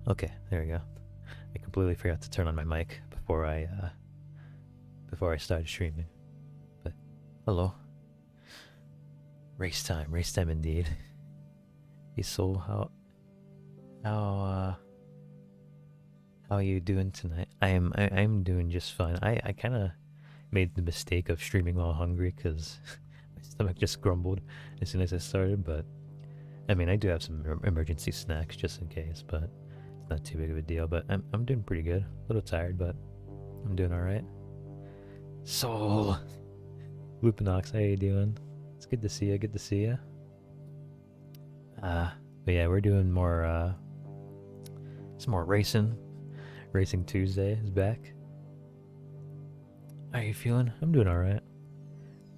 Okay, there we go. I completely forgot to turn on my mic before I started streaming. But hello. Race time indeed. Hey Soul, how are you doing tonight? I'm doing just fine. I kind of made the mistake of streaming while hungry because my stomach just grumbled as soon as I started, but I mean, I do have some emergency snacks just in case, but it's not too big of a deal. But I'm doing pretty good. A little tired, but I'm doing all right. Soul, Lupinox, how you doing? It's good to see you. Good to see you. But yeah, we're doing more. Some more racing. Racing Tuesday is back. How are you feeling? I'm doing all right.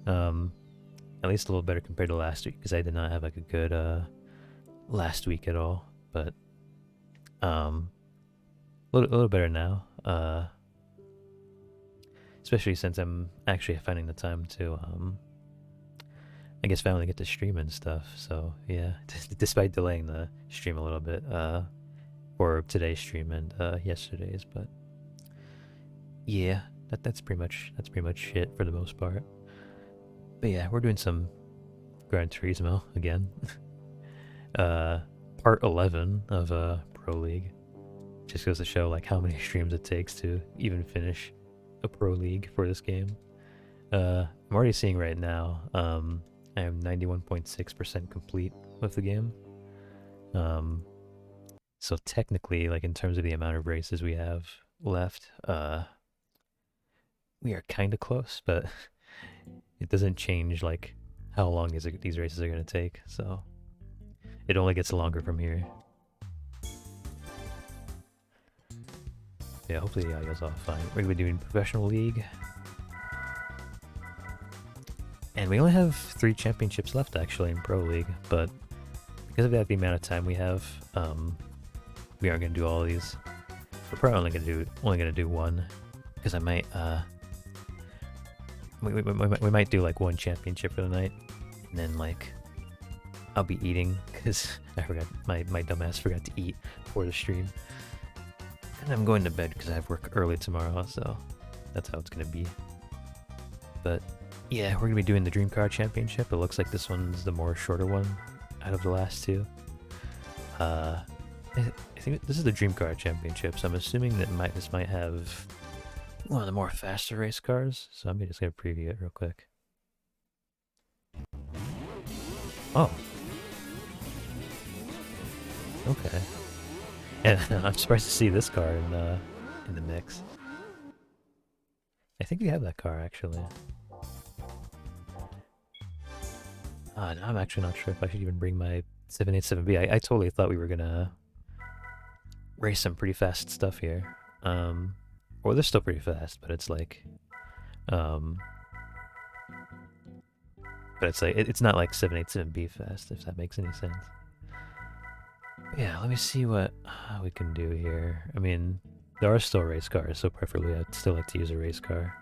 At least a little better compared to last week because I did not have like a good last week at all. But a little better now. Especially since I'm actually finding the time to I guess finally get to stream and stuff. So yeah, despite delaying the stream a little bit, for today's stream and yesterday's, but yeah, that's pretty much it for the most part. But yeah, we're doing some Gran Turismo again. Part 11 of Pro League. Just goes to show like how many streams it takes to even finish a Pro League for this game. I'm already seeing right now, I am 91.6% complete with the game. So technically, like in terms of the amount of races we have left, we are kind of close, but it doesn't change like how long these races are going to take. So it only gets longer from here. Yeah, hopefully the audio's all fine. We're going to be doing Professional League. And we only have 3 championships left actually in Pro League, but because of the amount of time we have, we aren't going to do all of these. We're probably only going to do one, because I might, we might do like one championship for the night, and then like, I'll be eating, because I forgot, my dumbass forgot to eat before the stream. And I'm going to bed because I have work early tomorrow, so that's how it's going to be. But yeah, we're going to be doing the Dream Car Championship. It looks like this one's the more shorter one out of the last 2. I think this is the Dream Car Championship, so I'm assuming that this might have one of the more faster race cars. So I'm just going to preview it real quick. Oh. Okay. And I'm surprised to see this car in the mix. I think we have that car actually. Now I'm actually not sure if I should even bring my 787B. I totally thought we were gonna race some pretty fast stuff here. Or they're still pretty fast, but it's like, but it's like it's not like 787B fast, if that makes any sense. Yeah, let me see what we can do here. I mean, there are still race cars, so preferably I'd still like to use a race car.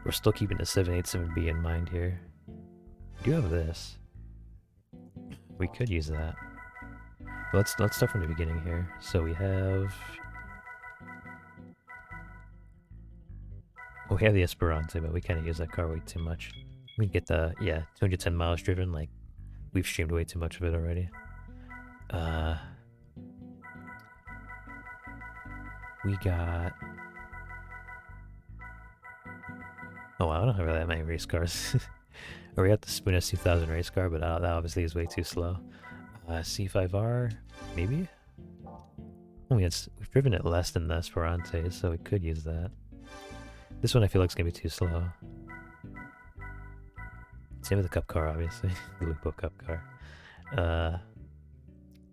We're still keeping the 787B in mind here. We do have this. We could use that. But let's start from the beginning here. So we have... Well, we have the Esperante, but we kind of use that car way too much. We get the, yeah, 210 miles driven, like, we've streamed way too much of it already. We got... Oh, I don't have that many race cars. Or we got the Spoon S2000 race car, but that obviously is way too slow. C5R, maybe? Oh, we've driven it less than the Esperante, so we could use that. This one I feel like is going to be too slow. Same with the Cup car, obviously. The Lupo Cup car.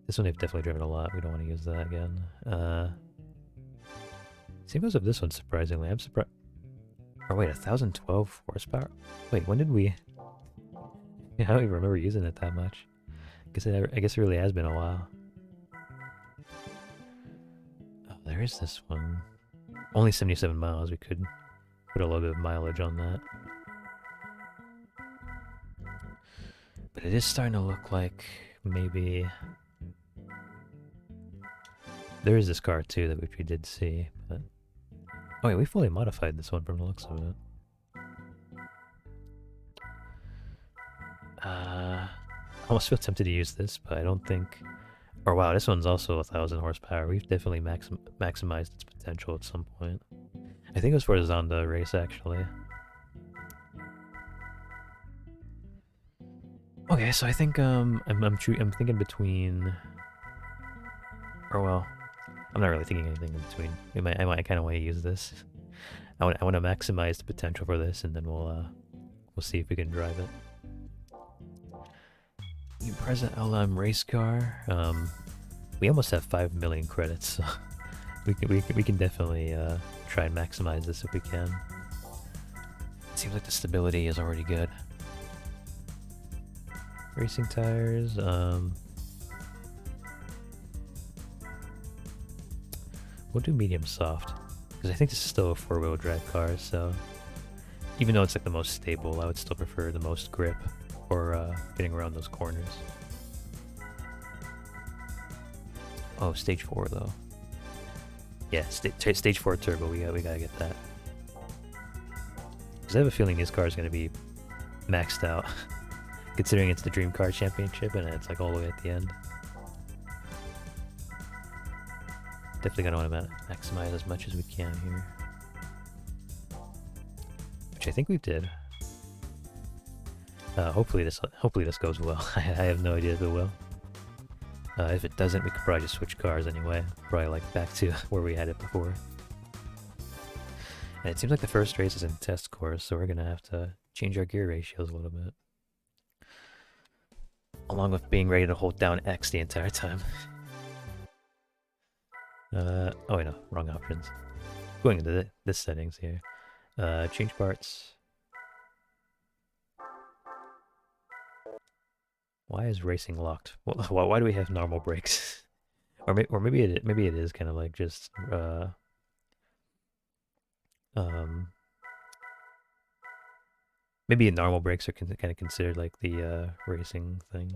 This one they've definitely driven a lot. We don't want to use that again. Same goes with this one, surprisingly. I'm surprised. Oh, wait, 1,012 horsepower? Wait, when did we... I don't even remember using it that much. I guess it really has been a while. Oh, there is this one. Only 77 miles. We could put a little bit of mileage on that. But it is starting to look like maybe... There is this car too that we did see, but... Oh wait, we fully modified this one from the looks of it. I almost feel tempted to use this, but I don't think... Or wow, this one's also 1,000 horsepower. We've definitely maximized its potential at some point. I think it was for a Zonda race, actually. Okay, so I think I'm thinking between... Or well, I'm not really thinking anything in between. I might kind of want to use this. I want to maximize the potential for this, and then we'll see if we can drive it. Present LM race car. We almost have 5 million credits, so we can definitely try and maximize this if we can. It seems like the stability is already good. Racing tires. We'll do medium soft, because I think this is still a 4-wheel drive car, so even though it's like the most stable, I would still prefer the most grip for getting around those corners. Oh, stage 4 though. Yeah, stage 4 turbo. We gotta get that. Because I have a feeling this car is gonna be maxed out, considering it's the Dream Car Championship and it's like all the way at the end. Definitely gonna want to maximize as much as we can here, which I think we did. Hopefully this goes well. I have no idea if it will. If it doesn't, we could probably just switch cars anyway. Probably like back to where we had it before. And it seems like the first race is in test course, so we're gonna have to change our gear ratios a little bit. Along with being ready to hold down X the entire time. Oh wait, no, wrong options. Going into this settings here. Change parts. Why is racing locked? Well, why do we have normal brakes? or maybe it is kind of like just maybe normal brakes are kind of considered like the racing thing.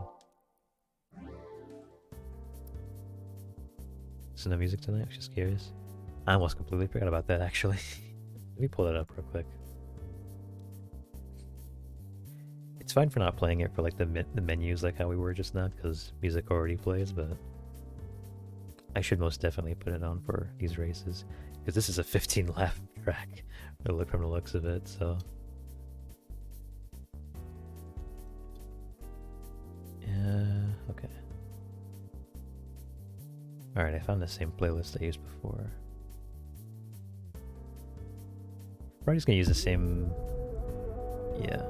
So no music tonight? I was just curious. I almost completely forgot about that actually. Let me pull that up real quick. It's fine for not playing it for like the menus like how we were just now, because music already plays, but I should most definitely put it on for these races, because this is a 15 lap track from the looks of it, so. Okay. Alright, I found the same playlist I used before. Probably just gonna use the same... Yeah.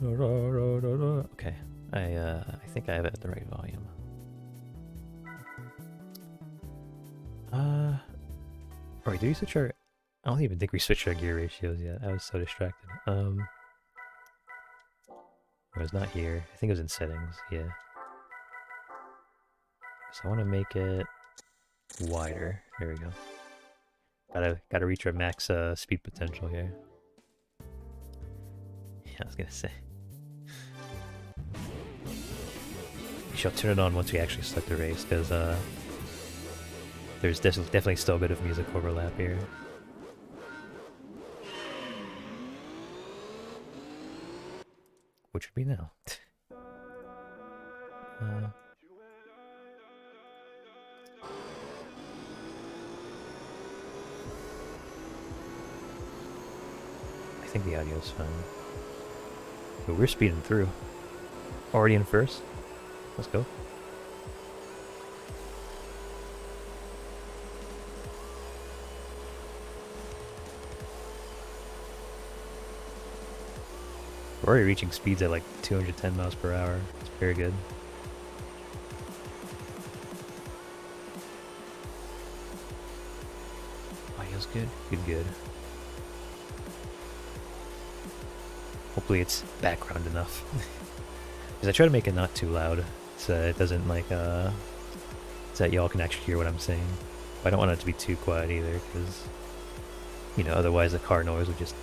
Okay, I think I have it at the right volume. Or do we switch our... I don't even think we switched our gear ratios yet. I was so distracted. It was not here. I think it was in settings, yeah. So I want to make it wider. There we go. Gotta reach our max speed potential here. Yeah, I was gonna say. We shall turn it on once we actually start the race, because there's definitely still a bit of music overlap here. Which would be now. I think the audio's fine. But we're speeding through. Already in first? Let's go. We're already reaching speeds at like 210 miles per hour. It's very good. Audio's good? Good. Hopefully it's background enough. Because I try to make it not too loud, so it doesn't like, so that y'all can actually hear what I'm saying. But I don't want it to be too quiet either, because, you know, otherwise the car noise would just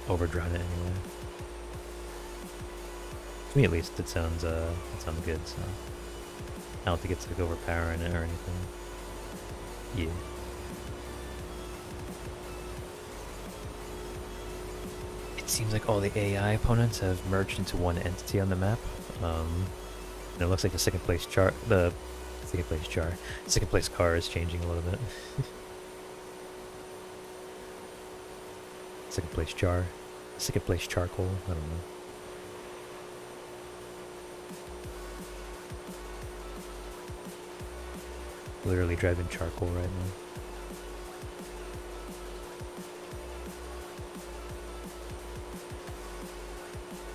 overdrown it anyway. To me at least, it sounds good, so I don't think it's like overpowering it or anything. Yeah. It seems like all the AI opponents have merged into one entity on the map. And it looks like the second place car is changing a little bit. Second place charcoal, I don't know. Literally driving charcoal right now.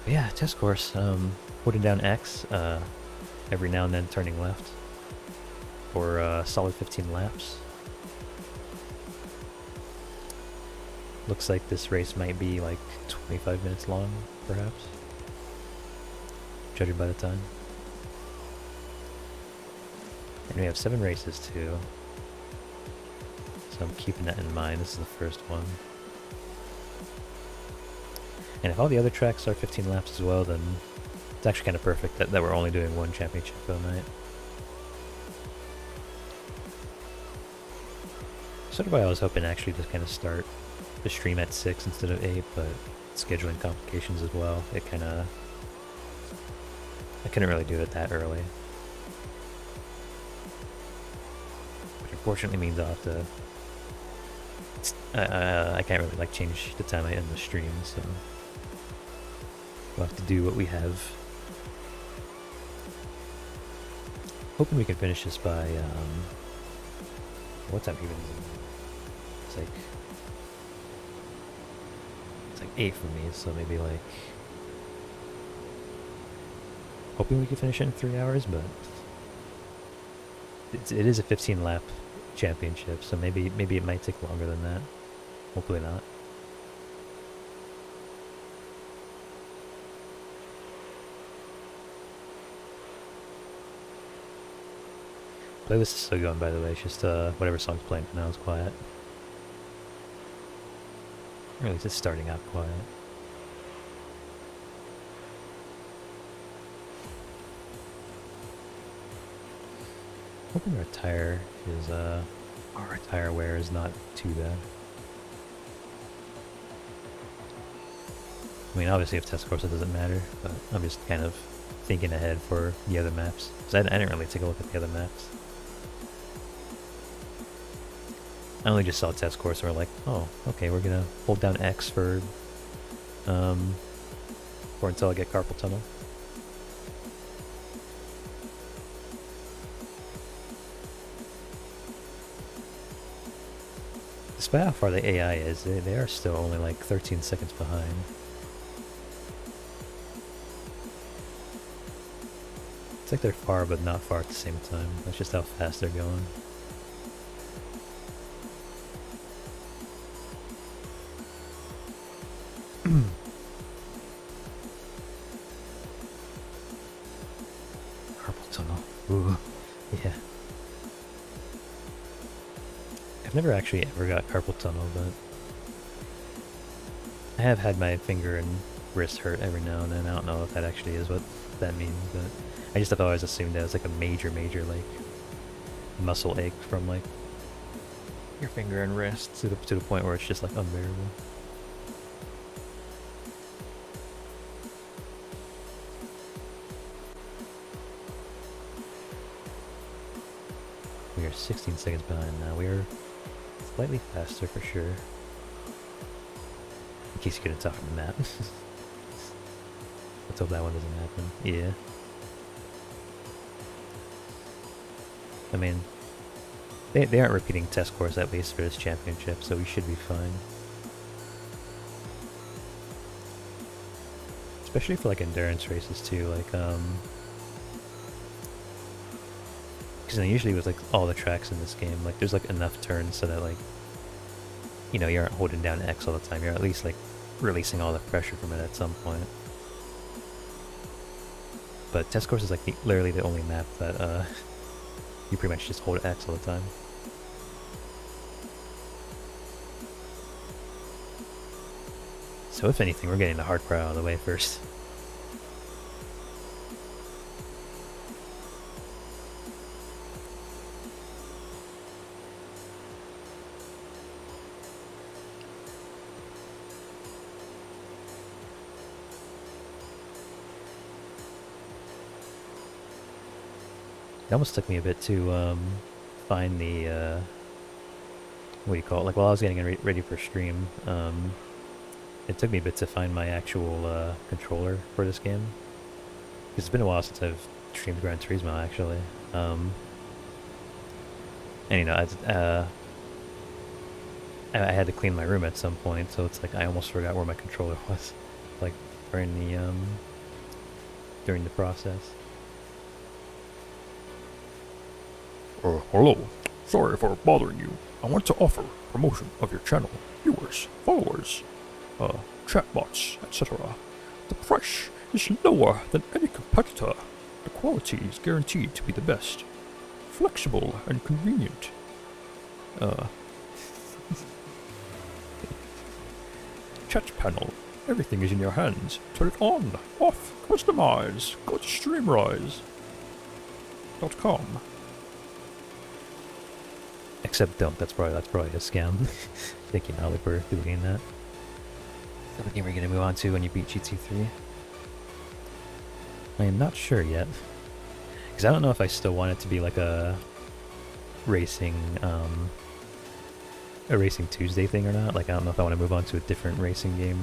But yeah, test course. Holding down X, every now and then turning left for a solid 15 laps. Looks like this race might be like 25 minutes long, perhaps, judging by the time. And we have 7 races too, so I'm keeping that in mind. This is the first one. And if all the other tracks are 15 laps as well, then it's actually kind of perfect that we're only doing one championship per night. sort of why I was hoping actually to kind of start the stream at 6 instead of 8, but scheduling complications as well. It kind of... I couldn't really do it that early. Which unfortunately means I'll have to... I can't really like change the time I end the stream, so... We'll have to do what we have. Hoping we can finish this by, what time even is it? It's like 8 for me, so maybe like... Hoping we can finish it in 3 hours, but... It is a 15 lap championship, so maybe it might take longer than that. Hopefully not. Playlist is still going, by the way. It's just whatever song's playing for now is quiet. Or at least it's starting out quiet. Hoping our tire is our tire wear is not too bad. I mean, obviously if test course it doesn't matter, but I'm just kind of thinking ahead for the other maps. Because I didn't really take a look at the other maps. I only just saw test course and we're like, oh, okay, we're gonna hold down X for until I get carpal tunnel. Despite how far the AI is, they are still only like 13 seconds behind. It's like they're far but not far at the same time. That's just how fast they're going. Carpal tunnel. Ooh. Yeah. I've never actually ever got carpal tunnel, but I have had my finger and wrist hurt every now and then. I don't know if that actually is what that means, but I just have always assumed that it was like a major like muscle ache from like your finger and wrist to the point where it's just like unbearable. We are 16 seconds behind now. We are slightly faster for sure. In case you couldn't tell from the map. Let's hope that one doesn't happen. Yeah. I mean, they aren't repeating test course at least for this championship, so we should be fine. Especially for like endurance races too, like because usually with like all the tracks in this game, like there's like enough turns so that like, you know, you aren't holding down X all the time. You're at least like releasing all the pressure from it at some point. But test course is like literally the only map that you pretty much just hold X all the time. So if anything, we're getting the hard part out of the way first. It almost took me a bit to find the, what do you call it, like while I was getting ready for stream, it took me a bit to find my actual controller for this game. Because it's been a while since I've streamed Gran Turismo actually. And you know, I had to clean my room at some point, so it's like I almost forgot where my controller was, like during the process. Hello. Sorry for bothering you. I want to offer promotion of your channel, viewers, followers, chatbots, etc. The price is lower than any competitor. The quality is guaranteed to be the best. Flexible and convenient. Chat panel. Everything is in your hands. Turn it on, off, customize. Go to streamrise.com. Except don't. That's probably a scam. Thank you, Nolly, for doing that. So what game are we gonna move on to when you beat GT3? I am not sure yet, because I don't know if I still want it to be like racing, um, a racing Tuesday thing or not. Like I don't know if I want to move on to a different racing game.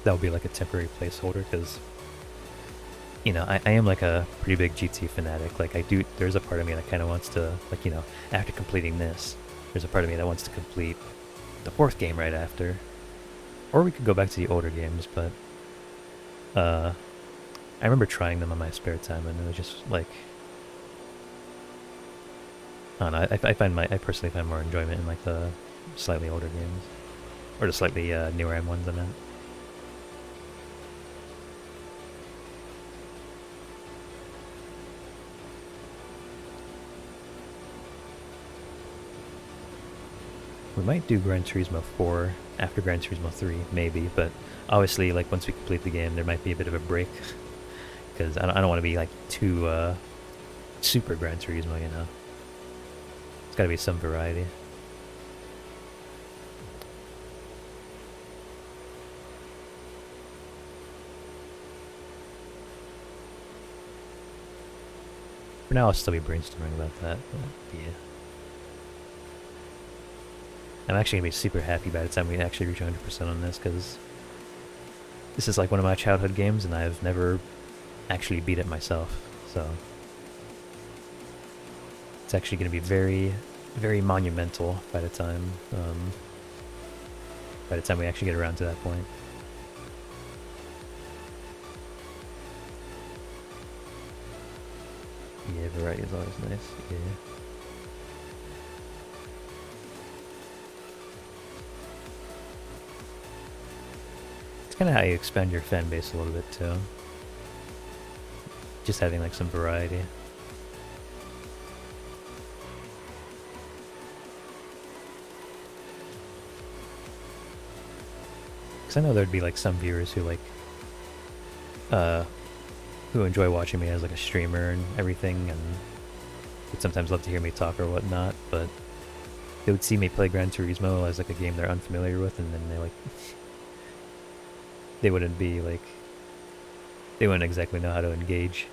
That would be like a temporary placeholder, because you know, I am like a pretty big GT fanatic. Like there's a part of me that kind of wants to, like, you know, after completing this, there's a part of me that wants to complete the fourth game right after. Or we could go back to the older games, but I remember trying them on my spare time, and it was just like, I don't know. I personally find more enjoyment in like the slightly older games, or the slightly newer M ones. I meant. We might do Gran Turismo 4 after Gran Turismo 3, maybe, but obviously, like, once we complete the game, there might be a bit of a break, because I don't want to be, like, too, super Gran Turismo, you know? It's gotta be some variety. For now, I'll still be brainstorming about that, but yeah. I'm actually gonna be super happy by the time we actually reach 100% on this, because this is like one of my childhood games, and I've never actually beat it myself, so it's actually gonna be very, very monumental by the time we actually get around to that point. Yeah, variety is always nice. Yeah. It's kind of how you expand your fan base a little bit too. Just having like some variety. Because I know there'd be like some viewers who like, who enjoy watching me as like a streamer and everything, and would sometimes love to hear me talk or whatnot, but they would see me play Gran Turismo as like a game they're unfamiliar with, and then they like, they wouldn't be like, they wouldn't exactly know how to engage,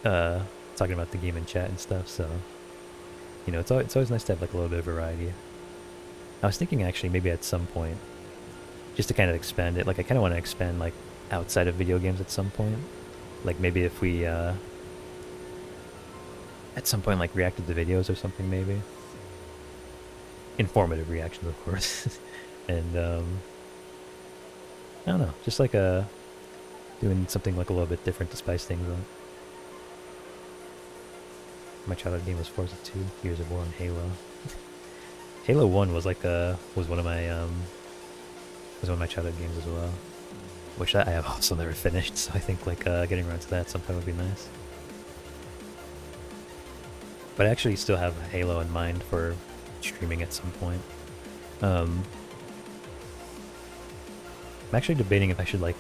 talking about the game in chat and stuff, so, you know, it's always nice to have like a little bit of variety. I was thinking actually maybe at some point, just to kind of expand it, like I kind of want to expand like outside of video games at some point. Like maybe if we, at some point like reacted to videos or something maybe. Informative reactions, of course. And, I don't know, just like doing something like a little bit different to spice things up. My childhood game was Forza 2, Gears of War, and Halo. Halo 1 was like was one of my childhood games as well. Which I have also never finished, so I think like getting around to that sometime would be nice. But I actually still have Halo in mind for streaming at some point. I'm actually debating if I should like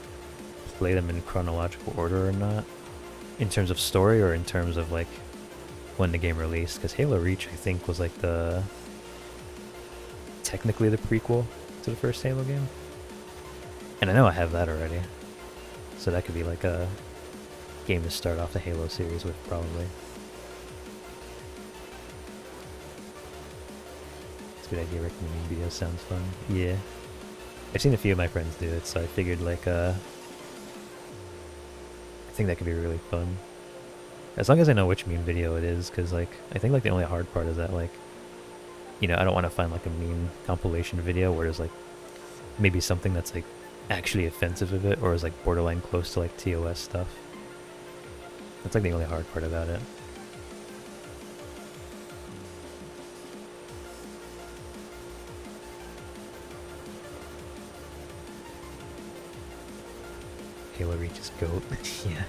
play them in chronological order or not, in terms of story or in terms of like when the game released, because Halo Reach I think was like technically the prequel to the first Halo game. And I know I have that already, so that could be like a game to start off the Halo series with, probably. It's a good idea, recommending videos sounds fun. Yeah. I've seen a few of my friends do it, so I figured like, I think that could be really fun. As long as I know which meme video it is, because like, I think like the only hard part is that like, you know, I don't want to find like a meme compilation video where there's like, maybe something that's like actually offensive of it, or is like borderline close to like TOS stuff. That's like the only hard part about it. Halo Reach is GOAT. Yeah.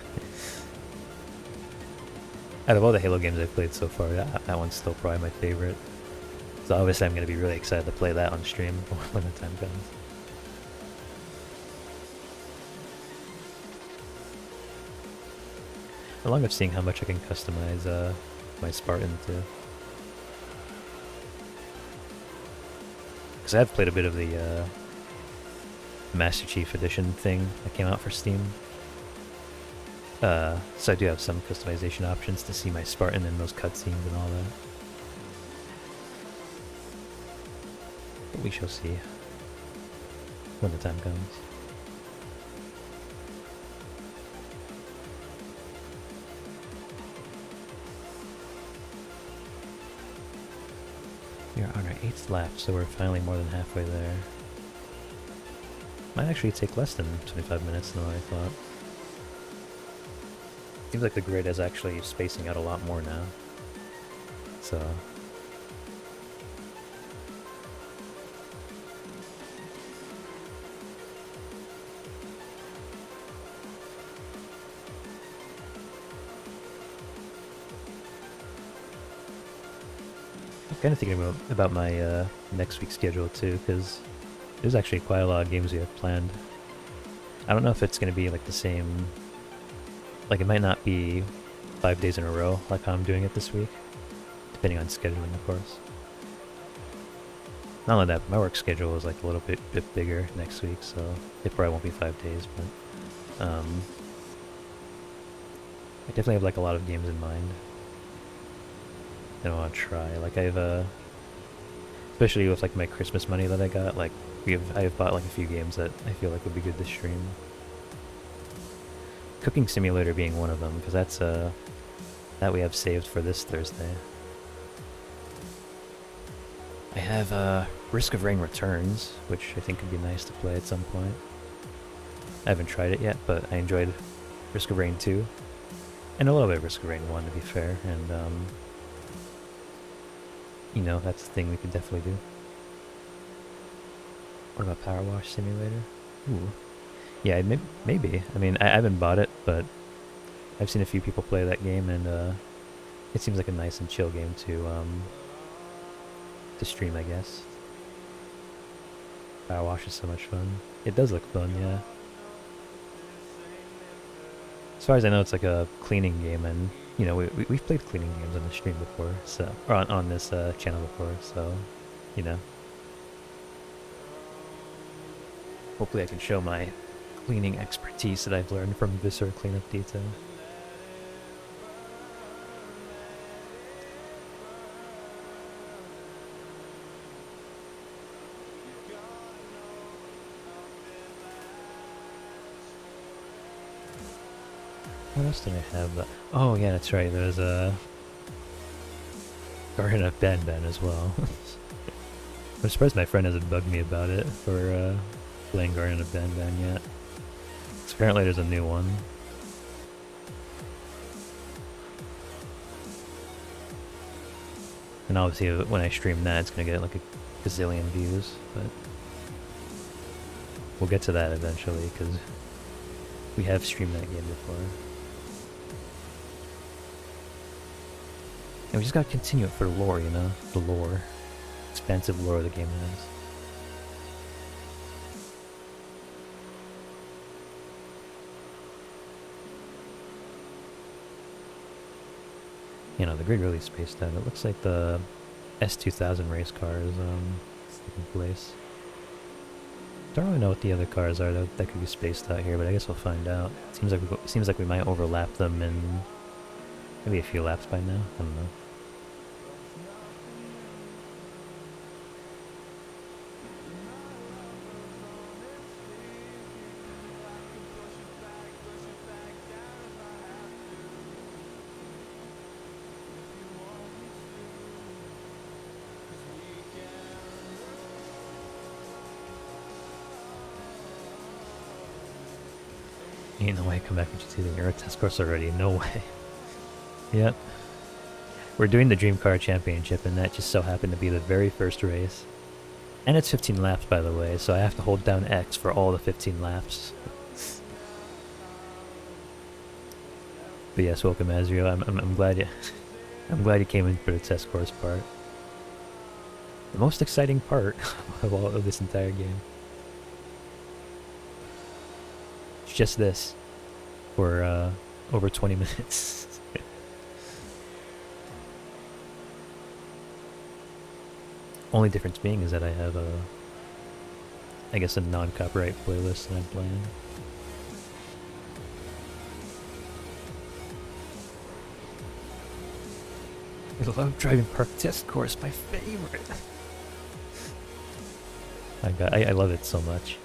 Out of all the Halo games I've played so far, that one's still probably my favorite. So obviously I'm going to be really excited to play that on stream when the time comes. Along with seeing how much I can customize my Spartan too. Because I've played a bit of the Master Chief Edition thing that came out for Steam. So I do have some customization options to see my Spartan in those cutscenes and all that. But we shall see when the time comes. We are on our 8th lap, so we're finally more than halfway there. Might actually take less than 25 minutes than what I thought. Seems like the grid is actually spacing out a lot more now. So... I'm kind of thinking about my next week's schedule too, because there's actually quite a lot of games we have planned. I don't know if it's going to be like the same... Like, it might not be 5 days in a row like how I'm doing it this week, depending on scheduling, of course. Not only that, my work schedule is like a little bit bigger next week, so it probably won't be 5 days, but I definitely have like a lot of games in mind that I want to try. Like I've especially with like my Christmas money that I got, like I have bought like a few games that I feel like would be good to stream. Cooking Simulator being one of them, because that's that we have saved for this Thursday. I have Risk of Rain Returns, which I think would be nice to play at some point. I haven't tried it yet, but I enjoyed Risk of Rain 2, and a little bit of Risk of Rain 1 to be fair, and you know, that's the thing we could definitely do. What about Power Wash Simulator? Ooh. Yeah, maybe. I mean, I haven't bought it, but I've seen a few people play that game, and it seems like a nice and chill game to stream, I guess. Power Wash is so much fun. It does look fun, yeah. As far as I know, it's like a cleaning game, and you know, we've played cleaning games on the stream before, so or on this channel before, so you know. Hopefully, I can show my cleaning expertise that I've learned from Viscera Cleanup Detail. What else did I have? Oh yeah, that's right. There's a Garden of Banban as well. I'm surprised my friend hasn't bugged me about it for playing Garden of Banban yet. Apparently there's a new one. And obviously when I stream that, it's gonna get like a gazillion views, but we'll get to that eventually, because we have streamed that game before. And we just gotta continue it for the lore, you know? The lore. Expansive lore the game has. You know, the grid really spaced out. It looks like the S2000 race car is taking place. Don't really know what the other cars are that could be spaced out here, but I guess we'll find out. Seems like we might overlap them in maybe a few laps by now. I don't know. Ain't no way I come back and just do the Euro test course already. No way. Yep. We're doing the Dream Car Championship, and that just so happened to be the very first race. And it's 15 laps, by the way, so I have to hold down X for all the 15 laps. But yes, welcome Azrio. I'm glad you I'm glad you came in for the test course part. The most exciting part of all of this entire game. It's just this for over 20 minutes. Only difference being is that I have a, I guess, a non-copyright playlist that I'm playing. I love driving park test course, my favorite. I love it so much.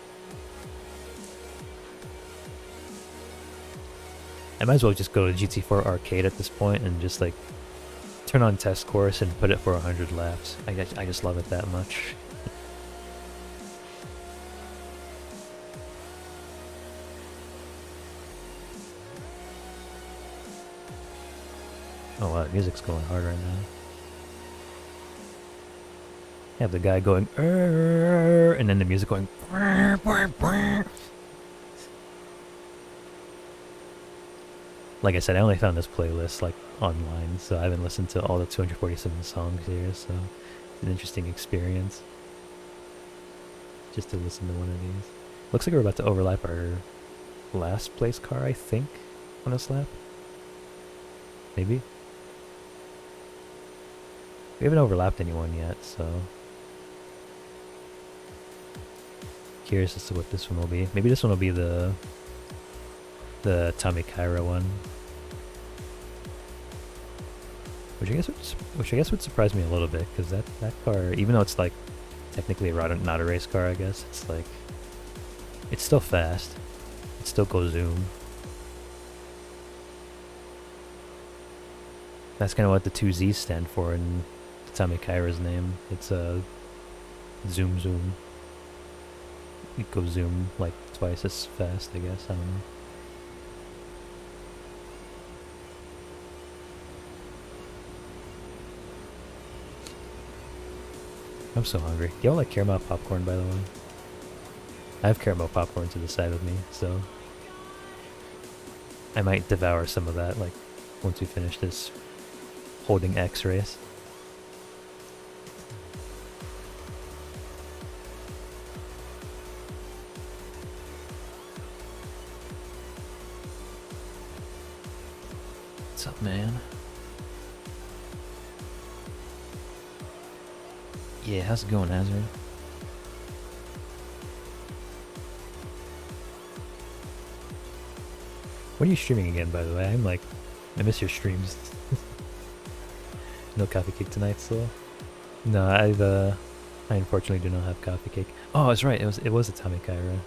I might as well just go to GT4 Arcade at this point and just like turn on test course and put it for 100 laps. I just love it that much. Oh wow, the music's going hard right now. You have the guy going, and then the music going, like I said, I only found this playlist like online, so I haven't listened to all the 247 songs here, so it's an interesting experience just to listen to one of these. Looks like we're about to overlap our last place car, I think, on this lap. Maybe? We haven't overlapped anyone yet, so curious as to what this one will be. Maybe this one will be the Tommy Kyra one. Which I guess would surprise me a little bit, because that car, even though it's like technically not a race car, I guess, it's like, it's still fast. It still goes zoom. That's kind of what the two Z's stand for in Tommy Kyra's name. It's zoom zoom. It goes zoom like twice as fast, I guess. I don't know. I'm so hungry. Do y'all like caramel popcorn, by the way? I have caramel popcorn to the side of me, so I might devour some of that, like, once we finish this holding X race. What's up, man? Yeah, how's it going, Hazard? When are you streaming again, by the way? I miss your streams. No coffee cake tonight still? No, I unfortunately do not have coffee cake. Oh, that's right, it was a Tommy Kyra.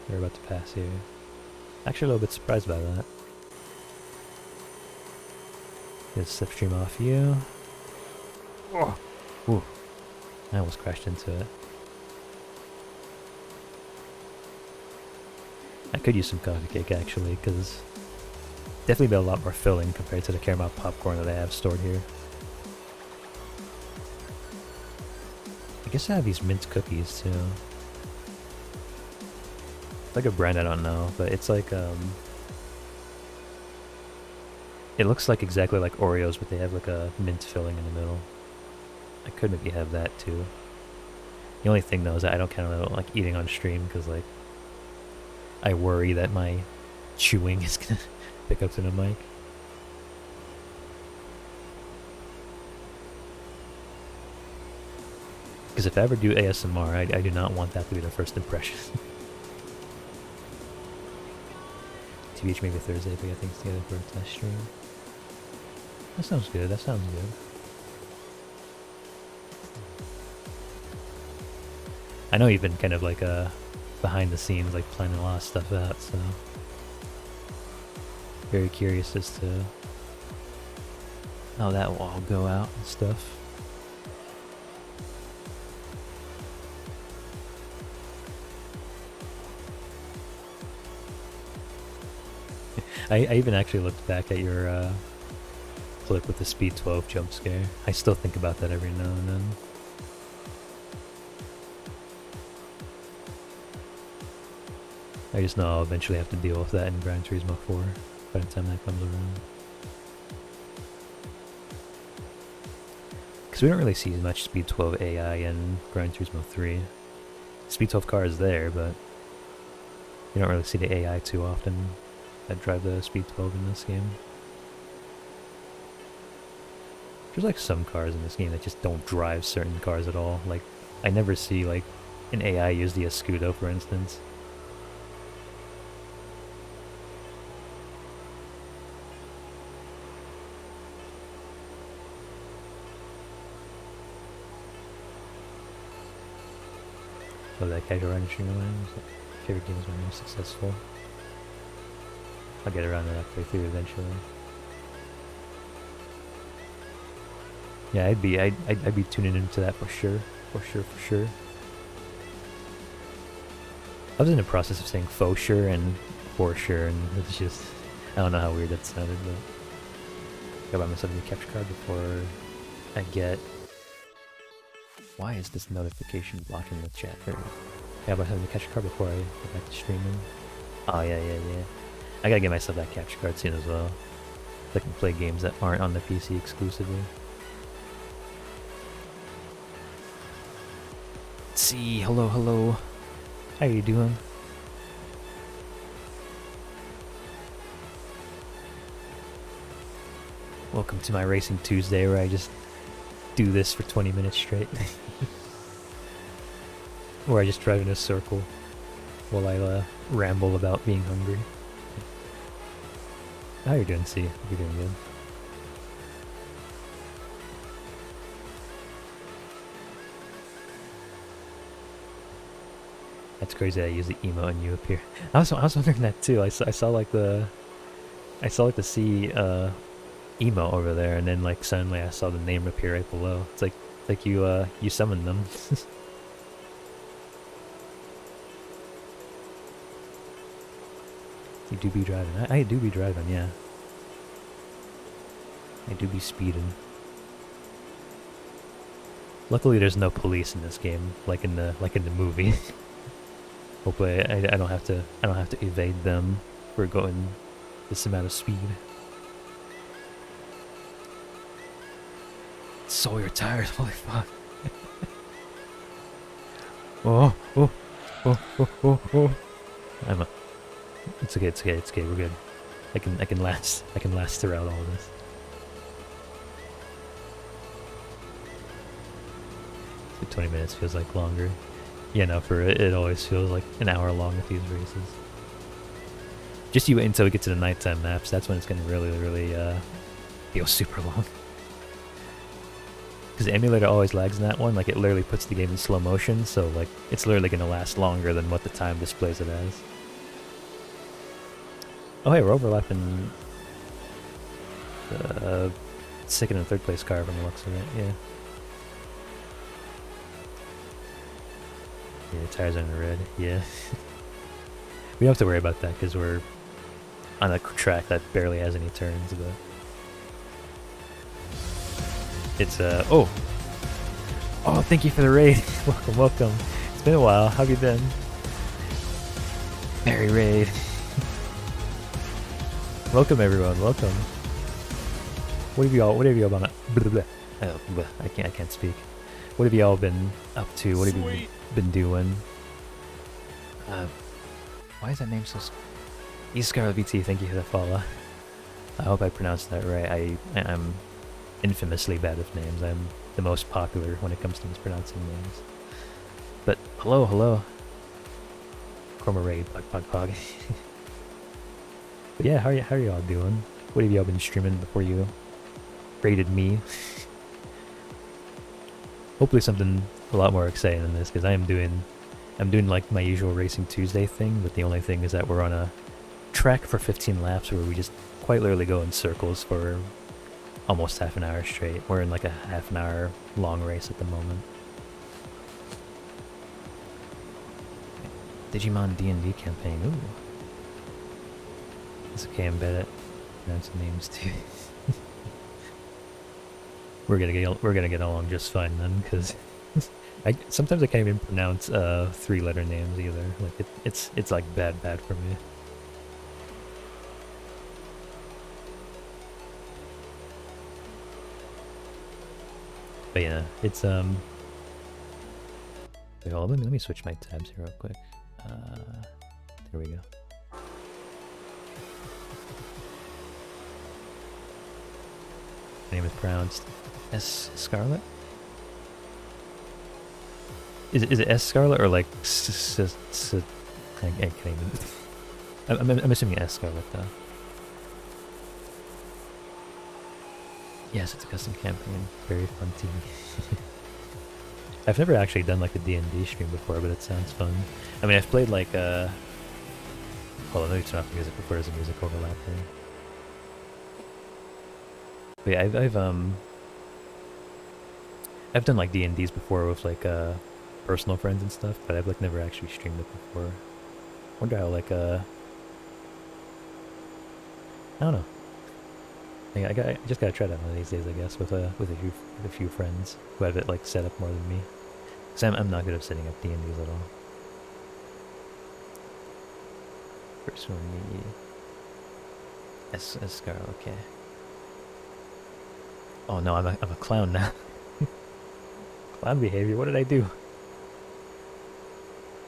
They're about to pass here. Actually a little bit surprised by that. Get a slipstream off you. Oh. Ooh. I almost crashed into it. I could use some coffee cake actually, because definitely be a lot more filling compared to the caramel popcorn that I have stored here. I guess I have these mint cookies too. It's like a brand I don't know, but it's like it looks like exactly like Oreos, but they have like a mint filling in the middle. I could maybe have that too. The only thing though is that I don't kind of like eating on stream, because like I worry that my chewing is gonna pick up to the mic. Because if I ever do ASMR, I do not want that to be the first impression. TBH maybe Thursday if we get things together for a test stream. That sounds good, that sounds good. I know you've been kind of like behind the scenes, like planning a lot of stuff out, so very curious as to how that will all go out and stuff. I even actually looked back at your clip with the Speed 12 jump scare. I still think about that every now and then. I just know I'll eventually have to deal with that in Gran Turismo 4 by the time that comes around. Because we don't really see much Speed 12 AI in Gran Turismo 3. Speed 12 car is there, but you don't really see the AI too often that drive the Speed 12 in this game. There's like some cars in this game that just don't drive certain cars at all. Like, I never see like an AI use the Escudo, for instance. Love that casual run stream. Favorite games when most successful. I'll get around to that playthrough eventually. Yeah, I'd be tuning into that for sure, for sure. I was in the process of saying faux sure and for sure, and it's just I don't know how weird that sounded, but I buy myself a new capture card before I get. Why is this notification blocking the chat? There we go. I buy myself a new capture card before I get back to streaming. Oh yeah. I gotta get myself that capture card soon as well. So I can play games that aren't on the PC exclusively. Let's see, hello. How you doing? Welcome to my Racing Tuesday where I just do this for 20 minutes straight. Where I just drive in a circle while I ramble about being hungry. How you doing, C? Hope you're doing good. That's crazy that I use the emote and you appear. I was wondering that too. I saw like the C emote over there, and then like suddenly I saw the name appear right below. It's like you summoned them. You do be driving. I do be driving, yeah. I do be speeding. Luckily, there's no police in this game, like in the movie. Hopefully, I don't have to evade them for going this amount of speed. So you're tired, holy fuck. Oh. It's okay, we're good. I can last throughout all of this. 20 minutes feels like longer. Yeah, no, for it always feels like an hour long with these races. Just you wait until we get to the nighttime maps, that's when it's gonna really feel super long. Because the emulator always lags in that one, like it literally puts the game in slow motion, so like it's literally gonna last longer than what the time displays it as. Oh hey, we're overlapping the second and third place car from the looks of it, yeah. Yeah, the tires are in the red, yeah. We don't have to worry about that because we're on a track that barely has any turns, but... It's, oh! Oh, thank you for the raid! Welcome. It's been a while, how have you been? Merry raid. Welcome everyone, welcome. What have y'all been I can't speak. What have y'all been up to? What have you been doing? Why is that name so... Scarlet BT, thank you for the follow. I hope I pronounced that right. I'm infamously bad with names. I'm the most popular when it comes to mispronouncing names. But hello. Chroma raid, pog. But yeah, how are y'all doing? What have y'all been streaming before you raided me? Hopefully something a lot more exciting than this, because I'm doing like my usual Racing Tuesday thing, but the only thing is that we're on a track for 15 laps where we just quite literally go in circles for almost half an hour straight. We're in like a half an hour long race at the moment. Digimon D&D campaign, ooh. It's okay, I'm bad at pronouncing names too. We're gonna get along just fine then, because sometimes I can't even pronounce 3-letter names either. Like it's like bad for me. But yeah, it's Wait, hold on, let me switch my tabs here real quick. There we go. my name is pronounced S Scarlet. Is it S Scarlet or like I can't even. I'm assuming S Scarlet though. Yes, it's a custom campaign. Very fun team. I've never actually done like a D&D stream before, but it sounds fun. I mean, I've played like hold on, let me turn off the music before there's a music overlap here. But yeah, I've done like D&Ds before with like personal friends and stuff, but I've like never actually streamed it before. Wonder how like I don't know. I just gotta try that one of these days, I guess, with a few friends who have it like set up more than me. Cause I'm not good at setting up D&Ds at all. First one, the S Scar, okay. Oh no, I'm a clown now. Clown behavior. What did I do?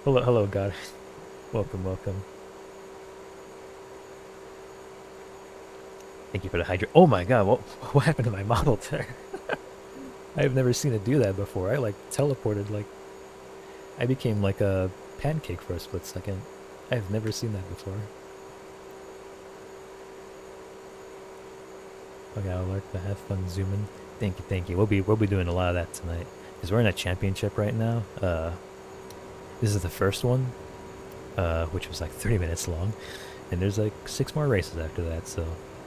Hello, God. Welcome. Thank you for the hydrate. Oh my God, what happened to my model there? I have never seen it do that before. I like teleported, like I became like a pancake for a split second. I have never seen that before. Okay, I'll learn to have fun zooming. Thank you. We'll be doing a lot of that tonight. Because we're in a championship right now. This is the first one, which was like 30 minutes long. And there's like 6 more races after that, so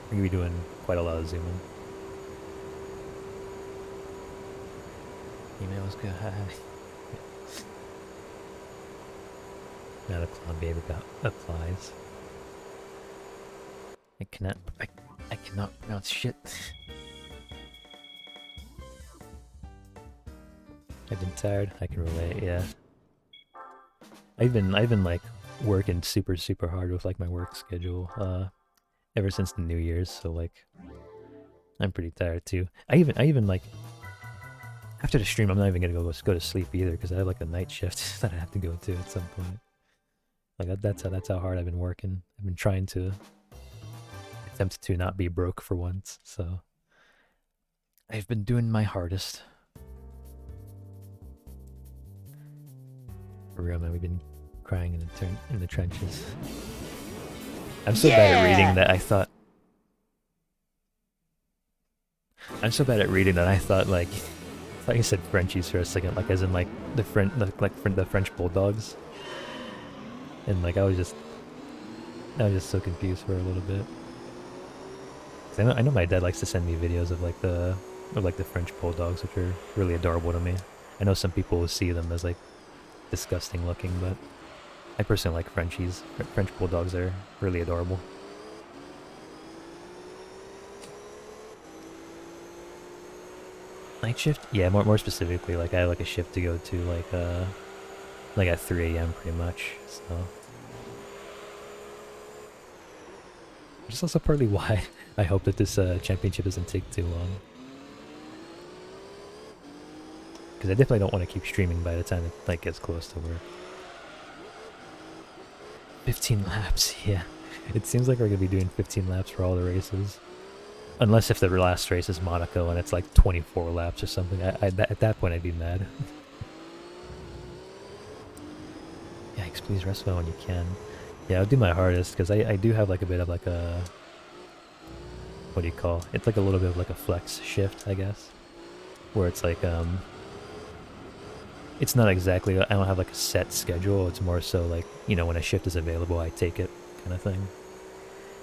we're gonna be doing quite a lot of zooming. Emails go hi. Now the clown behavior applies. I cannot pronounce shit. I've been tired. I can relate. Yeah. I've been like working super hard with like my work schedule ever since the New Year's. So like I'm pretty tired too. I even like after the stream I'm not even gonna go to sleep either because I have like a night shift that I have to go to at some point. Like that's how hard I've been working. I've been trying to attempt to not be broke for once. So I've been doing my hardest. For real, man, we've been crying in the trenches. I'm so bad at reading that I thought. I'm so bad at reading that I thought like. I thought you said Frenchies for a second, like as in like the French bulldogs. And like I was just so confused for a little bit. 'Cause I know my dad likes to send me videos of like the French bulldogs, which are really adorable to me. I know some people will see them as like disgusting looking, but I personally like Frenchies. French bulldogs are really adorable. Night shift? Yeah, more specifically, like I have like a shift to go to like at 3 a.m. pretty much. So which is also partly why I hope that this championship doesn't take too long. Because I definitely don't want to keep streaming by the time it like gets close to work. 15 laps, yeah. It seems like we're gonna be doing 15 laps for all the races. Unless if the last race is Monaco and it's like 24 laps or something. At that point I'd be mad. Yikes, please rest well when you can. Yeah, I'll do my hardest because I do have like a bit of like a... What do you call? It's like a little bit of like a flex shift, I guess. Where it's like, it's not exactly, I don't have like a set schedule, it's more so like, you know, when a shift is available, I take it, kind of thing.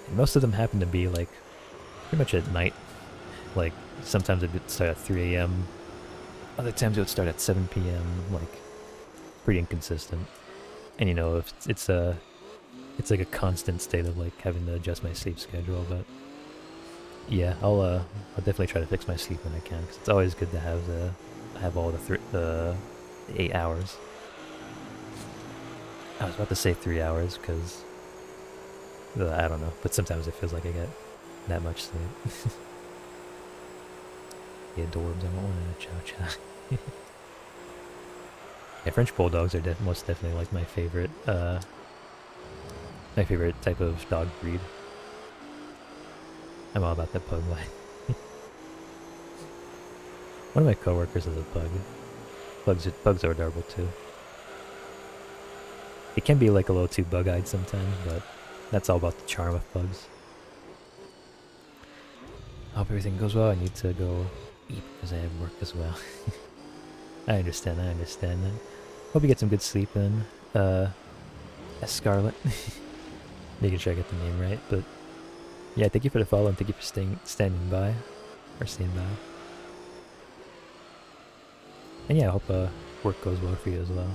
And most of them happen to be like, pretty much at night. Like, sometimes it would start at 3 a.m., other times it would start at 7 p.m., like, pretty inconsistent. And you know, if it's like a constant state of like having to adjust my sleep schedule, but yeah, I'll definitely try to fix my sleep when I can, because it's always good to have all the 8 hours. I was about to say 3 hours because I don't know, but sometimes it feels like I get that much sleep. The adorbs, I don't want to chow chow. Yeah, French bulldogs are most definitely like my favorite type of dog breed. I'm all about the pug life. One of my coworkers is a pug. Bugs are adorable too. It can be like a little too bug-eyed sometimes, but that's all about the charm of pugs. I hope everything goes well. I need to go eat because I have work as well. I understand. Hope you get some good sleep in. Scarlet. Making sure I get the name right, but yeah, thank you for the follow and thank you for standing by, or staying by. And yeah, I hope work goes well for you as well.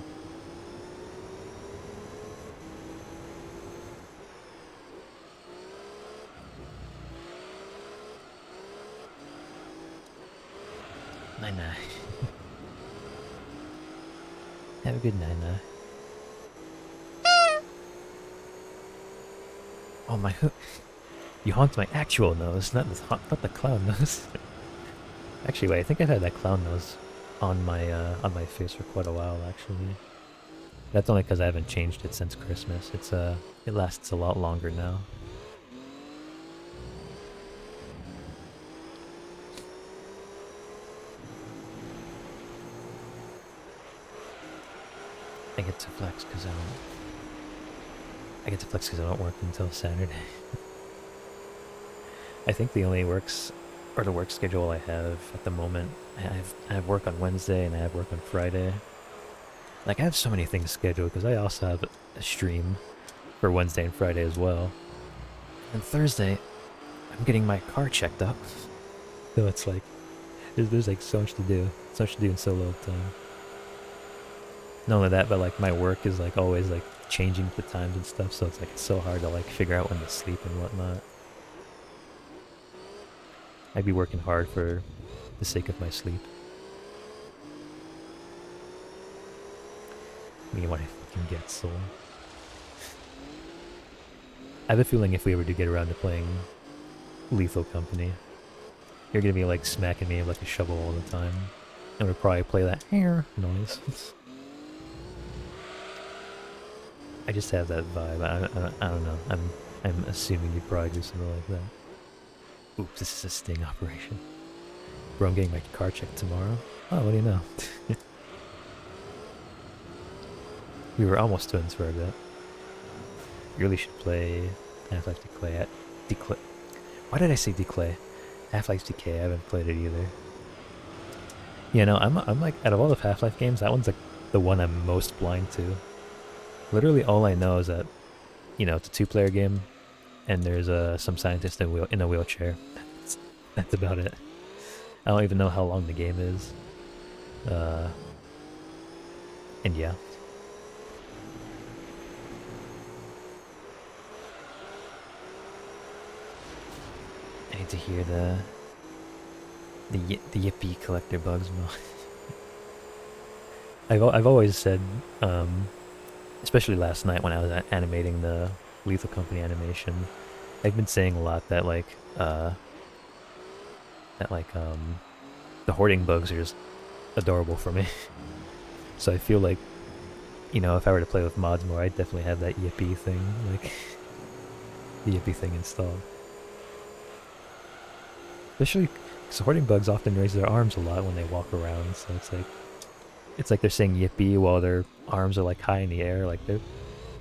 Night. Have a good night. Oh my! You haunt my actual nose, not the clown nose. Actually, wait. I think I've had that clown nose on my face for quite a while. Actually, that's only because I haven't changed it since Christmas. It lasts a lot longer now. I get to flex because I don't work until Saturday. I think the only work schedule I have at the moment, I have work on Wednesday and I have work on Friday. Like, I have so many things scheduled because I also have a stream for Wednesday and Friday as well. And Thursday, I'm getting my car checked up. So it's like, there's like so much to do. So much to do in so little time. Not only that, but like my work is like always like changing the times and stuff, so it's like it's so hard to like figure out when to sleep and whatnot. I'd be working hard for the sake of my sleep. Me, what I fucking get, soul. I have a feeling if we ever do get around to playing Lethal Company, you're gonna be like smacking me with like a shovel all the time. And we'll probably play that hair noise. I just have that vibe. I don't know. I'm assuming you'd probably do something like that. Oops, this is a sting operation. Bro, I'm getting my car checked tomorrow. Oh, what do you know? We were almost twins for a bit. You really should play Half-Life Declay. Why did I say Declay? Half-Life Decay, I haven't played it either. Yeah, no, I'm like, out of all the Half-Life games, that one's like the one I'm most blind to. Literally all I know is that, you know, it's a two-player game, and there's some scientist in a wheelchair. That's about it. I don't even know how long the game is. And yeah. I need to hear the yippee collector bugs more. I've always said, especially last night when I was animating the Lethal Company animation, I've been saying a lot that the hoarding bugs are just adorable for me. So I feel like, you know, if I were to play with mods more, I'd definitely have that yippee thing, like the yippee thing installed. Especially because hoarding bugs often raise their arms a lot when they walk around, so it's like they're saying yippee while their arms are like high in the air, like they're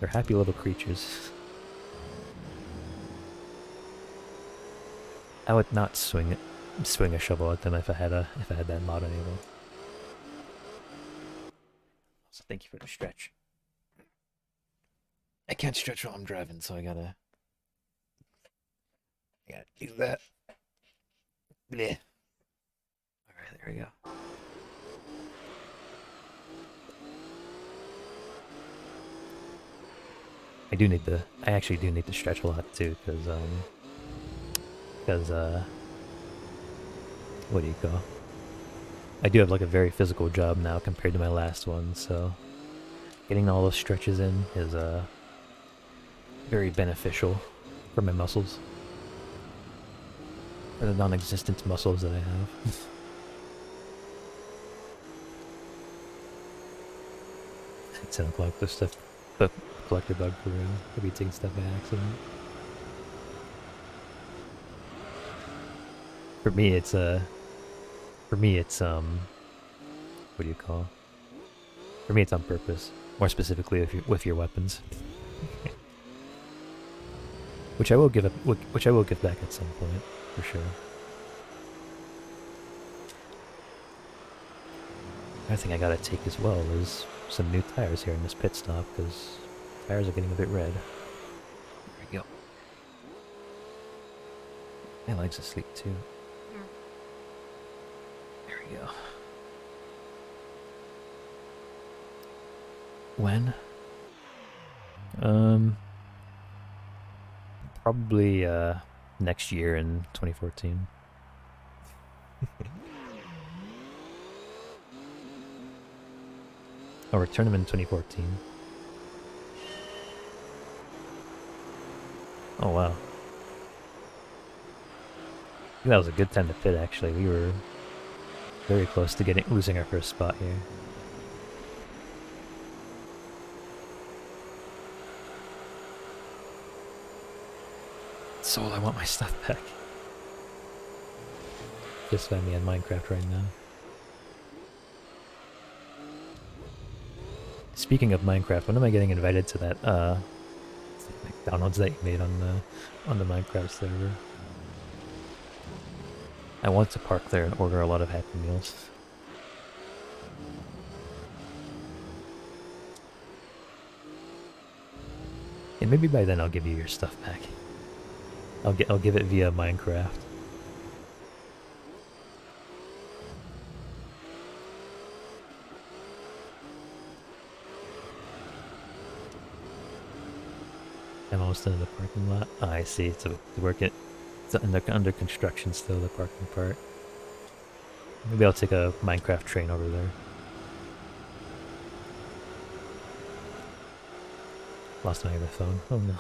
happy little creatures. I would not swing a shovel at them if I had that mod enabled. So thank you for the stretch. I can't stretch while I'm driving, so I gotta do that. Bleh. Alright, there we go. I actually do need to stretch a lot too, because what do you call? I do have like a very physical job now compared to my last one, so getting all those stretches in is very beneficial for my muscles. For the non-existent muscles that I have. At 10 o'clock, this stuff, the collector bug for real. Could be taking stuff by accident. For me, it's For me, it's what do you call? For me, it's on purpose. More specifically, with your weapons, which I will give up, which I will give back at some point, for sure. Another thing I gotta take as well is some new tires here in this pit stop, because tires are getting a bit red. There we go. My leg's asleep too. There we go. When? Probably next year in 2014. I'll return them in 2014. Oh wow. That was a good time to pit actually. We were very close to losing our first spot here. Soul, I want my stuff back. Just found me on Minecraft right now. Speaking of Minecraft, when am I getting invited to that McDonald's that you made on the Minecraft server? I want to park there and order a lot of Happy Meals. And maybe by then I'll give you your stuff back. I'll give it via Minecraft. I'm almost done in the parking lot. Oh, I see. It's under construction still, the parking part. Maybe I'll take a Minecraft train over there. Lost my other phone. Oh no.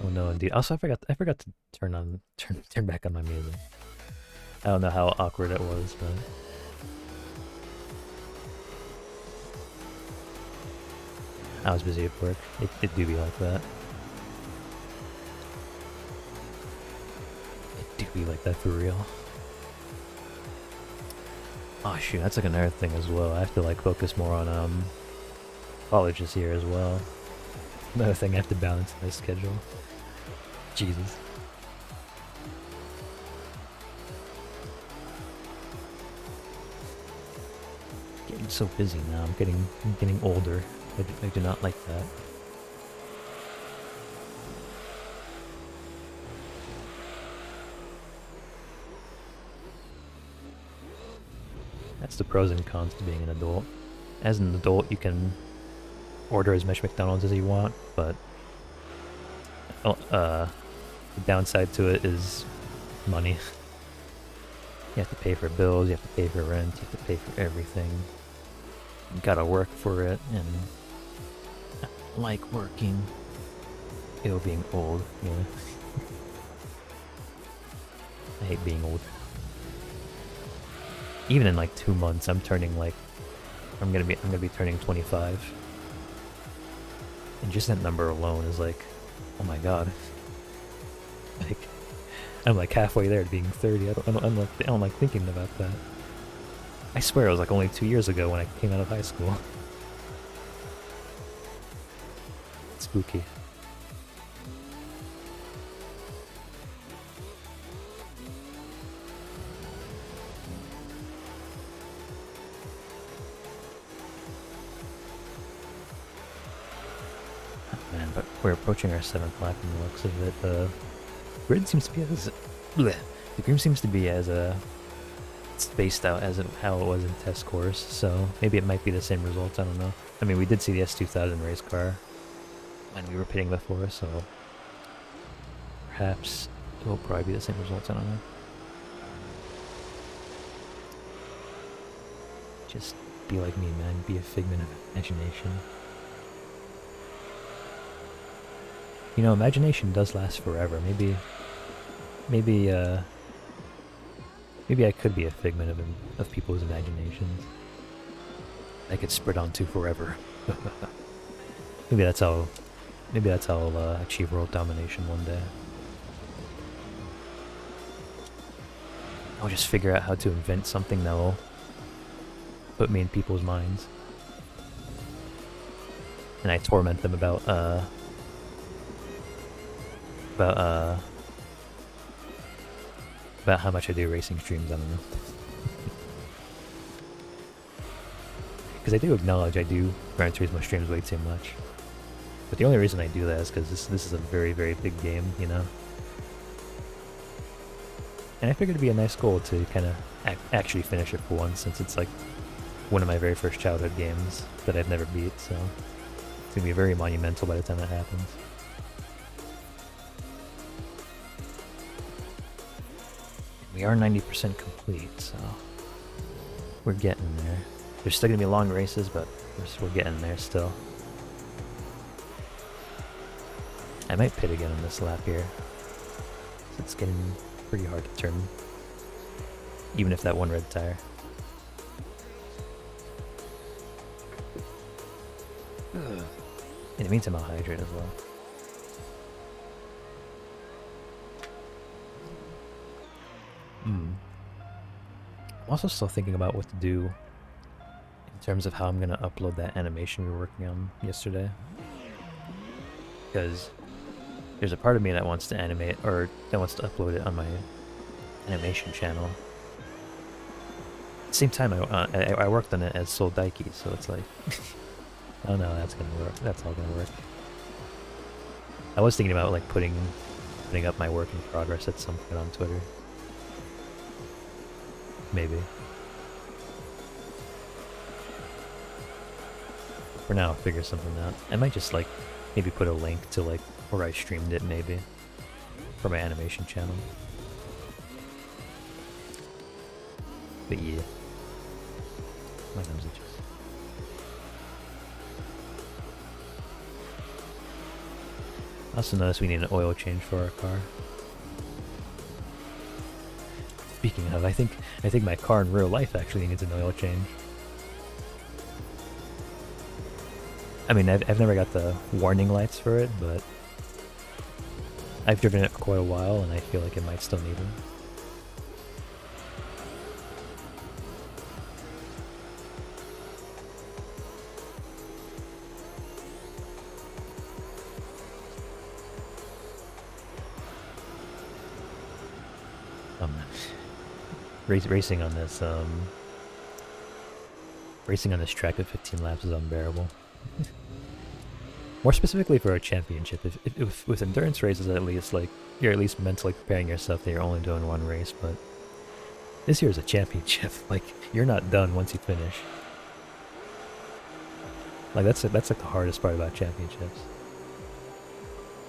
Oh no, indeed. Also, I forgot to turn back on my music. I don't know how awkward it was, but I was busy at work. It do be like that. It do be like that for real. Oh shoot, that's like another thing as well. I have to like focus more on college this year as well. Another thing I have to balance in my schedule. Jesus. Getting so busy now. I'm getting older. I do not like that. That's the pros and cons to being an adult. As an adult, you can order as much McDonald's as you want, but the downside to it is money. You have to pay for bills, you have to pay for rent, you have to pay for everything. You gotta work for it, and I don't like working. Ew, being old, yeah. I hate being old. Even in like 2 months, I'm gonna be turning 25. And just that number alone is like, oh my god. Like, I'm like halfway there to being 30. I don't like thinking about that. I swear it was like only 2 years ago when I came out of high school. Spooky. Man, but we're approaching our 7th lap in the looks of it. The grid seems to be as... Bleh. The grid seems to be as spaced out as how it was in test course, so maybe it might be the same results, I don't know. I mean, we did see the S2000 race car when we were pitting before, so perhaps it will probably be the same results, I don't know. Just be like me, man. Be a figment of imagination. You know, imagination does last forever. Maybe I could be a figment of people's imaginations. I could spread onto forever. Maybe that's how Maybe that's how I'll achieve world domination one day. I'll just figure out how to invent something that will put me in people's minds. And I torment them about how much I do racing streams, I don't know. Because I do acknowledge I do Gran Turismo streams way too much. But the only reason I do that is because this is a very, very big game, you know? And I figured it'd be a nice goal to kind of actually finish it for once, since it's like one of my very first childhood games that I've never beat, so it's gonna be very monumental by the time that happens. We are 90% complete, so we're getting there. There's still gonna be long races, but we're getting there still. I might pit again on this lap here. It's getting pretty hard to turn, even if that one red tire. In the meantime, I'll hydrate as well. I'm also still thinking about what to do in terms of how I'm gonna upload that animation we were working on yesterday. Because there's a part of me that wants to animate, or that wants to upload it on my animation channel. At the same time, I worked on it as Soul Daiki, so it's like, oh no, that's gonna work. That's all gonna work. I was thinking about like putting up my work in progress at some point on Twitter. Maybe. For now, I'll figure something out. I might just like maybe put a link to like where I streamed it, maybe, for my animation channel. But yeah, my nose itches. I also noticed we need an oil change for our car. Speaking of, I think my car in real life actually needs an oil change. I mean, I've never got the warning lights for it, but I've driven it for quite a while, and I feel like it might still need them. Racing on this track at 15 laps is unbearable. More specifically for a championship, if with endurance races at least, like, you're at least mentally preparing yourself that you're only doing one race, but this year is a championship. Like, you're not done once you finish. Like, that's like the hardest part about championships.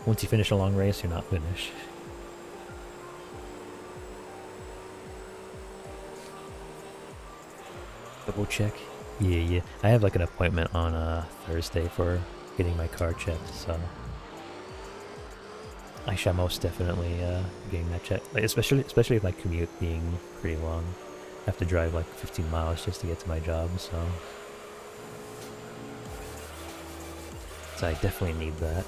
Once you finish a long race, you're not finished. Double check. Yeah. I have like an appointment on Thursday for getting my car checked, so I shall most definitely getting that checked. Like, especially with my commute being pretty long. I have to drive like 15 miles just to get to my job, so I definitely need that.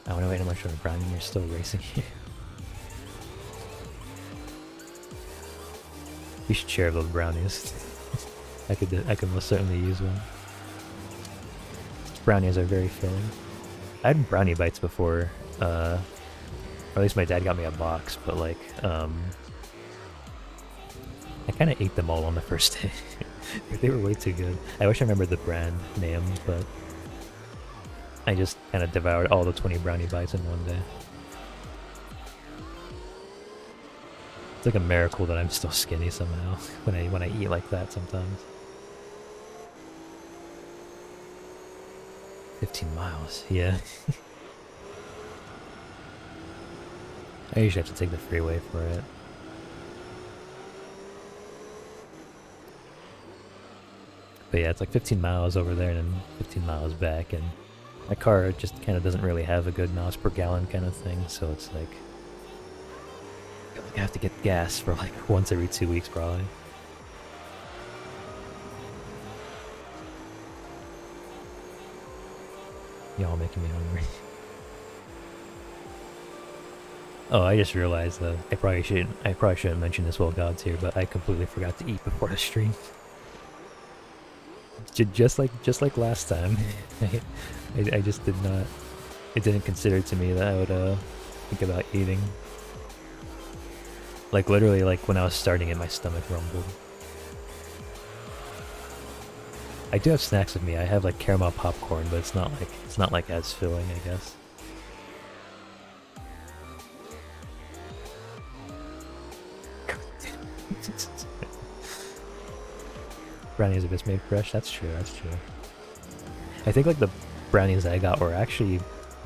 I want to wait how much on Gran, you're still racing here. We should share those brownies. I could most certainly use one. Brownies are very filling. I had brownie bites before, or at least my dad got me a box, but like, I kind of ate them all on the first day. They were way too good. I wish I remembered the brand name, but I just kind of devoured all the 20 brownie bites in one day. It's like a miracle that I'm still skinny somehow when I eat like that sometimes. 15 miles, yeah. I usually have to take the freeway for it. But yeah, it's like 15 miles over there and then 15 miles back, and my car just kind of doesn't really have a good miles per gallon kind of thing, so it's like I have to get gas for like once every 2 weeks probably. Y'all making me hungry. Oh, I just realized that I probably shouldn't mention this while God's here, but I completely forgot to eat before the stream. Just like last time. I just did not. It didn't consider to me that I would think about eating. Like literally, like when I was starting it, my stomach rumbled. I do have snacks with me. I have like caramel popcorn, but it's not like as filling, I guess. Brownies are just made fresh. That's true. That's true. I think like the brownies I got were actually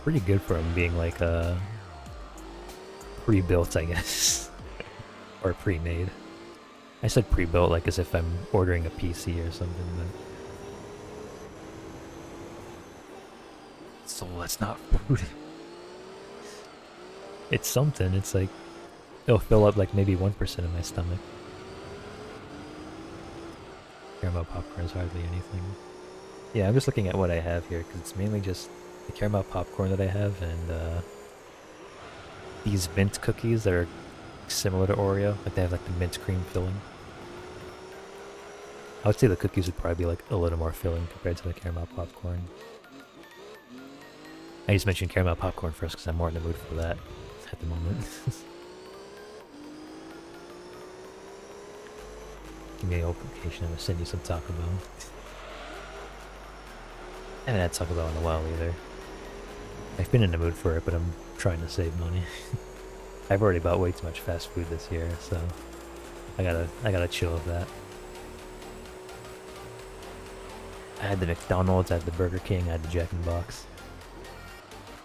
pretty good for them being like pre-built, I guess, or pre-made. I said pre-built like as if I'm ordering a PC or something. But... So that's not food. It's something. It's like it'll fill up like maybe 1% of my stomach. Caramel popcorn is hardly anything. Yeah, I'm just looking at what I have here because it's mainly just the caramel popcorn that I have and these mint cookies that are similar to Oreo. Like they have like the mint cream filling. I would say the cookies would probably be like a little more filling compared to the caramel popcorn. I just mentioned caramel popcorn first because I'm more in the mood for that at the moment. Give me an location, I'm gonna send you some Taco Bell. I haven't had Taco Bell in a while either. I've been in the mood for it, but I'm trying to save money. I've already bought way too much fast food this year, so I gotta chill with that. I had the McDonald's, I had the Burger King, I had the Jack in the Box.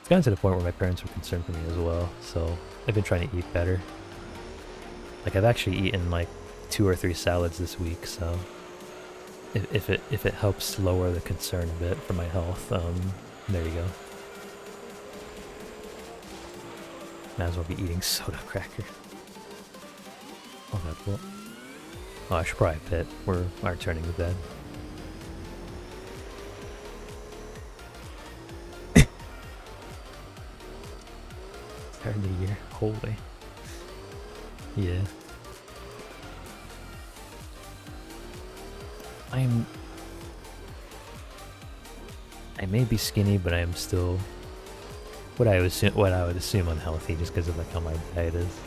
It's gotten to the point where my parents were concerned for me as well, so I've been trying to eat better. Like I've actually eaten like 2 or 3 salads this week, so if it helps lower the concern a bit for my health, there you go. Might as well be eating soda cracker. Oh, that's cool. Oh, I should probably pit. We're returning to bed. Start of the year. Holy. Yeah. I may be skinny, but I am still what I would assume unhealthy just because of like how my diet is.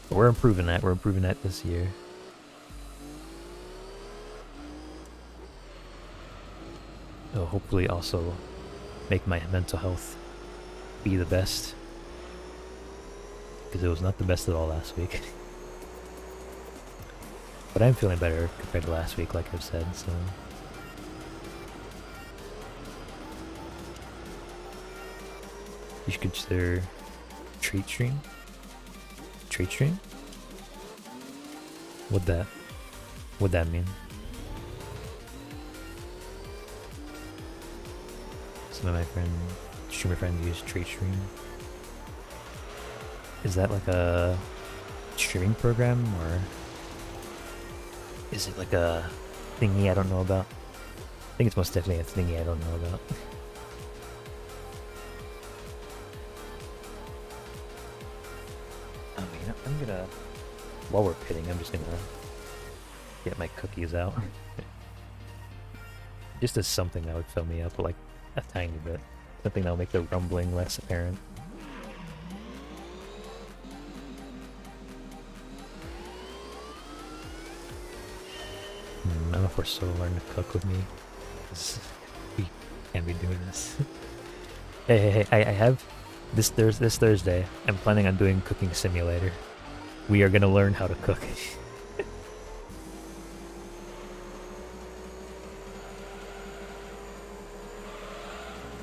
But we're improving that. We're improving that this year. It'll hopefully also make my mental health be the best. Because it was not the best at all last week. But I'm feeling better compared to last week, like I've said, so... You should consider treat stream? Treat stream? What'd that mean? Some of my streamer friends use treat stream. Is that like a streaming program or is it like a thingy I don't know about? I think it's most definitely a thingy I don't know about. I'm gonna, while we're pitting, I'm just gonna get my cookies out. Just as something that would fill me up like a tiny bit. Something that'll make the rumbling less apparent. I don't know if we're still learning to cook with me. We can't be doing this. Hey, I have this Thursday. I'm planning on doing Cooking Simulator. We are gonna learn how to cook.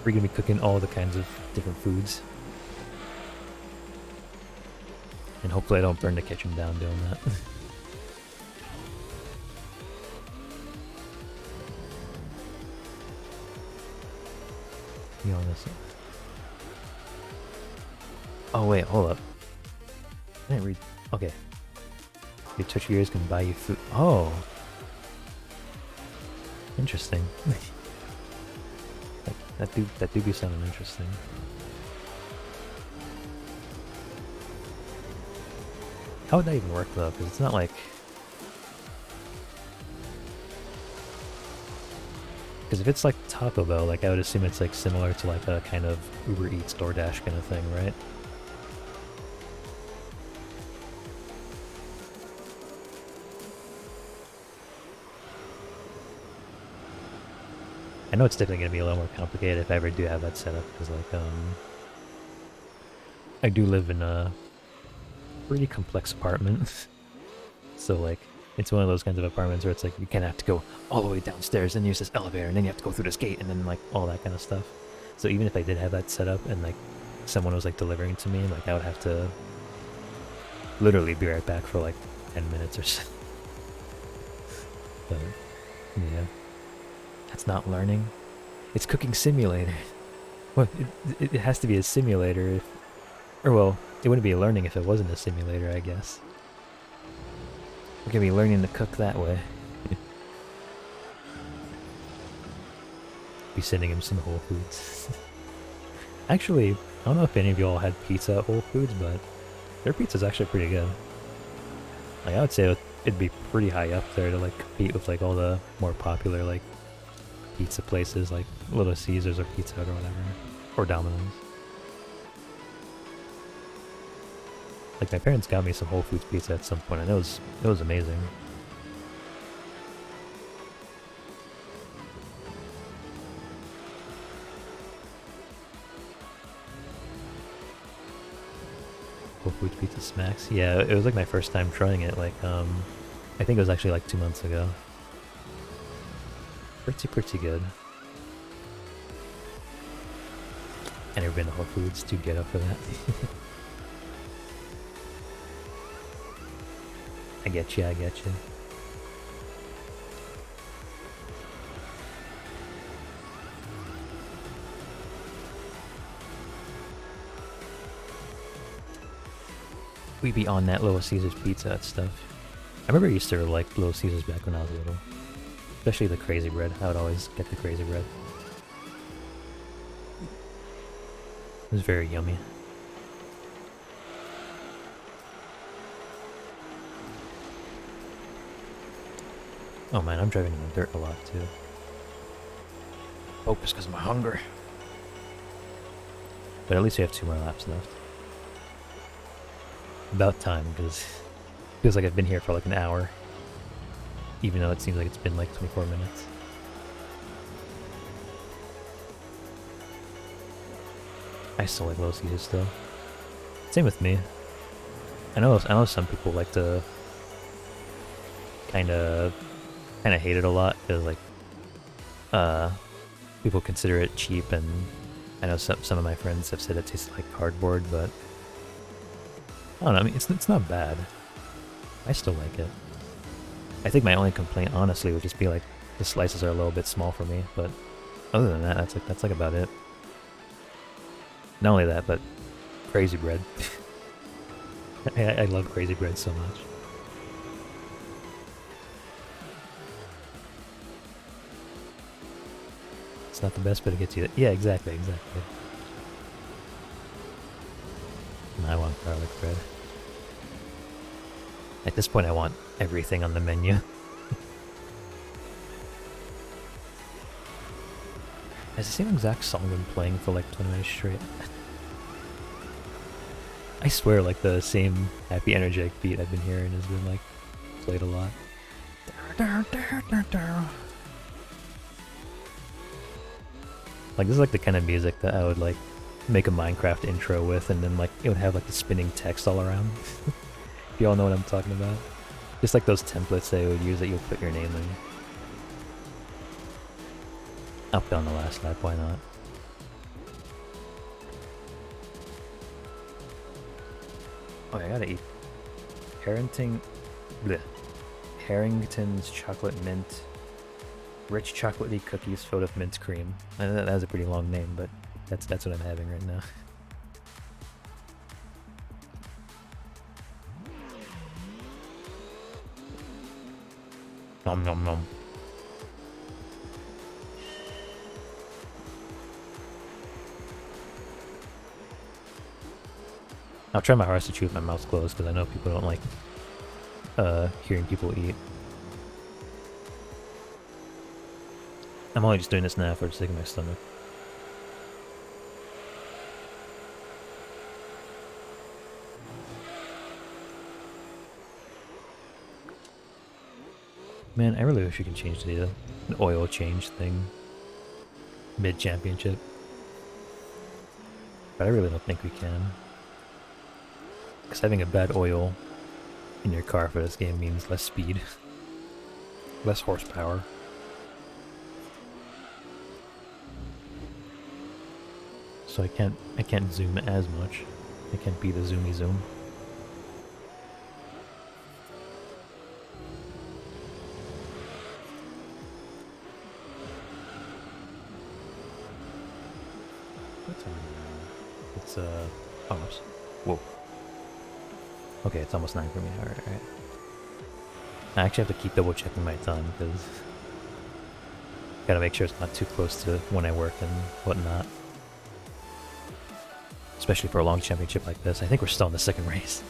We're gonna be cooking all the kinds of different foods. And hopefully I don't burn the kitchen down doing that. You on this? Oh wait, hold up. I didn't read. Okay. Your Twitch viewers can buy you food. Oh. Interesting. That do be sounding interesting. How would that even work though? Because it's not like. Because if it's like Taco Bell, like I would assume it's like similar to like a kind of Uber Eats, DoorDash kind of thing, right? I know it's definitely going to be a little more complicated if I ever do have that set up, because like I do live in a pretty complex apartment. So like it's one of those kinds of apartments where it's like you kind of have to go all the way downstairs and use this elevator, and then you have to go through this gate, and then like all that kind of stuff. So even if I did have that set up and like someone was like delivering it to me, like I would have to literally be right back for like 10 minutes or so. But yeah, that's not learning. It's cooking simulator. Well, it has to be a simulator if, or well, it wouldn't be learning if it wasn't a simulator, I guess. We're gonna be learning to cook that way. Be sending him some Whole Foods. Actually, I don't know if any of y'all had pizza at Whole Foods, but their pizza's actually pretty good. Like I would say it'd be pretty high up there to like compete with like all the more popular like pizza places like Little Caesars or Pizza Hut or whatever, or Domino's. Like my parents got me some Whole Foods pizza at some point, and it was amazing. Whole Foods pizza smacks. Yeah, it was like my first time trying it. Like I think it was actually like 2 months ago. Pretty good. I never been to Whole Foods to get up for that. I get you. I get you. We be on that Little Caesars Pizza Hut stuff. I remember I used to like Little Caesars back when I was little. Especially the crazy bread. I would always get the crazy bread. It was very yummy. Oh man, I'm driving in the dirt a lot too. Oh, just because of my hunger. But at least we have 2 more laps left. About time, because it feels like I've been here for like an hour. Even though it seems like it's been like 24 minutes. I still like Little Caesars still. Same with me. I know some people like to kinda hate it a lot, because like people consider it cheap, and I know some of my friends have said it tastes like cardboard, but I don't know, I mean it's not bad. I still like it. I think my only complaint honestly would just be like the slices are a little bit small for me, but other than that, that's like about it. Not only that, but crazy bread. I love crazy bread so much. It's not the best, but it gets you. Yeah, exactly. I want garlic bread. At this point, I want everything on the menu. Has the same exact song been playing for like 20 minutes straight? I swear, like the same happy, energetic beat I've been hearing has been like played a lot. Like this is like the kind of music that I would like make a Minecraft intro with, and then like it would have like the spinning text all around. If you all know what I'm talking about. Just like those templates they would use that you'll put your name in. I'll put on the last lap, why not? Oh, I gotta eat Harrington's chocolate mint, rich chocolatey cookies filled with mint cream. I know that has a pretty long name, but that's what I'm having right now. Nom nom nom. I'll try my hardest to chew with my mouth closed because I know people don't like hearing people eat. I'm only just doing this now for the sake of my stomach. Man, I really wish we could change the an oil change thing mid-championship. But I really don't think we can. Because having a bad oil in your car for this game means less speed. Less horsepower. So I can't zoom as much. I can't be the zoomy zoom. What time is it now? It's almost. Whoa. Okay, it's almost 9 for me. Alright, alright. I actually have to keep double checking my time because gotta make sure it's not too close to when I work and whatnot. Especially for a long championship like this. I think we're still in the second race.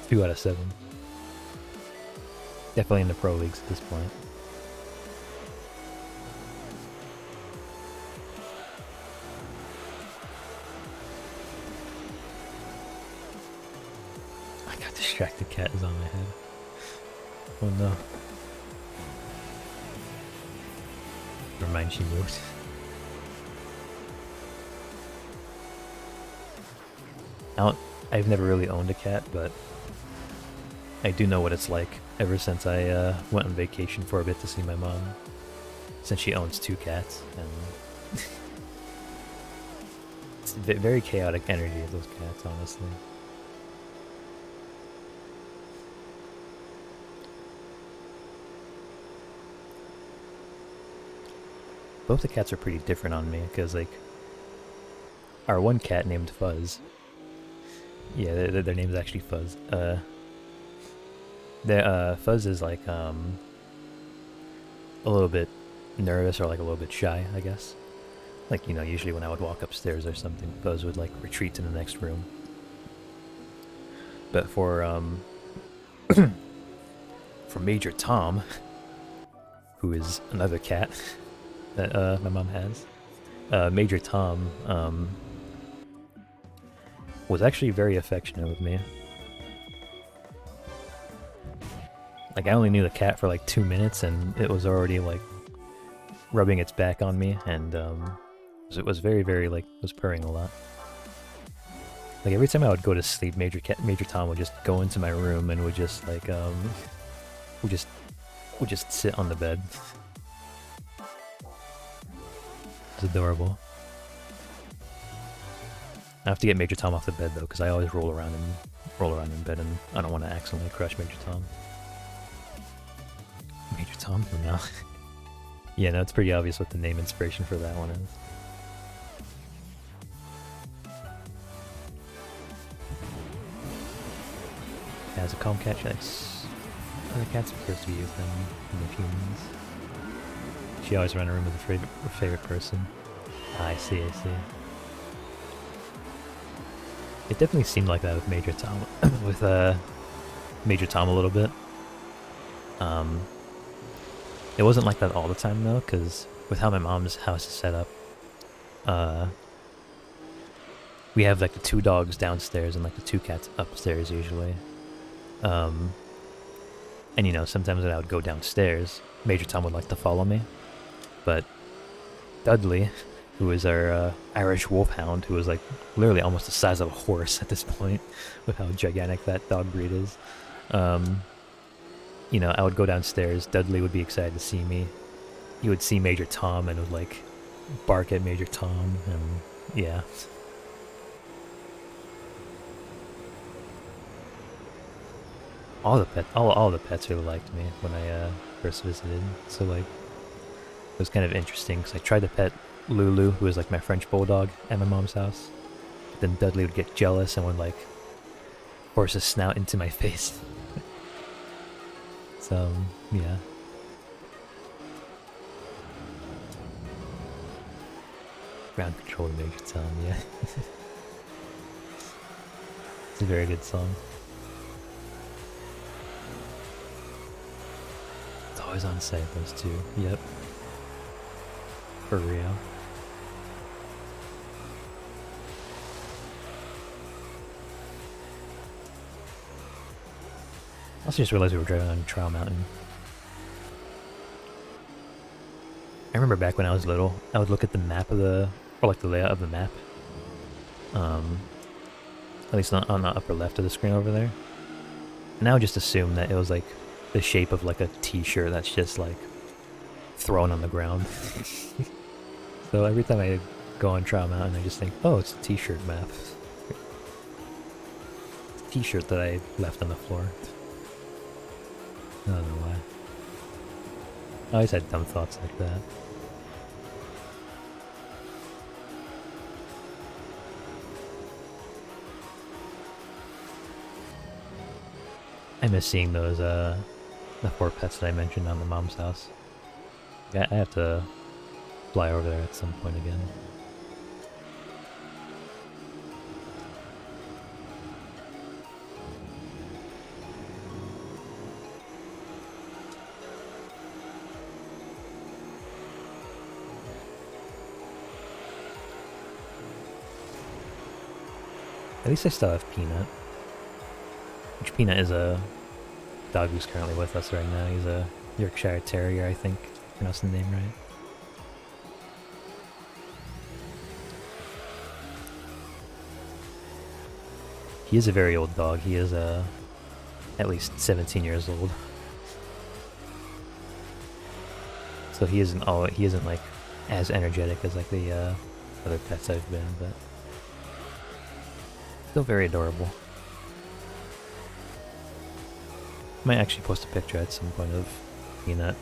2 out of 7. Definitely in the pro leagues at this point. I got distracted. Cat is on my head. Oh no. Never mind, she moved. I've never really owned a cat, but I do know what it's like ever since I went on vacation for a bit to see my mom. Since she owns 2 cats, and it's very chaotic energy of those cats, honestly. Both the cats are pretty different on me, because, like, our one cat named Fuzz. Yeah, their name's actually Fuzz. Fuzz is, like, a little bit nervous or, like, a little bit shy, I guess. Like, you know, usually when I would walk upstairs or something, Fuzz would, like, retreat to the next room. But for Major Tom, who is another cat that my mom has, Major Tom was actually very affectionate with me. Like, I only knew the cat for like 2 minutes and it was already like rubbing its back on me, and it was very, very, like, was purring a lot. Like, every time I would go to sleep, Major Tom would just go into my room and would just, like, would just sit on the bed. It's adorable. I have to get Major Tom off the bed though, because I always roll around in bed, and I don't want to accidentally crush Major Tom. Major Tom? No. Yeah, no, it's pretty obvious what the name inspiration for that one is. As a calm cat, she likes other cats prefers to be with them than with humans. She always ran a room with her favorite person. Ah, I see, I see. It definitely seemed like that with Major Tom, with Major Tom a little bit. It wasn't like that all the time though, because with how my mom's house is set up, we have like the 2 dogs downstairs and like the 2 cats upstairs usually. And you know, sometimes when I would go downstairs, Major Tom would like to follow me, but Dudley, who is our Irish wolfhound, who is like literally almost the size of a horse at this point, with how gigantic that dog breed is. You know, I would go downstairs, Dudley would be excited to see me. He would see Major Tom and would, like, bark at Major Tom, and yeah. All the pets really liked me when I first visited, so, like, it was kind of interesting, because I tried to pet Lulu, who was like my French bulldog, at my mom's house. Then Dudley would get jealous and would, like, force his snout into my face. So, yeah. Ground control Major Tom, yeah. It's a very good song. It's always on site, those two. Yep. For real. I also just realized we were driving on Trial Mountain. I remember back when I was little, I would look at the map of the, or like the layout of the map. At least on the upper left of the screen over there. And I would just assume that it was like the shape of like a t-shirt that's just like thrown on the ground. So every time I go on Trial Mountain, I just think, oh, it's a t-shirt map. T-shirt that I left on the floor. I don't know why. I always had dumb thoughts like that. I miss seeing those, the 4 pets that I mentioned on the mom's house. Yeah, I have to fly over there at some point again. At least I still have Peanut. Which Peanut is a dog who's currently with us right now. He's a Yorkshire Terrier, I think. Pronounced the name right. He is a very old dog. He is at least 17 years old. So he isn't like as energetic as like the other pets I've been, but still very adorable. Might actually post a picture at some point of Peanut.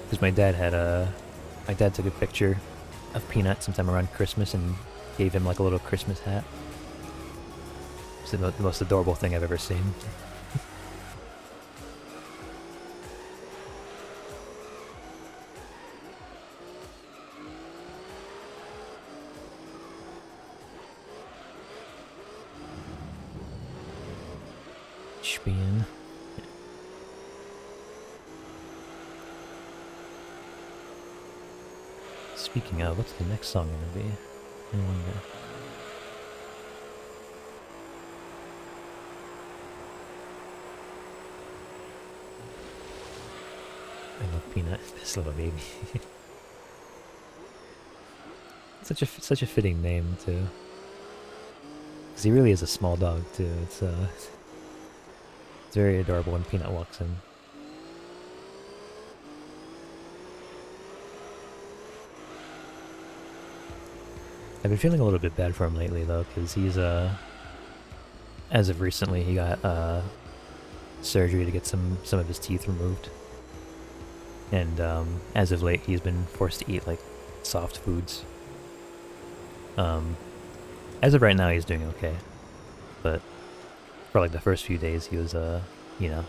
Because my dad took a picture of Peanut sometime around Christmas and gave him like a little Christmas hat. It's the most adorable thing I've ever seen. Spion. Speaking of, what's the next song gonna be? I wonder. I love Peanut, this little baby. such a fitting name too. Because he really is a small dog too. It's very adorable when Peanut walks in. I've been feeling a little bit bad for him lately though, because he's as of recently he got surgery to get some of his teeth removed, and as of late he's been forced to eat like soft foods. As of right now he's doing okay, but for like the first few days he was you know,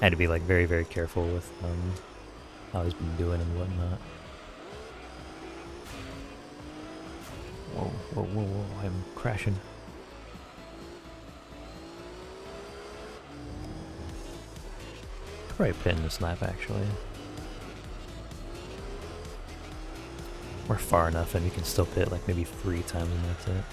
had to be like very very careful with how he's been doing and whatnot. Whoa, whoa, whoa, whoa, I'm crashing. Could probably pin this lap actually. We're far enough and we can still pit like maybe 3 times and that's it.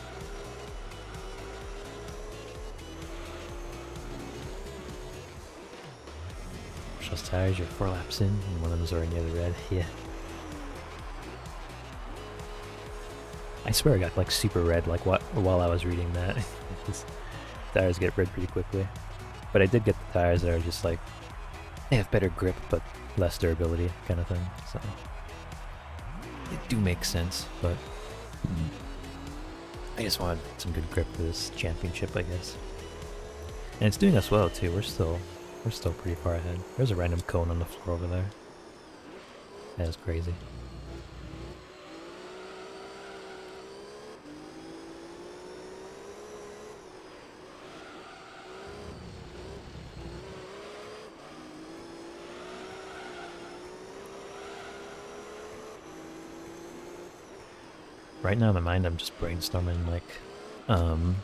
Those tires, you're 4 laps in and one of them's already near the red. Yeah. I swear I got like super red like while I was reading that. Just, tires get red pretty quickly. But I did get the tires that are just like, they have better grip but less durability kind of thing. So they do make sense, but I just wanted some good grip for this championship, I guess. And it's doing us well too. We're still pretty far ahead. There's a random cone on the floor over there. That is crazy. right now in my mind I'm just brainstorming like um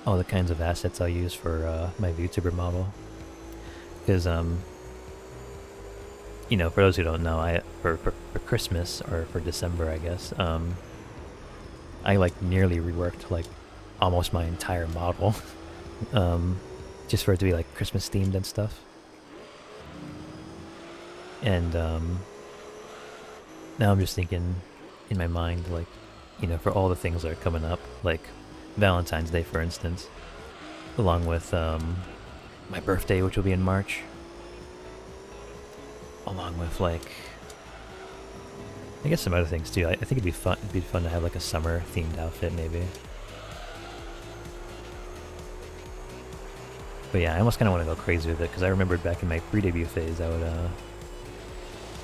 all the kinds of assets I'll use for my VTuber model. Because you know, for those who don't know, I for Christmas or for December, I guess, I like nearly reworked like almost my entire model, um, just for it to be like Christmas themed and stuff. And now I'm just thinking in my mind, like, you know, for all the things that are coming up, like Valentine's Day, for instance, along with my birthday, which will be in March, along with like I guess some other things too. I think it'd be fun. It'd be fun to have like a summer themed outfit, maybe. But yeah, I almost kind of want to go crazy with it because I remembered back in my pre-debut phase, I would,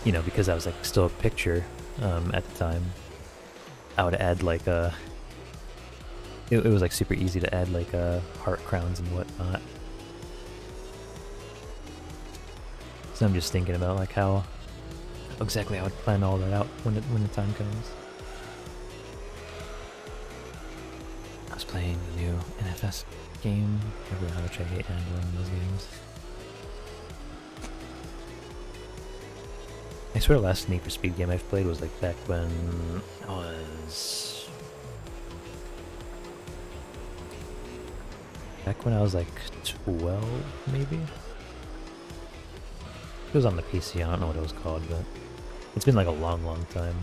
you know, because I was like still a picture at the time, I would add like it was like super easy to add like heart crowns and whatnot. So I'm just thinking about like how exactly I would plan all that out when the time comes. I was playing the new NFS game, how much I hate handling those games. I swear the last Need for Speed game I've played was like back when I was... Back when I was like 12, maybe? It was on the PC, I don't know what it was called, but it's been like a long, long time.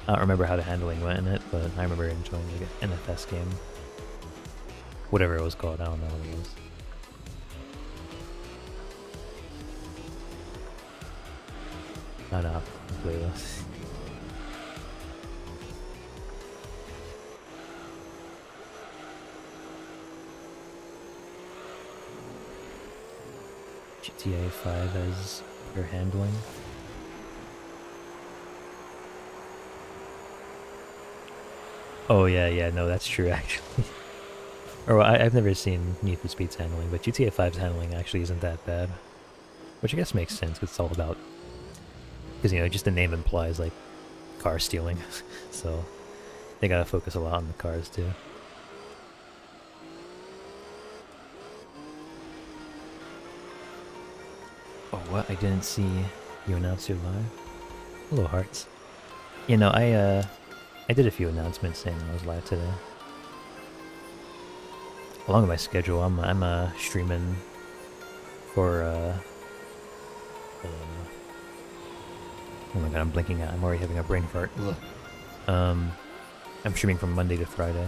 I don't remember how the handling went in it, but I remember enjoying like an NFS game. Whatever it was called, I don't know what it was. Not up playlist. GTA 5 as your handling. Oh yeah, no, that's true actually. Or well, I've never seen Need for Speed's handling, but GTA 5's handling actually isn't that bad. Which I guess makes sense, because it's all about... Because, you know, just the name implies, like, car stealing. So, they gotta focus a lot on the cars, too. Oh, what? I didn't see you announce your live? Hello, Hearts. You know, I did a few announcements saying I was live today. Along with my schedule, I'm streaming for oh my god, I'm blinking out. I'm already having a brain fart. Ugh. I'm streaming from Monday to Friday.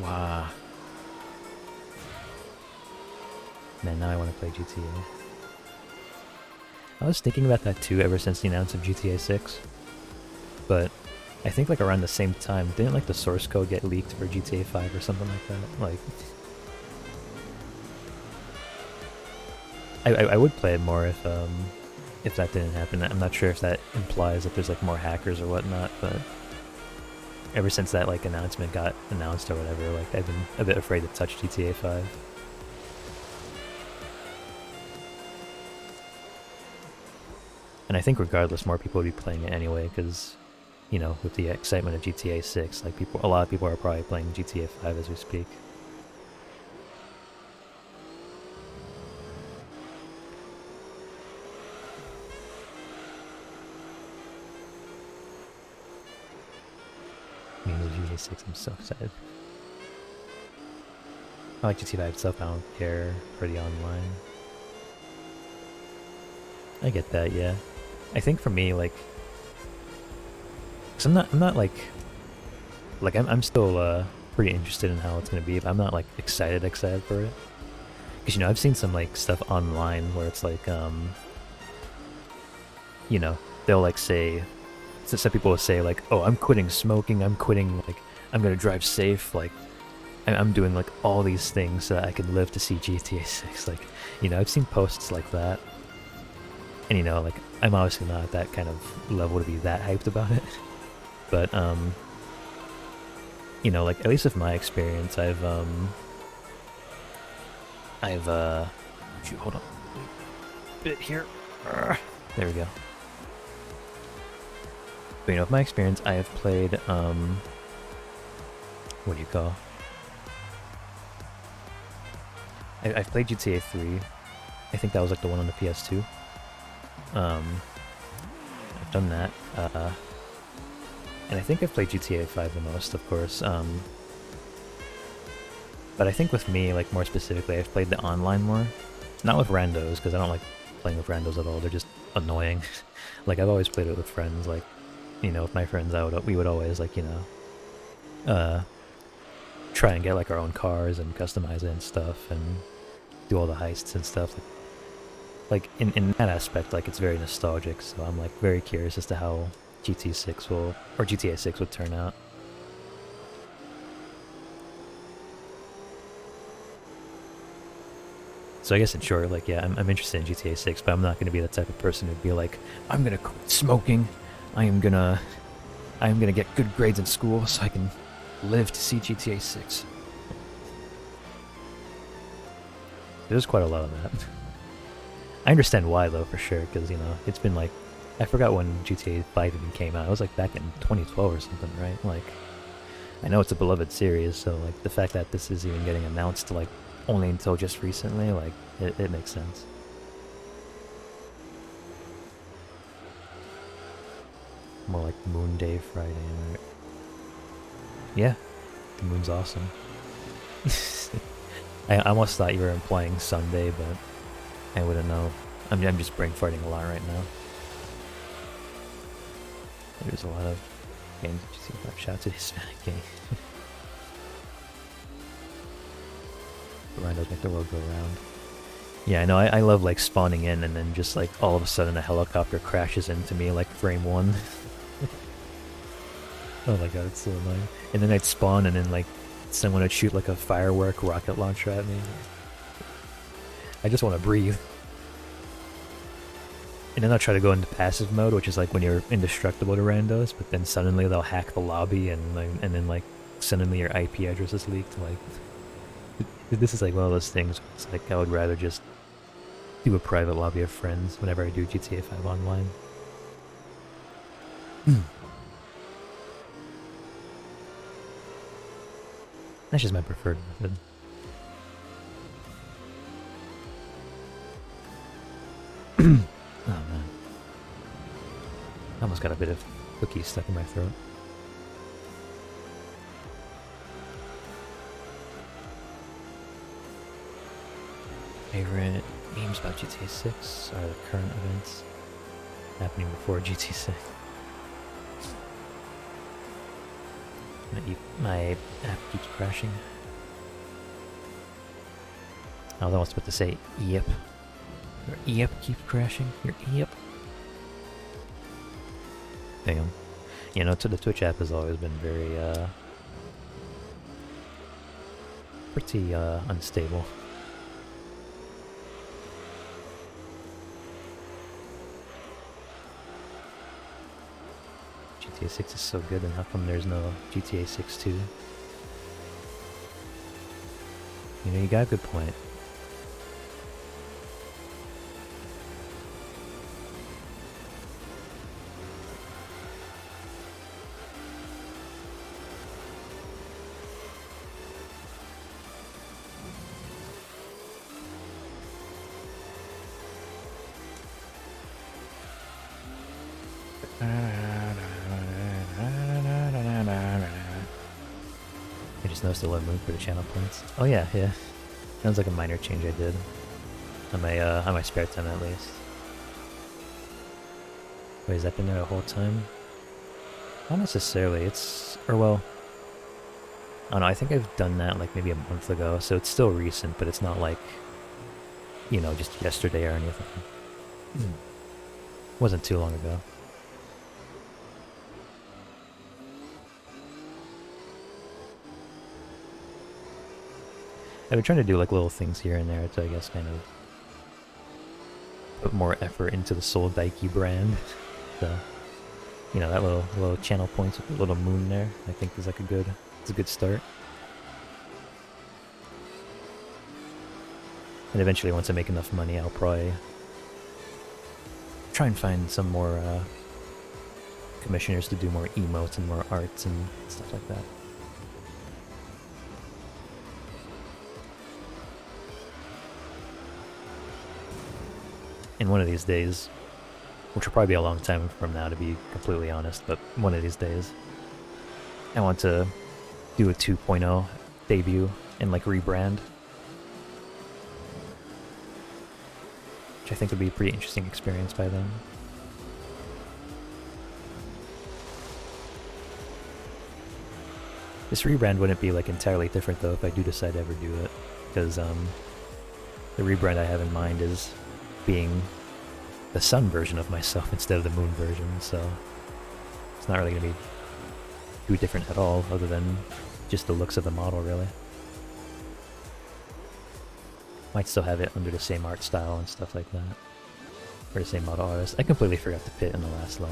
Wow. Man, now I want to play GTA. I was thinking about that too ever since the announcement of GTA 6. But I think like around the same time, didn't like the source code get leaked for GTA 5 or something like that? Like, I would play it more if that didn't happen. I'm not sure if that implies that there's like more hackers or whatnot, but ever since that like announcement got announced or whatever, like I've been a bit afraid to touch GTA 5. And I think regardless, more people would be playing it anyway, because, you know, with the excitement of GTA 6, like a lot of people are probably playing GTA 5 as we speak. I mean, GTA 6, I'm so excited. I like GTA 5 stuff, I don't care for the online. I get that, yeah. I think for me, like, cause I'm not like I'm still pretty interested in how it's gonna be, but I'm not like excited for it. Cause you know, I've seen some like stuff online where it's like, you know, they'll like say, some people will say like, oh, I'm quitting smoking, I'm quitting, like, I'm gonna drive safe, like, I'm doing like all these things so that I can live to see GTA 6. Like, you know, I've seen posts like that. And, you know, like, I'm obviously not at that kind of level to be that hyped about it. But, you know, like, at least with my experience, I've, shoot, hold on. bit here. There we go. But you know, with my experience, I have played, what do you call? I've played GTA 3. I think that was like the one on the PS2. I've done that. And I think I've played GTA 5 the most, of course. But I think with me, like more specifically, I've played the online more. Not with randos, because I don't like playing with randos at all. They're just annoying. Like I've always played it with friends. Like, you know, with my friends, we would always like, you know, try and get like our own cars and customize it and stuff, and do all the heists and stuff. Like in that aspect, like it's very nostalgic. So I'm like very curious as to how GTA 6 would turn out. So I guess in short, like, yeah, I'm interested in GTA 6, but I'm not going to be the type of person who'd be like, I'm going to quit smoking. I am going to get good grades in school so I can live to see GTA 6. There's quite a lot of that. I understand why, though, for sure, because, you know, it's been like, I forgot when GTA 5 even came out. It was like back in 2012 or something, right? Like, I know it's a beloved series, so like the fact that this is even getting announced like only until just recently, like it makes sense. More like Moon Day Friday, right? Yeah, the moon's awesome. I almost thought you were implying Sunday, but I wouldn't know. I'm just brain farting a lot right now. There's a lot of games that you see about shout to the Hispanic game. The randos make the world go round. Yeah, I know. I love like spawning in and then just like all of a sudden a helicopter crashes into me like frame 1. Oh my god, it's so annoying. And then I'd spawn and then like someone would shoot like a firework rocket launcher at me. I just want to breathe. And then I'll try to go into passive mode, which is like when you're indestructible to randos, but then suddenly they'll hack the lobby and then like suddenly your IP address is leaked. Like, this is like one of those things where it's like I would rather just do a private lobby of friends whenever I do GTA 5 online. That's just my preferred method. Oh man. I almost got a bit of cookie stuck in my throat. Favorite games about GTA 6 are the current events happening before GTA 6. My app keeps crashing. I was almost about to say yep. Your yep keeps crashing. Your yep. Damn. You know, the Twitch app has always been very, pretty, unstable. GTA 6 is so good, and how come there's no GTA 6 2? You know, you got a good point. I just noticed a low moon for the channel points. Oh yeah, yeah. Sounds like a minor change I did. On my spare time at least. Wait, has that been there the whole time? Not necessarily, well, I don't know, I think I've done that like maybe a month ago, so it's still recent, but it's not like, you know, just yesterday or anything. Wasn't too long ago. I've been trying to do like little things here and there to, I guess, kind of put more effort into the Soul Daiki brand. So, you know, that little channel points with the little moon there, I think is like it's a good start. And eventually, once I make enough money, I'll probably try and find some more commissioners to do more emotes and more arts and stuff like that. And one of these days, which will probably be a long time from now to be completely honest, but one of these days, I want to do a 2.0 debut and like rebrand. Which I think would be a pretty interesting experience by then. This rebrand wouldn't be like entirely different though if I do decide to ever do it, because the rebrand I have in mind is being the sun version of myself instead of the moon version, so it's not really going to be too different at all, other than just the looks of the model, really. Might still have it under the same art style and stuff like that. Or the same model artist. I completely forgot to pit in the last slot.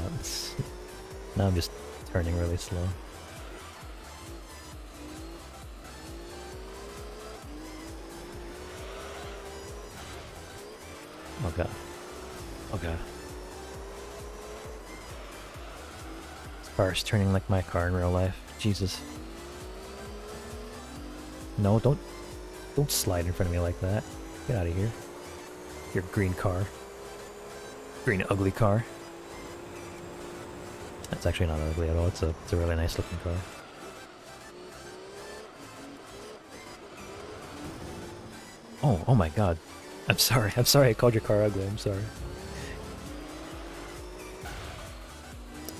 Now I'm just turning really slow. Oh god. Oh god. This car is turning like my car in real life. Jesus. No, don't slide in front of me like that. Get out of here. Your green car. Green ugly car. That's actually not ugly at all. It's a really nice looking car. Oh my god. I'm sorry I called your car ugly, I'm sorry.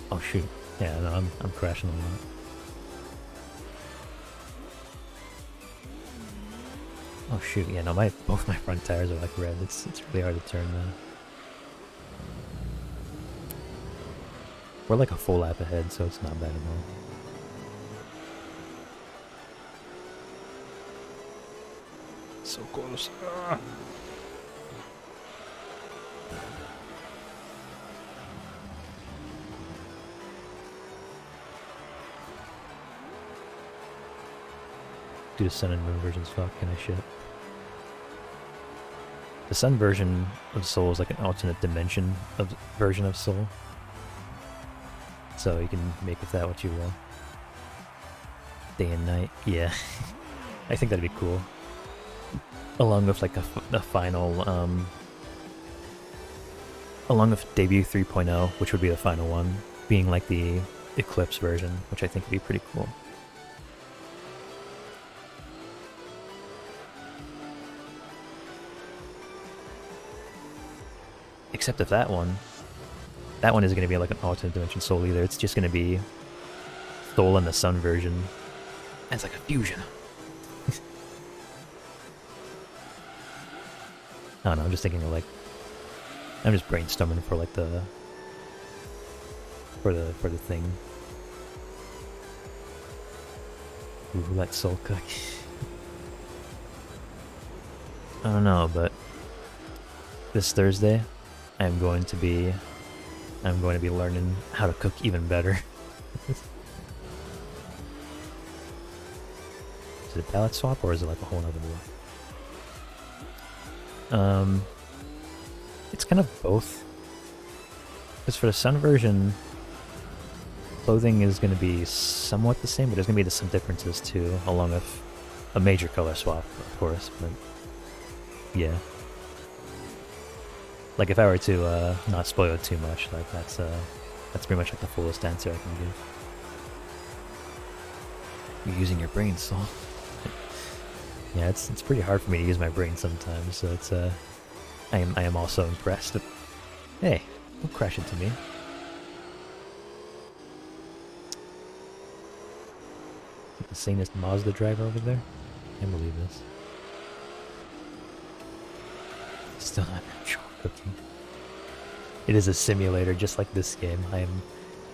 Oh shoot. Yeah, no, I'm crashing a lot. Oh shoot, yeah, no, both my front tires are like red. It's really hard to turn now. We're like a full lap ahead, so it's not bad at all. So close. Dude, the sun and moon version's fucking as shit. The sun version of Soul is like an alternate dimension of version of Soul. So you can make with that what you will. Day and night, yeah. I think that'd be cool. Along with like a final, along with debut 3.0, which would be the final one, being like the Eclipse version, which I think would be pretty cool. Except if that one isn't going to be like an alternate dimension Soul either. It's just going to be Soul and the Sun version. And it's like a fusion. I don't know, I'm just thinking of like, I'm just brainstorming for like the thing. Ooh, let Soul cook. I don't know, but this Thursday I'm going to be learning how to cook even better. Is it a palette swap or is it like a whole nother one? It's kind of both. Because for the Sun version, clothing is going to be somewhat the same, but there's going to be some differences too, along with a major color swap, of course, but yeah. Like if I were to not spoil it too much, like that's pretty much like the fullest answer I can give. You're using your brain, Soul. Yeah, it's pretty hard for me to use my brain sometimes, so it's I am also impressed. Hey, don't crash into me. The sanest Mazda driver over there? I can't believe this. Still not natural cooking. It is a simulator just like this game. I am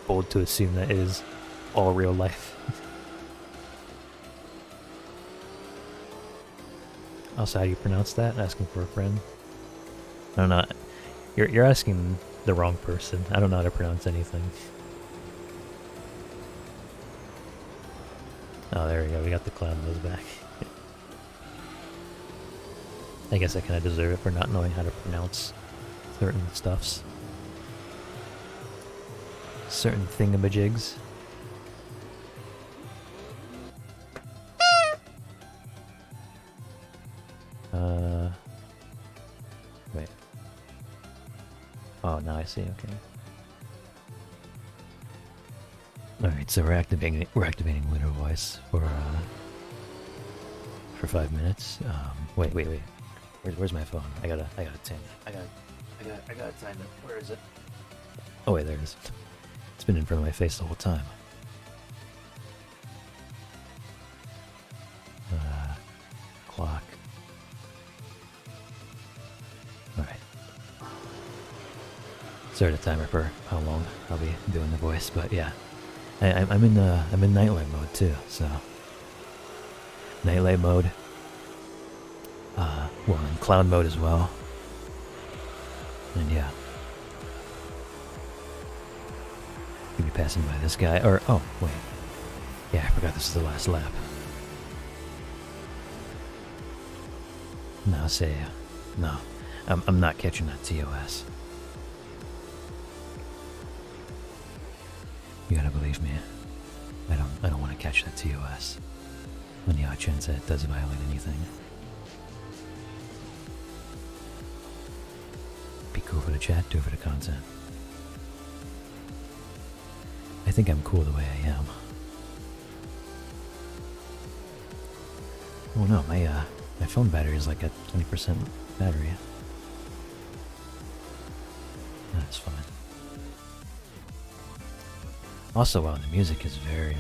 bold to assume that it is all real life. Also, how do you pronounce that? Asking for a friend? I don't know. You're asking the wrong person. I don't know how to pronounce anything. Oh, there we go. We got the cloud nose back. I guess I kind of deserve it for not knowing how to pronounce certain stuffs. certain thingamajigs. Wait. Oh, now I see. Okay. All right, so we're activating Lunar Voice for 5 minutes. Wait. Where's my phone? I gotta time it. I gotta time it. Where is it? Oh wait, there it is. It's been in front of my face the whole time. Clock. All right. Start a timer for how long I'll be doing the voice, but yeah, I'm in nightlight mode too. So nightlight mode. Well, in cloud mode as well. And yeah. Could be passing by this guy, or, oh, wait. Yeah, I forgot this is the last lap. No, say, no. I'm not catching that TOS. You gotta believe me. I don't want to catch that TOS. On the odd chance that it does violate anything. Be cool for the chat, do it for the content. I think I'm cool the way I am. Oh no, my phone battery is like at 20% battery. That's fine. Also, the music is very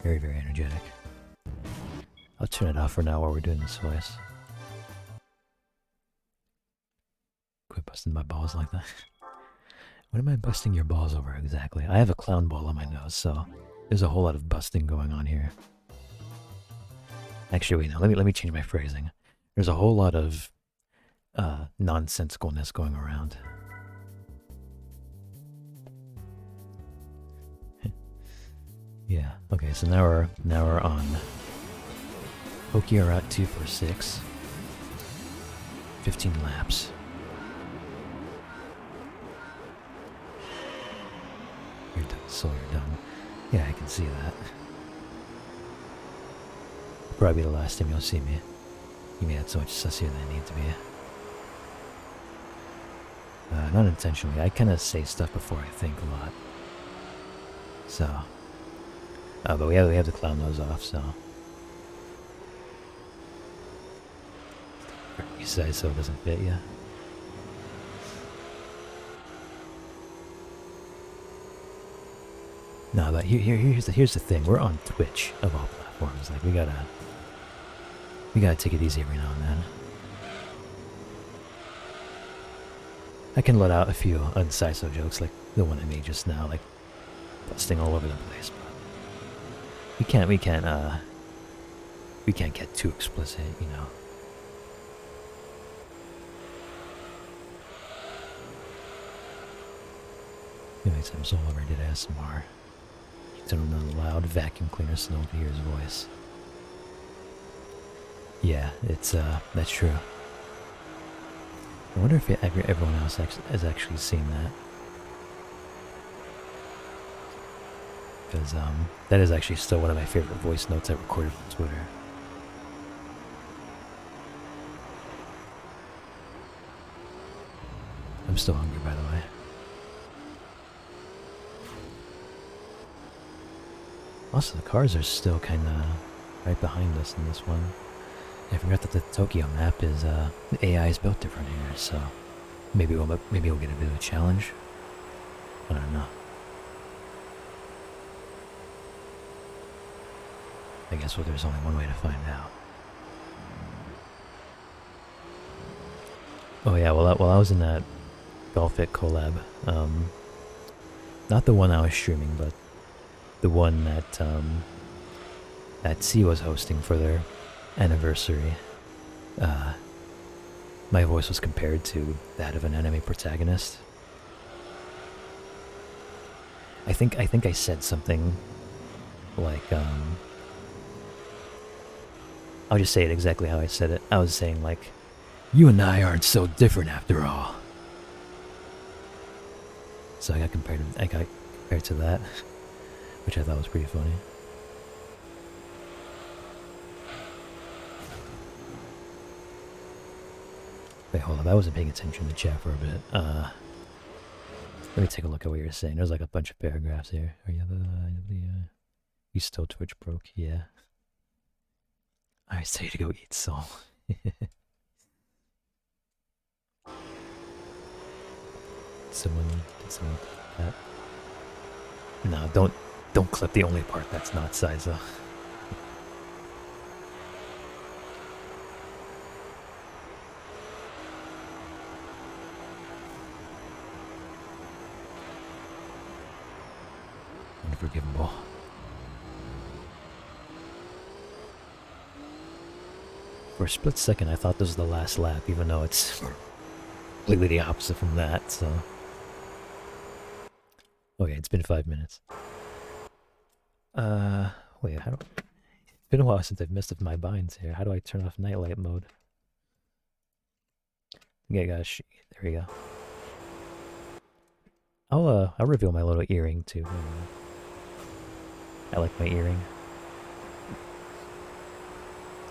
energetic. I'll turn it off for now while we're doing this voice. Quit busting my balls like that. What am I busting your balls over exactly? I have a clown ball on my nose, so there's a whole lot of busting going on here. Actually, wait, no, let me change my phrasing. There's a whole lot of nonsensicalness going around. Yeah. Okay, so now we're on Pokia Route 246. 15 laps. You're done, so you're done. Yeah, I can see that. Probably the last time you'll see me. You made it so much sussier than I need to be. Not intentionally. I kind of say stuff before I think a lot. So. But we have the clown nose off, so. You say so it doesn't fit you. No, but here's the thing. We're on Twitch of all platforms. Like we gotta take it easy every now and then. I can let out a few unsiso jokes like the one I made just now, like busting all over the place. But we can't get too explicit, you know. Anytime someone ever did ASMR, you turn on a loud vacuum cleaner so no one can hear his voice. Yeah, it's that's true. I wonder if everyone else has actually seen that. Because that is actually still one of my favorite voice notes I recorded on Twitter. I'm still hungry, by the way. Also, the cars are still kind of right behind us in this one. I forgot that the Tokyo map is, the AI is built different here, so maybe we'll get a bit of a challenge. I don't know. I guess there's only one way to find out. Oh yeah, while I was in that Golf It collab, not the one I was streaming, but the one that C was hosting for their anniversary, my voice was compared to that of an anime protagonist. I think I said something like, I'll just say it exactly how I said it. I was saying like, you and I aren't so different after all. So I got compared to that, which I thought was pretty funny. Wait, hold on. I wasn't paying attention to chat for a bit. Let me take a look at what you're saying. There's like a bunch of paragraphs here. Are you you still Twitch broke? Yeah. I say to go eat soul. someone someone clip that? No, don't clip the only part that's not Siza. Unforgivable. For a split second, I thought this was the last lap, even though it's completely the opposite from that, so... Okay, it's been 5 minutes. Wait, how do... It's been a while since I've messed with my binds here. How do I turn off nightlight mode? Yeah, gosh, there we go. I'll reveal my little earring, too. I like my earring.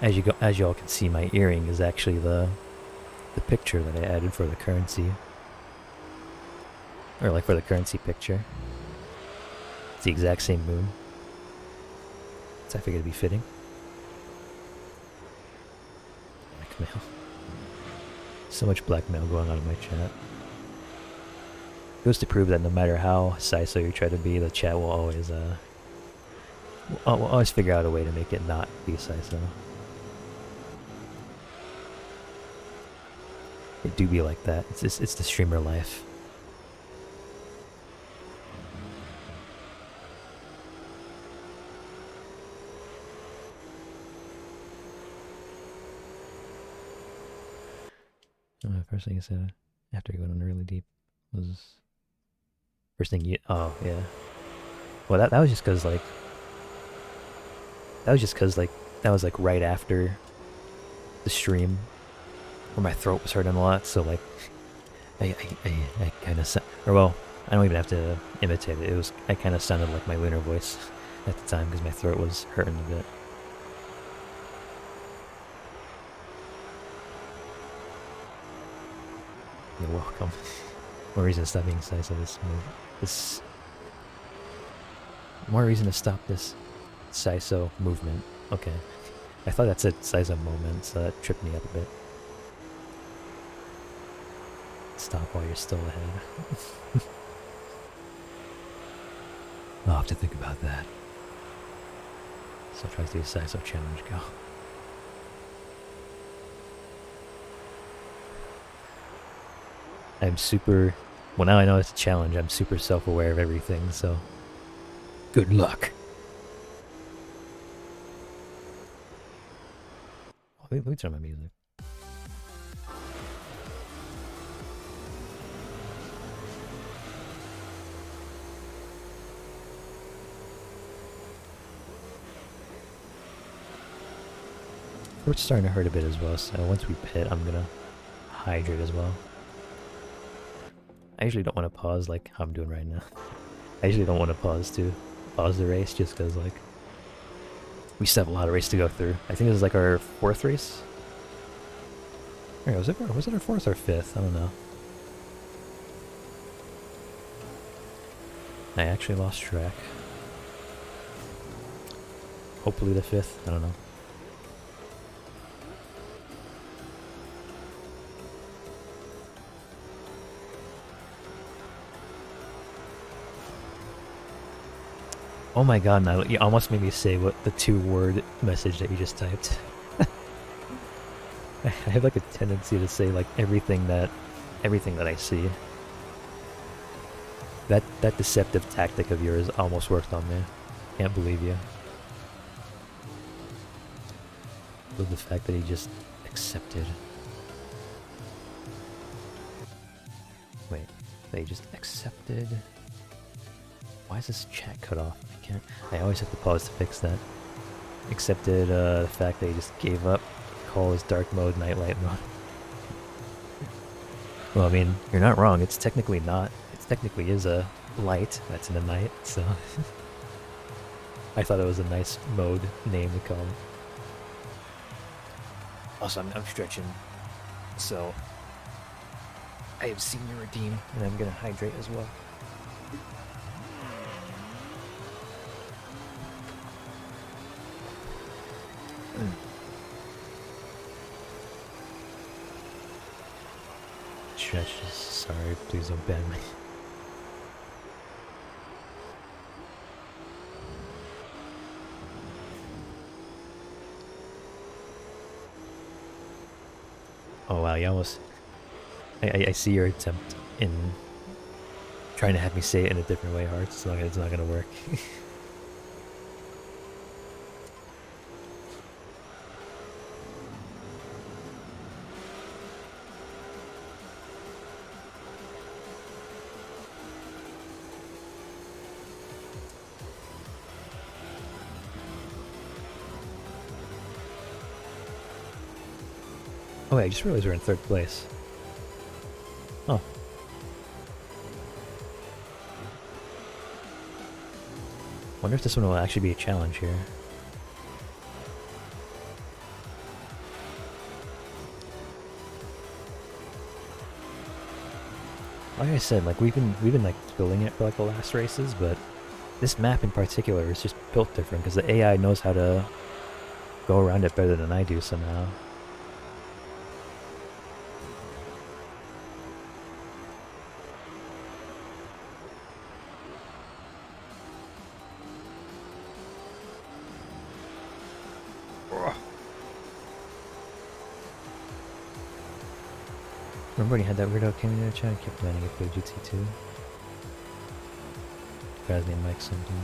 As y'all can see, my earring is actually the picture that I added for the currency. Or like for the currency picture. It's the exact same moon. So I figured it'd be fitting. Blackmail. So much blackmail going on in my chat. Goes to prove that no matter how Saiso you try to be, the chat will always will always figure out a way to make it not be Saiso. It do be like that. It's the streamer life. First thing I said after going on really deep was first thing you. Oh yeah. Well, that was just cause like that was like right after the stream where my throat was hurting a lot. So like I kind of or well, I don't even have to imitate it. I kind of sounded like my lunar voice at the time because my throat was hurting a bit. You're welcome. More reason to stop being Saiso this more reason to stop this Saiso movement. Okay. I thought that said Saiso moment, so that tripped me up a bit. Stop while you're still ahead. I'll have to think about that. So I'll try to do a Saiso challenge go. I'm super... Well, now I know it's a challenge. I'm super self-aware of everything, so... Good luck! Oh, let me turn my music. It's starting to hurt a bit as well, so once we pit, I'm gonna hydrate as well. I usually don't want to pause like how I'm doing right now. I usually don't want to pause the race just because like we still have a lot of race to go through. I think this is like our 4th race. Wait, was it our 4th or 5th? I don't know. I actually lost track. Hopefully the 5th. I don't know. Oh my god, now you almost made me say what the 2-word message that you just typed. I have like a tendency to say like everything that I see. That deceptive tactic of yours almost worked on me. Can't believe you. With the fact that he just accepted. Wait, they just accepted. Why is this chat cut off? I always have to pause to fix that. Accepted the fact that he just gave up. Call his dark mode nightlight mode. Well, I mean, you're not wrong. It's technically not. technically is a light that's in the night, so I thought it was a nice mode name to call it. Also, I'm stretching, so I have senior redeem, and I'm gonna hydrate as well. Stretches, sorry, please don't ban me. Oh wow, you almost... I see your attempt in trying to have me say it in a different way, Hearts. It's not gonna work. Oh wait, I just realized we're in third place. Oh. Wonder if this one will actually be a challenge here. Like I said, like we've been like building it for like the last races, but this map in particular is just built different because the AI knows how to go around it better than I do somehow. Remember when he had that weirdo came in the chat and kept demanding it play GT2? Guy's name Mike something.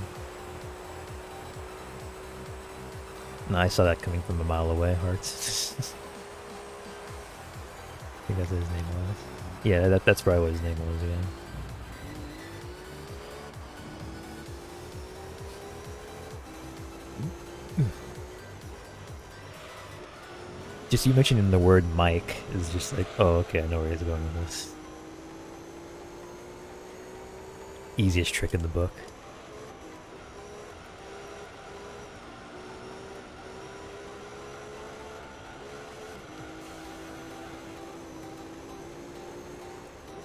No, I saw that coming from a mile away, Hearts. I think that's what his name was. Yeah, that's probably what his name was again. Just you mentioning the word Mike is just like, oh, okay, I know where he's going with this. Easiest trick in the book.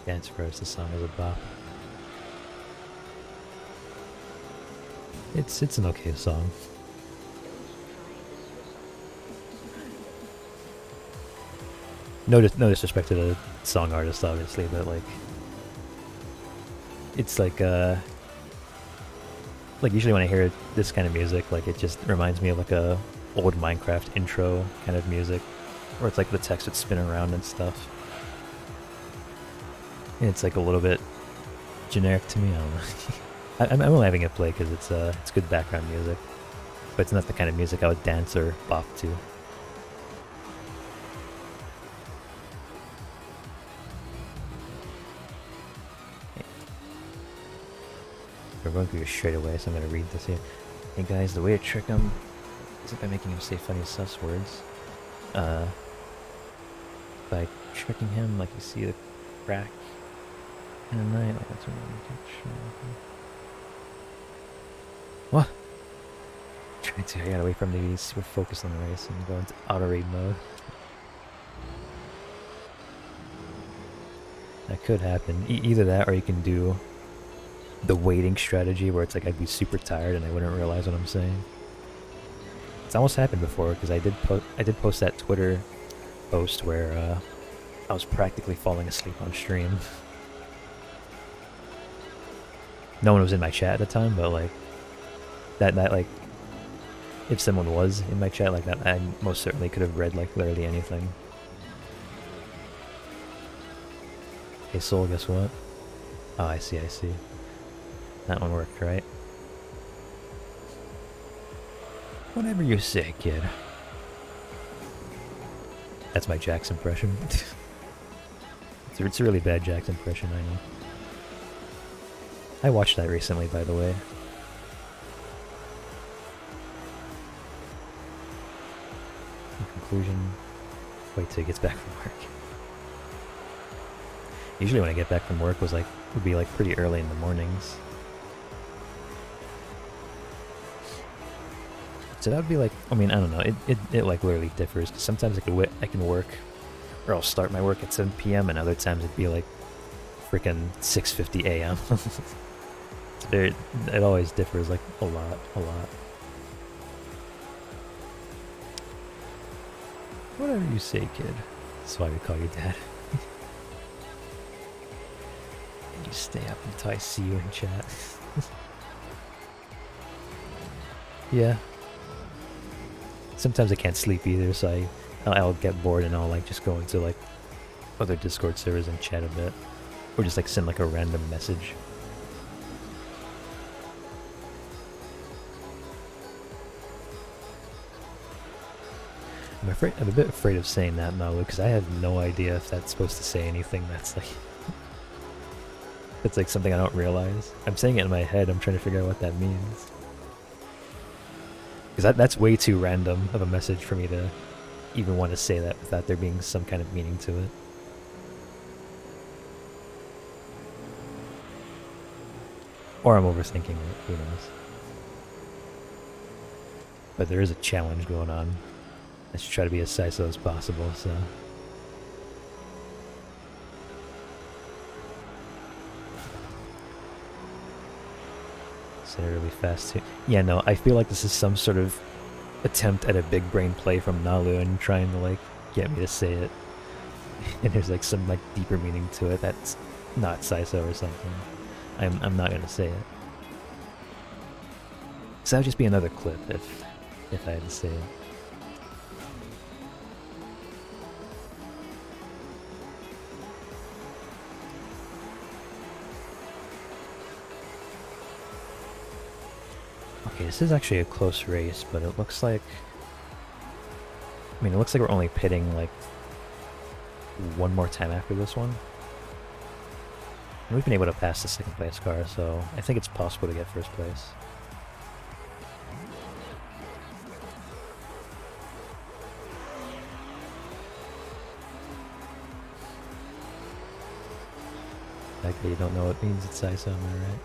Dance first, the song is a bop. It's an okay song. No disrespect to the song artist, obviously, but like, it's like usually when I hear this kind of music, like it just reminds me of like a old Minecraft intro kind of music, where it's like the text would spin around and stuff. And it's like a little bit generic to me. I don't know. I'm only having it play because it's good background music, but it's not the kind of music I would dance or bop to. We're going through straight away, so I'm going to read this here. Hey guys, the way to trick him isn't by making him say funny sus words. By tricking him, like you see the crack in the night, like that's what I'm What? Trying to get away from these, we're focused on the race and go into auto raid mode. That could happen. Either that or you can do the waiting strategy where it's like I'd be super tired and I wouldn't realize what I'm saying. It's almost happened before because I did post that Twitter post where I was practically falling asleep on stream. No one was in my chat at the time, but like that like if someone was in my chat like that, I most certainly could have read like literally anything. Hey Soul, guess what? Oh, I see. That one worked, right? Whatever you say, kid. That's my Jax impression. It's a really bad Jax impression, I know. I watched that recently, by the way. In conclusion, wait till he gets back from work. Usually when I get back from work would be like pretty early in the mornings. So that would be like, I mean, I don't know. It like literally differs. 'Cause sometimes I can work, or I'll start my work at 7 p.m. and other times it'd be like freaking 6:50 a.m. It always differs like a lot, a lot. Whatever you say, kid. That's why we call you dad. And you stay up until I see you in chat. Yeah. Sometimes I can't sleep either, so I'll get bored and I'll like just go into like other Discord servers and chat a bit, or just like send like a random message. I'm a bit afraid of saying that now because I have no idea if that's supposed to say anything that's like it's like something I don't realize. I'm saying it in my head. I'm trying to figure out what that means. Because that's way too random of a message for me to even want to say that without there being some kind of meaning to it. Or I'm overthinking it, who knows. But there is a challenge going on. I should try to be as CISO as possible, so... Say it really fast too. Yeah, no, I feel like this is some sort of attempt at a big brain play from Nalu and trying to like get me to say it. And there's like some like deeper meaning to it that's not CISO or something. I'm not gonna say it. So that would just be another clip if I had to say it. Okay, this is actually a close race, but it looks like... I mean, it looks like we're only pitting, like, one more time after this one. And we've been able to pass the second place car, so I think it's possible to get first place. The fact that you don't know what it means it's ISO, am I right?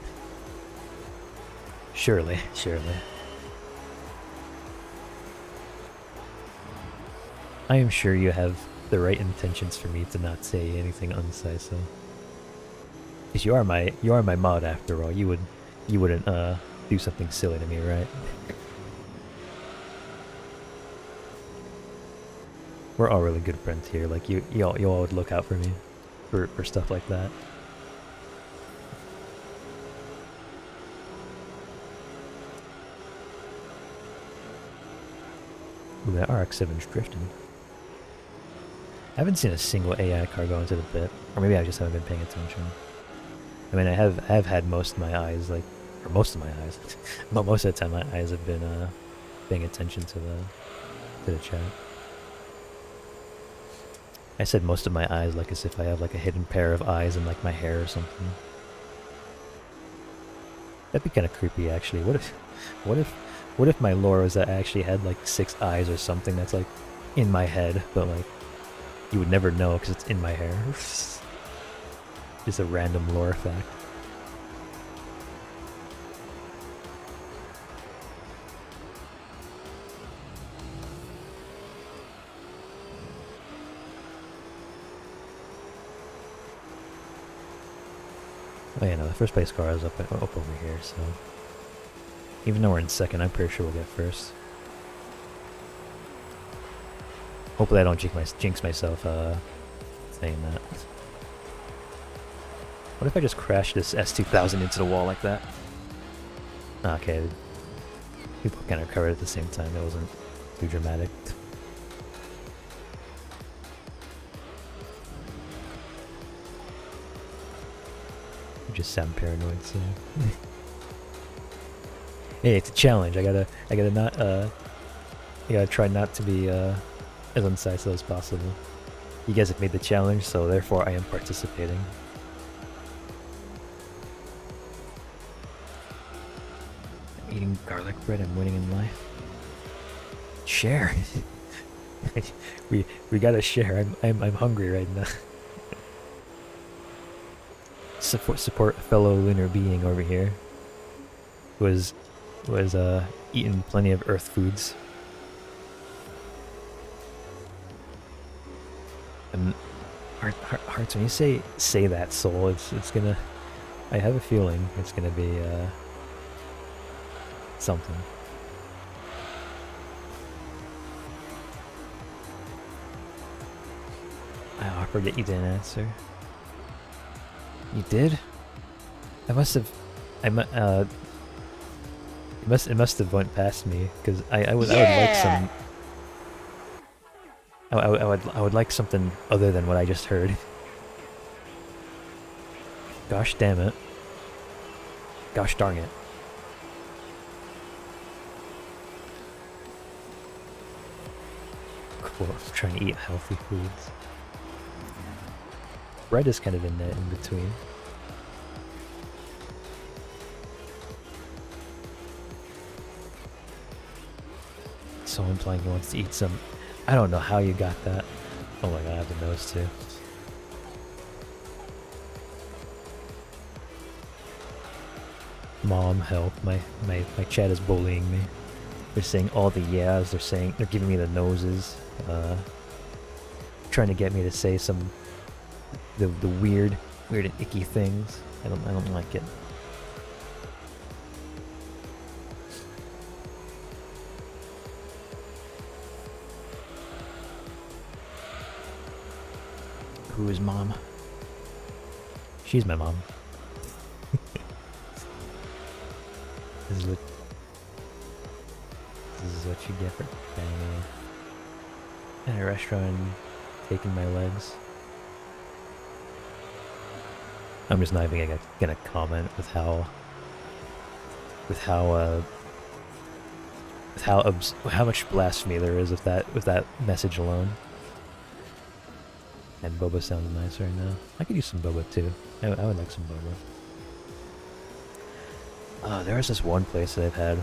Surely, surely. I am sure you have the right intentions for me to not say anything un-CISO. Because you are my mod after all. You wouldn't do something silly to me, right? We're all really good friends here. Like you all would look out for me for stuff like that. Ooh, that RX-7's drifting. I haven't seen a single AI car go into the pit, or maybe I just haven't been paying attention. I mean, I have had most of my eyes, like, or most of my eyes, but most of the time my eyes have been paying attention to the chat. I said most of my eyes like as if I have like a hidden pair of eyes in like my hair or something. That'd be kind of creepy, actually. What if my lore was that I actually had like 6 eyes or something that's like in my head, but like you would never know because it's in my hair. Just a random lore fact. Oh yeah, no, the first place car is up over here, so... Even though we're in second, I'm pretty sure we'll get first. Hopefully I don't jinx myself saying that. What if I just crash this S2000 into the wall like that? Okay, people kind of recovered at the same time, it wasn't too dramatic. You just sound paranoid, so... Hey, it's a challenge. I gotta not I gotta try not to be as unCISO as possible. You guys have made the challenge, so therefore I am participating. I'm eating garlic bread. I'm winning in life. Share. we gotta share. I'm hungry right now. support a fellow lunar being over here. Was eating plenty of Earth foods. And Hearts, when you say that, Soul, it's gonna. I have a feeling it's gonna be something. I forget you didn't answer. You did? I must have. It must have went past me because I would like some. I would like something other than what I just heard. Gosh damn it. Gosh darn it. Cool. I'm trying to eat healthy foods. Bread is kind of in between. So implying he wants to eat some. I don't know how you got that. Oh my god, I have the nose too. Mom, help. My chat is bullying me. They're saying all the yeahs, they're giving me the noses. Trying to get me to say some the weird and icky things. I don't like it. Who is Mom? She's my mom. This is what you get for banging at a restaurant and taking my legs. I'm just not even gonna comment with how much blasphemy there is with that message alone. And boba sounds nice right now. I could use some boba too. I would like some boba. There was this one place that I've had.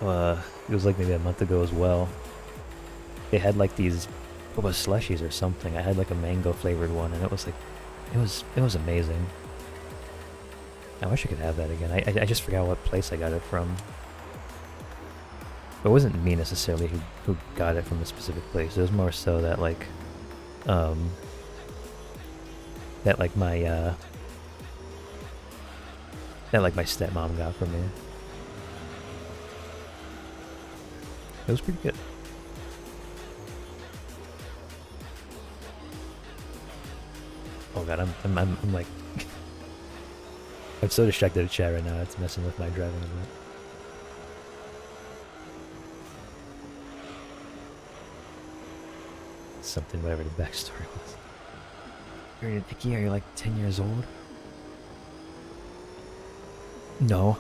It was like maybe a month ago as well. They had like these boba slushies or something. I had like a mango flavored one, and it was like, it was amazing. I wish I could have that again. I just forgot what place I got it from. It wasn't me necessarily who got it from a specific place. It was more so that like, my stepmom got from me. It was pretty good. Oh god, I'm like I'm so distracted to chat right now. It's messing with my driving a bit. Something, whatever the backstory was. You're an icky? Are you like 10 years old? No.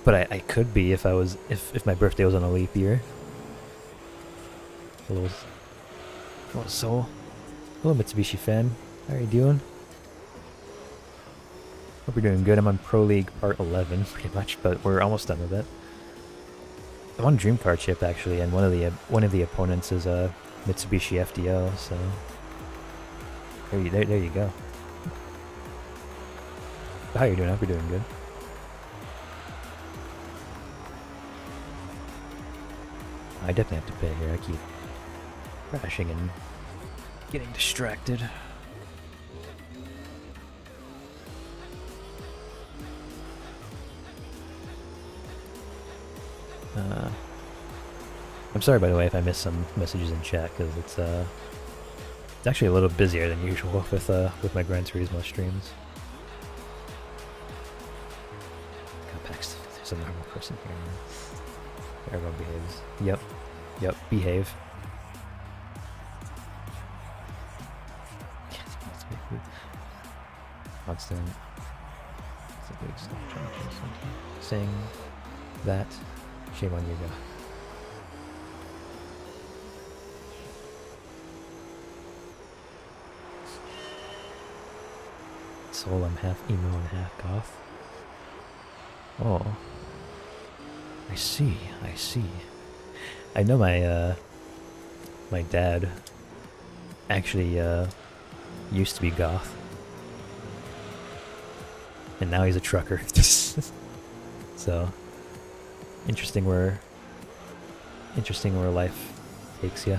But I could be if if my birthday was on a leap year. Hello Soul. Hello Mitsubishi fan. How are you doing? Hope you're doing good. I'm on Pro League Part 11 pretty much, but we're almost done with it. I'm on Dream Car Chip actually, and one of the opponents is a Mitsubishi FDO, so there you go. How are you doing? I hope you're doing good. I definitely have to pay here. I keep crashing and getting distracted. I'm sorry, by the way, if I missed some messages in chat, because it's actually a little busier than usual with my Gran Turismo streams. Compax, there's a normal person here now. Everyone behaves. Yep, behave. Constant. It's a big stuff trying to do something. Saying that, shame on you, go. Soul, I'm half emo and half goth. Oh. I see. I know my dad actually used to be goth. and now he's a trucker. So interesting where life takes you.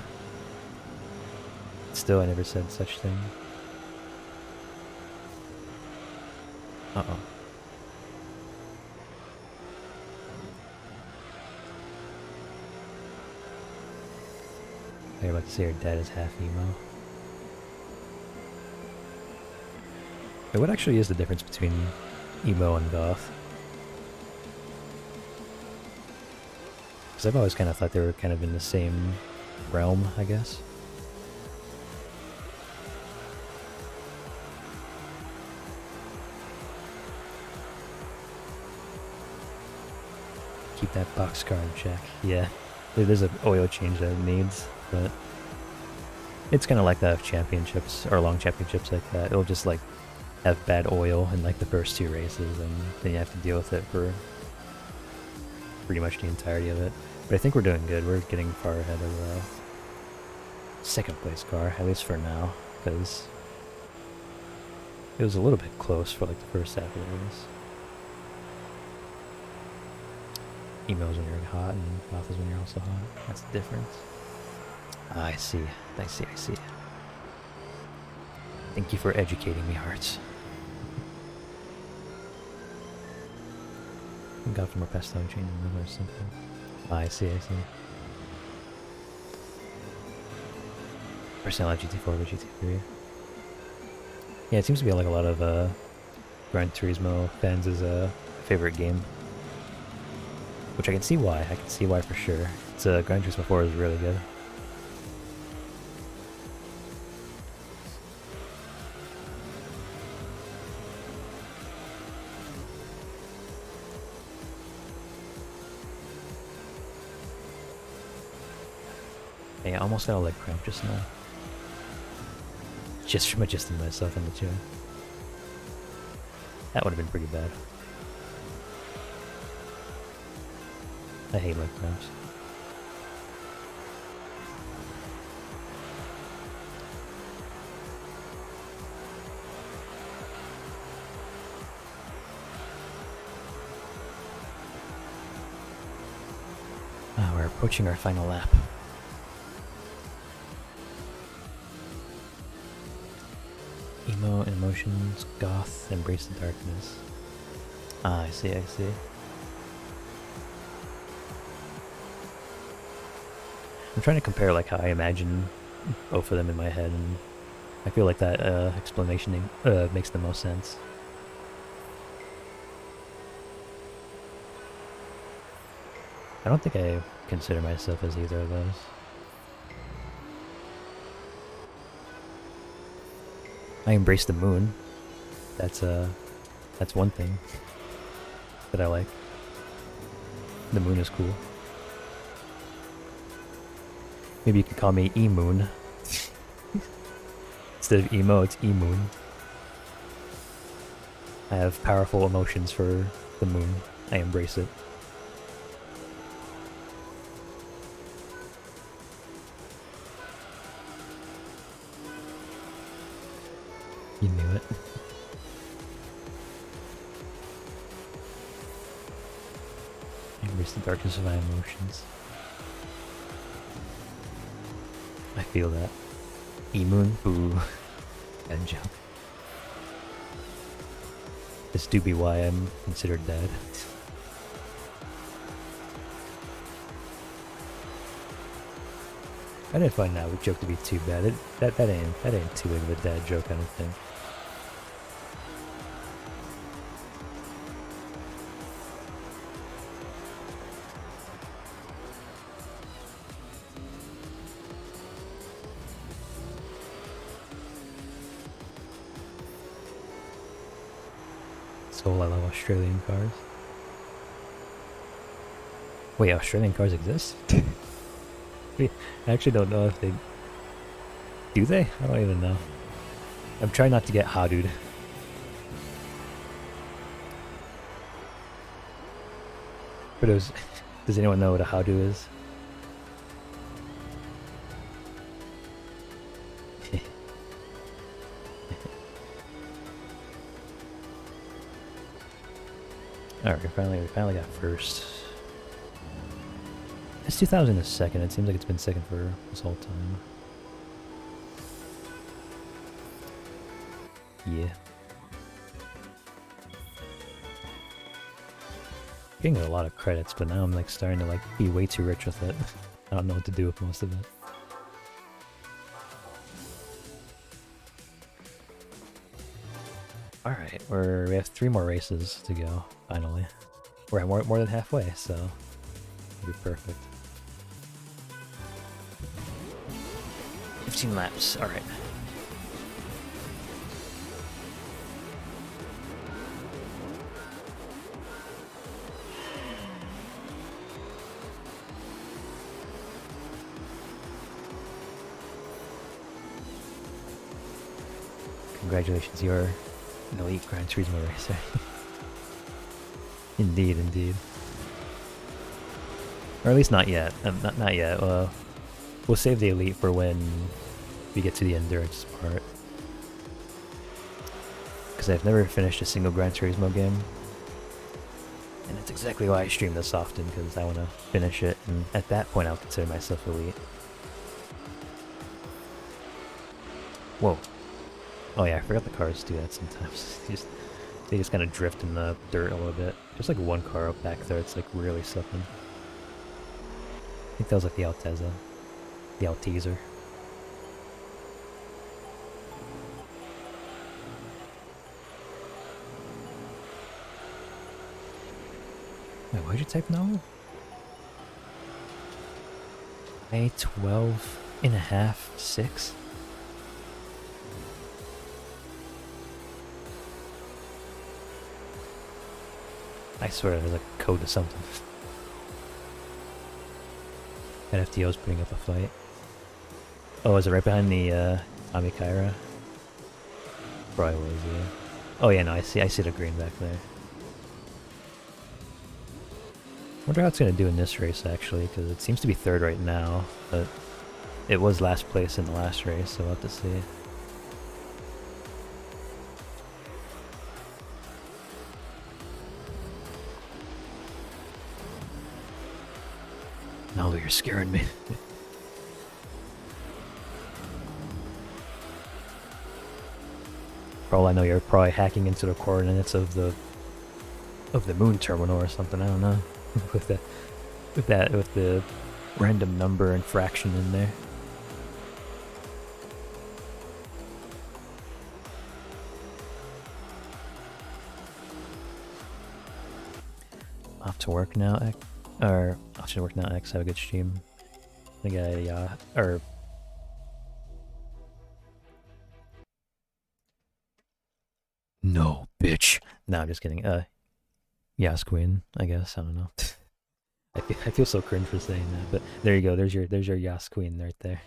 Still, I never said such thing. Uh-oh. You're about to say her dad is half emo. Wait, what actually is the difference between emo and goth? Because I've always kind of thought they were kind of in the same realm, I guess. Keep that boxcar in check. Yeah, there's an oil change that it needs, but it's kind of like the championships or long championships like that. It'll just like have bad oil in like the first 2 races, and then you have to deal with it for pretty much the entirety of it. But I think we're doing good. We're getting far ahead of the second place car, at least for now, because it was a little bit close for like the first half of the race. Emo is when you're hot, and goth is when you're also hot. That's the difference. I see. I see. I see. Thank you for educating me, Hearts. Got from more pesto and changing the or something. I see. I see. Personally, I like GT4 over GT3. Yeah, it seems to be like a lot of Gran Turismo fans' favorite game. Which I can see why. I can see why for sure. It's Gran Turismo 4 is really good. Yeah, I almost got a leg cramp just now. Just from adjusting myself in the chair. That would have been pretty bad. I hate leg cramps. We're approaching our final lap. Emo, emotions, goth, embrace the darkness. Ah, I see, I see. I'm trying to compare like how I imagine both of them in my head, and I feel like that explanation makes the most sense. I don't think I consider myself as either of those. I embrace the moon. That's one thing that I like. The moon is cool. Maybe you could call me E-Moon. Instead of emo, it's E-Moon. I have powerful emotions for the moon. I embrace it. You knew it. I embrace the darkness of my emotions. I feel that. E-Moon? Boo. Bad joke. This do be why I'm considered dead. I didn't find that joke to be too bad. That ain't too big of a dad joke, I don't think. So I love Australian cars. Wait, Australian cars exist? I actually don't know if they... Do they? I don't even know. I'm trying not to get Hadood. For those... Does anyone know what a Hadood is? Alright, we finally got first. This 2000 is second. It seems like it's been second for this whole time. Yeah. Getting a lot of credits, but now I'm like starting to like be way too rich with it. I don't know what to do with most of it. Alright, we have 3 more races to go, finally. We're at more than halfway, so it'll be perfect. 15 laps, alright. Congratulations, you're an elite Gran Turismo racer. Indeed, indeed. Or at least not yet. Not yet. We'll save the elite for when we get to the endurance part. Because I've never finished a single Gran Turismo game. And that's exactly why I stream this often, because I want to finish it, and at that point I'll consider myself elite. Whoa. Oh yeah, I forgot the cars do that sometimes. They just kind of drift in the dirt a little bit. Just like one car up back there, it's like really slipping. I think that was like the Alteza. The Alteaser. Wait, why'd you type no? I-12.5, 6? I swear there's like a code to something. That FTO's putting up a fight. Oh, is it right behind the Tommy Kyra? Probably was, yeah. Oh yeah, no, I see the green back there. Wonder how it's gonna do in this race actually, because it seems to be third right now, but it was last place in the last race, so we'll have to see. No, you're scaring me. For all I know, you're probably hacking into the coordinates of the moon terminal or something. I don't know. with the random number and fraction in there. Off to work now, off to work now, X. Have a good stream. I think no, bitch. No, I'm just kidding. Yas Queen, I guess. I don't know. I feel so cringe for saying that, but there you go. There's your Yas Queen right there.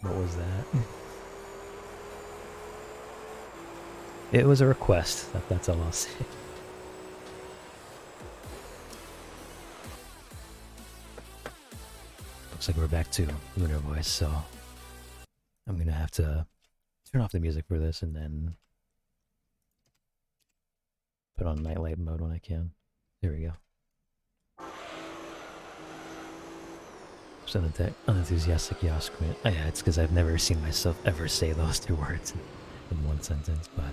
What was that? It was a request. That's all I'll say. Looks like we're back to Lunar Voice, so I'm gonna have to turn off the music for this and then put on nightlight mode when I can. There we go. So unenthusiastic Yas Queen. Oh yeah, it's because I've never seen myself ever say those 2 words in one sentence, but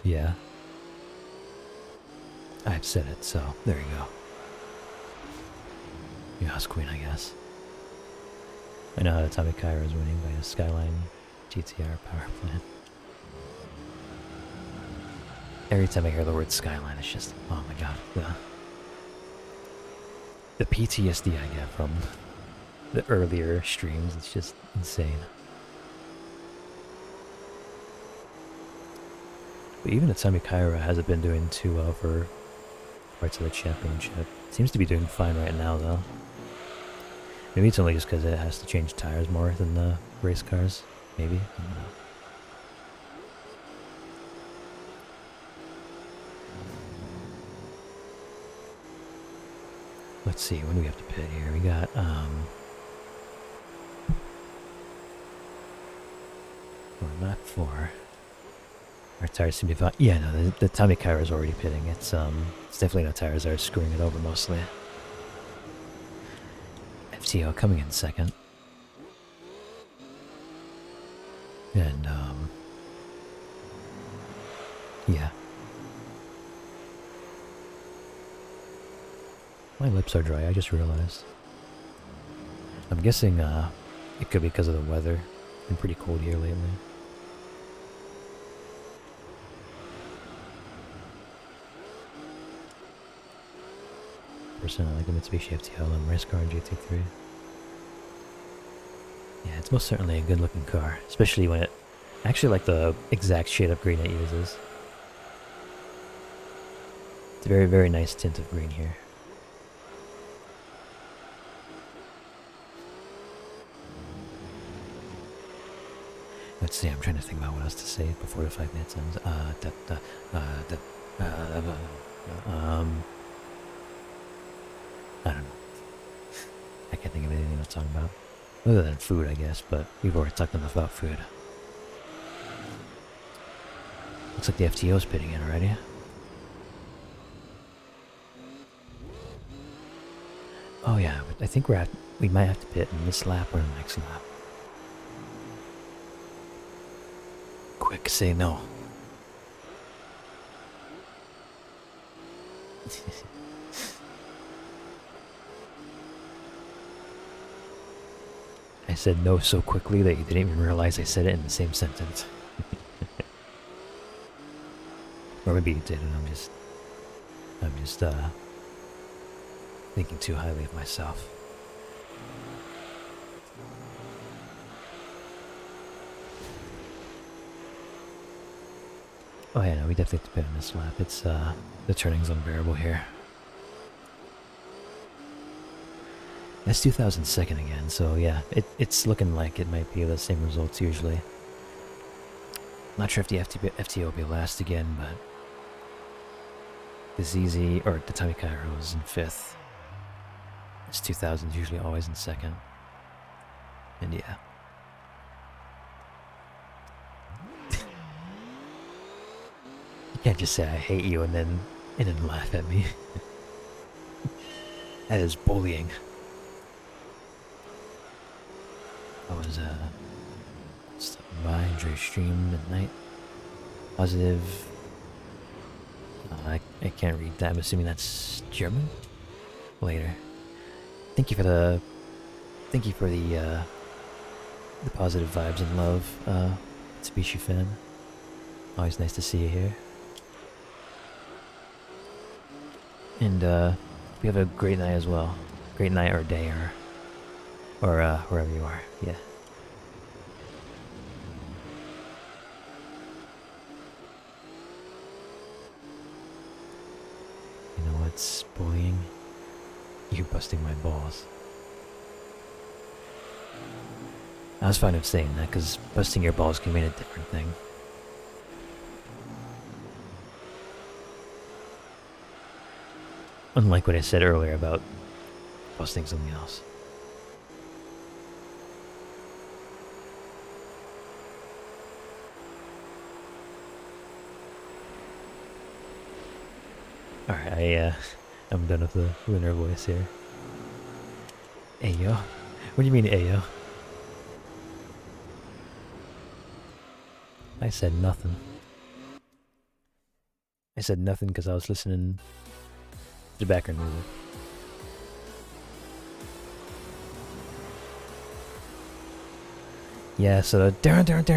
yeah. I've said it, so there you go. Yas Queen, I guess. I know how Tommy Kyra is winning by a Skyline GTR power plant. Every time I hear the word Skyline, it's just, oh my god, the PTSD I get from the earlier streams, it's just insane. But even the Tommy Kyra hasn't been doing too well for parts of the championship. Seems to be doing fine right now, though. Maybe it's only just because it has to change tires more than the race cars. Maybe. I don't know. Let's see, when do we have to pit here? We got, map 4. Our tires seem to be fine. Yeah, no, the Tommy Kyra is already pitting. It's definitely no tires that are screwing it over mostly. FTO coming in second. And, yeah. My lips are dry, I just realized. I'm guessing, it could be because of the weather. It's been pretty cold here lately. Personally, I like the Mitsubishi FTL and race car and GT3. Yeah, it's most certainly a good looking car, especially when it... I actually like the exact shade of green it uses. It's a very, very nice tint of green here. Let's see, I'm trying to think about what else to say before the 5 minutes ends. I don't know. I can't think of anything to talk about. Other than food, I guess, but we've already talked enough about food. Looks like the FTO's pitting in already. Oh yeah, I think we might have to pit in this lap or the next lap. Quick, say no. I said no so quickly that you didn't even realize I said it in the same sentence. Or maybe you did, and I'm just thinking too highly of myself. Oh yeah, no, we definitely have to pit on this lap. It's, the turning's unbearable here. That's 2002nd again, so yeah, it's looking like it might be the same results usually. Not sure if the FTO will be last again, but the ZZ, or the Tommy Cairo is in 5th. It's 2000's usually always in 2nd. And yeah. You can't just say I hate you and then laugh at me. That is bullying. I was stopping by, enjoy your stream at night. Positive. I can't read that. I'm assuming that's German. Later. Thank you for the positive vibes and love, Mitsubishi fan. Always nice to see you here. And we have a great night as well. Great night or day or wherever you are. Yeah. You know what's bullying? You busting my balls. I was fine with saying that because busting your balls can mean a different thing. Unlike what I said earlier about busting something else. Alright, I'm done with the winner voice here. Ayo? What do you mean, ayo? I said nothing. I said nothing because I was listening to background music. Yeah, so the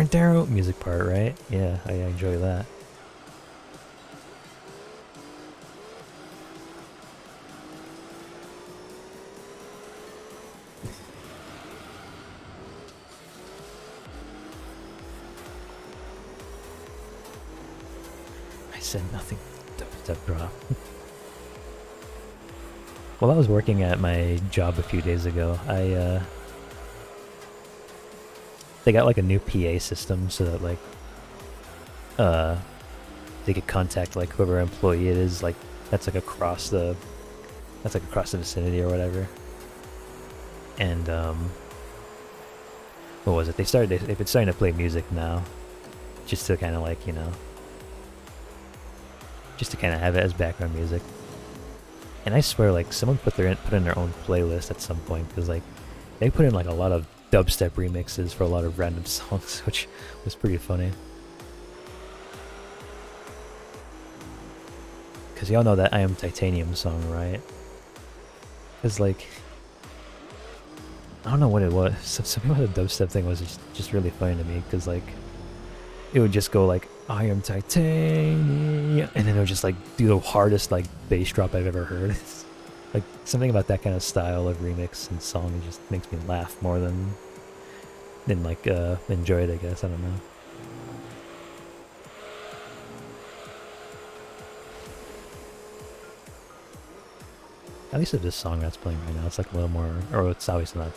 darn music part, right? Yeah, I enjoy that. I said nothing. Step drop. While I was working at my job a few days ago, they got like a new PA system so that like they could contact like whoever employee it is, like that's like across the vicinity or whatever. And what was it? They've been starting to play music now, just to kind of like, you know, just to kind of have it as background music. And I swear, like, someone put in their own playlist at some point, because like they put in like a lot of dubstep remixes for a lot of random songs, which was pretty funny. Because y'all know that I Am Titanium song, right? Because like, I don't know what it was. Something about the dubstep thing was just really funny to me, because like, it would just go like, I am titanium, and then it would just like do the hardest like bass drop I've ever heard. Like something about that kind of style of remix and song, it just makes me laugh more than like enjoy it, I guess. I don't know. At least with this song that's playing right now, it's like a little more, or it's obviously not.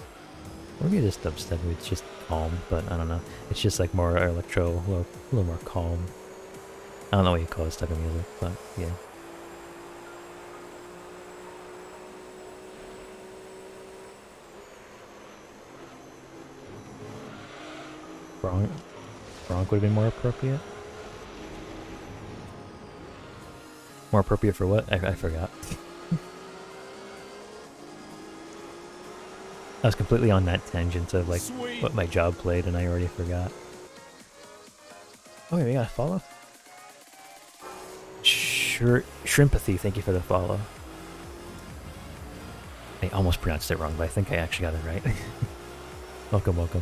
Maybe it is dubstep, it's just calm, but I don't know. It's just like more electro, a little more calm. I don't know what you call this type of music, but yeah. Bronc would have been more appropriate. More appropriate for what? I forgot. I was completely on that tangent of like what my job played, and I already forgot. Oh, yeah, we got a follow. Shrimpathy, thank you for the follow. I almost pronounced it wrong, but I think I actually got it right. Welcome, welcome.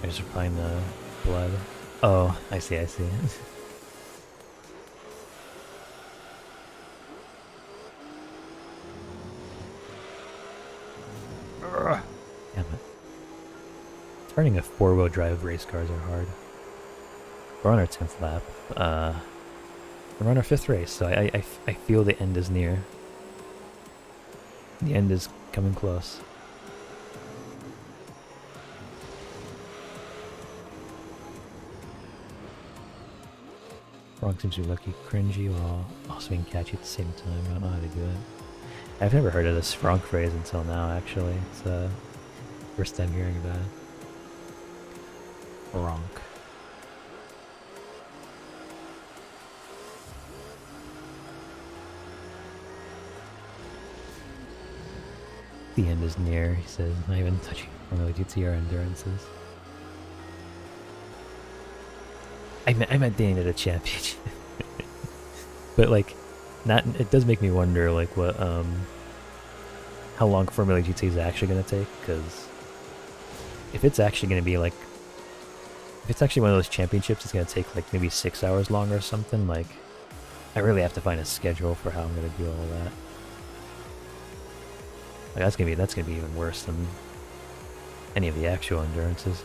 I just find the blood. Oh, I see, I see. Damn it. Turning a four-wheel drive race cars are hard. We're on our 10th lap. We're on our 5th race, so I feel the end is near. The end is coming close. Bronc seems to be lucky, cringy, while also being catchy at the same time. I don't know how to do it. I've never heard of this Bronc phrase until now, actually. It's the first time hearing about it. Bronc. The end is near, he says, not even touching normally due to your endurances. I meant the end of the championship. But like, not, it does make me wonder like what how long Formula GT is actually gonna take, because if it's actually gonna be like, if it's actually one of those championships, it's gonna take like maybe 6 hours long or something. Like, I really have to find a schedule for how I'm gonna do all that. Like, that's gonna be even worse than any of the actual endurances.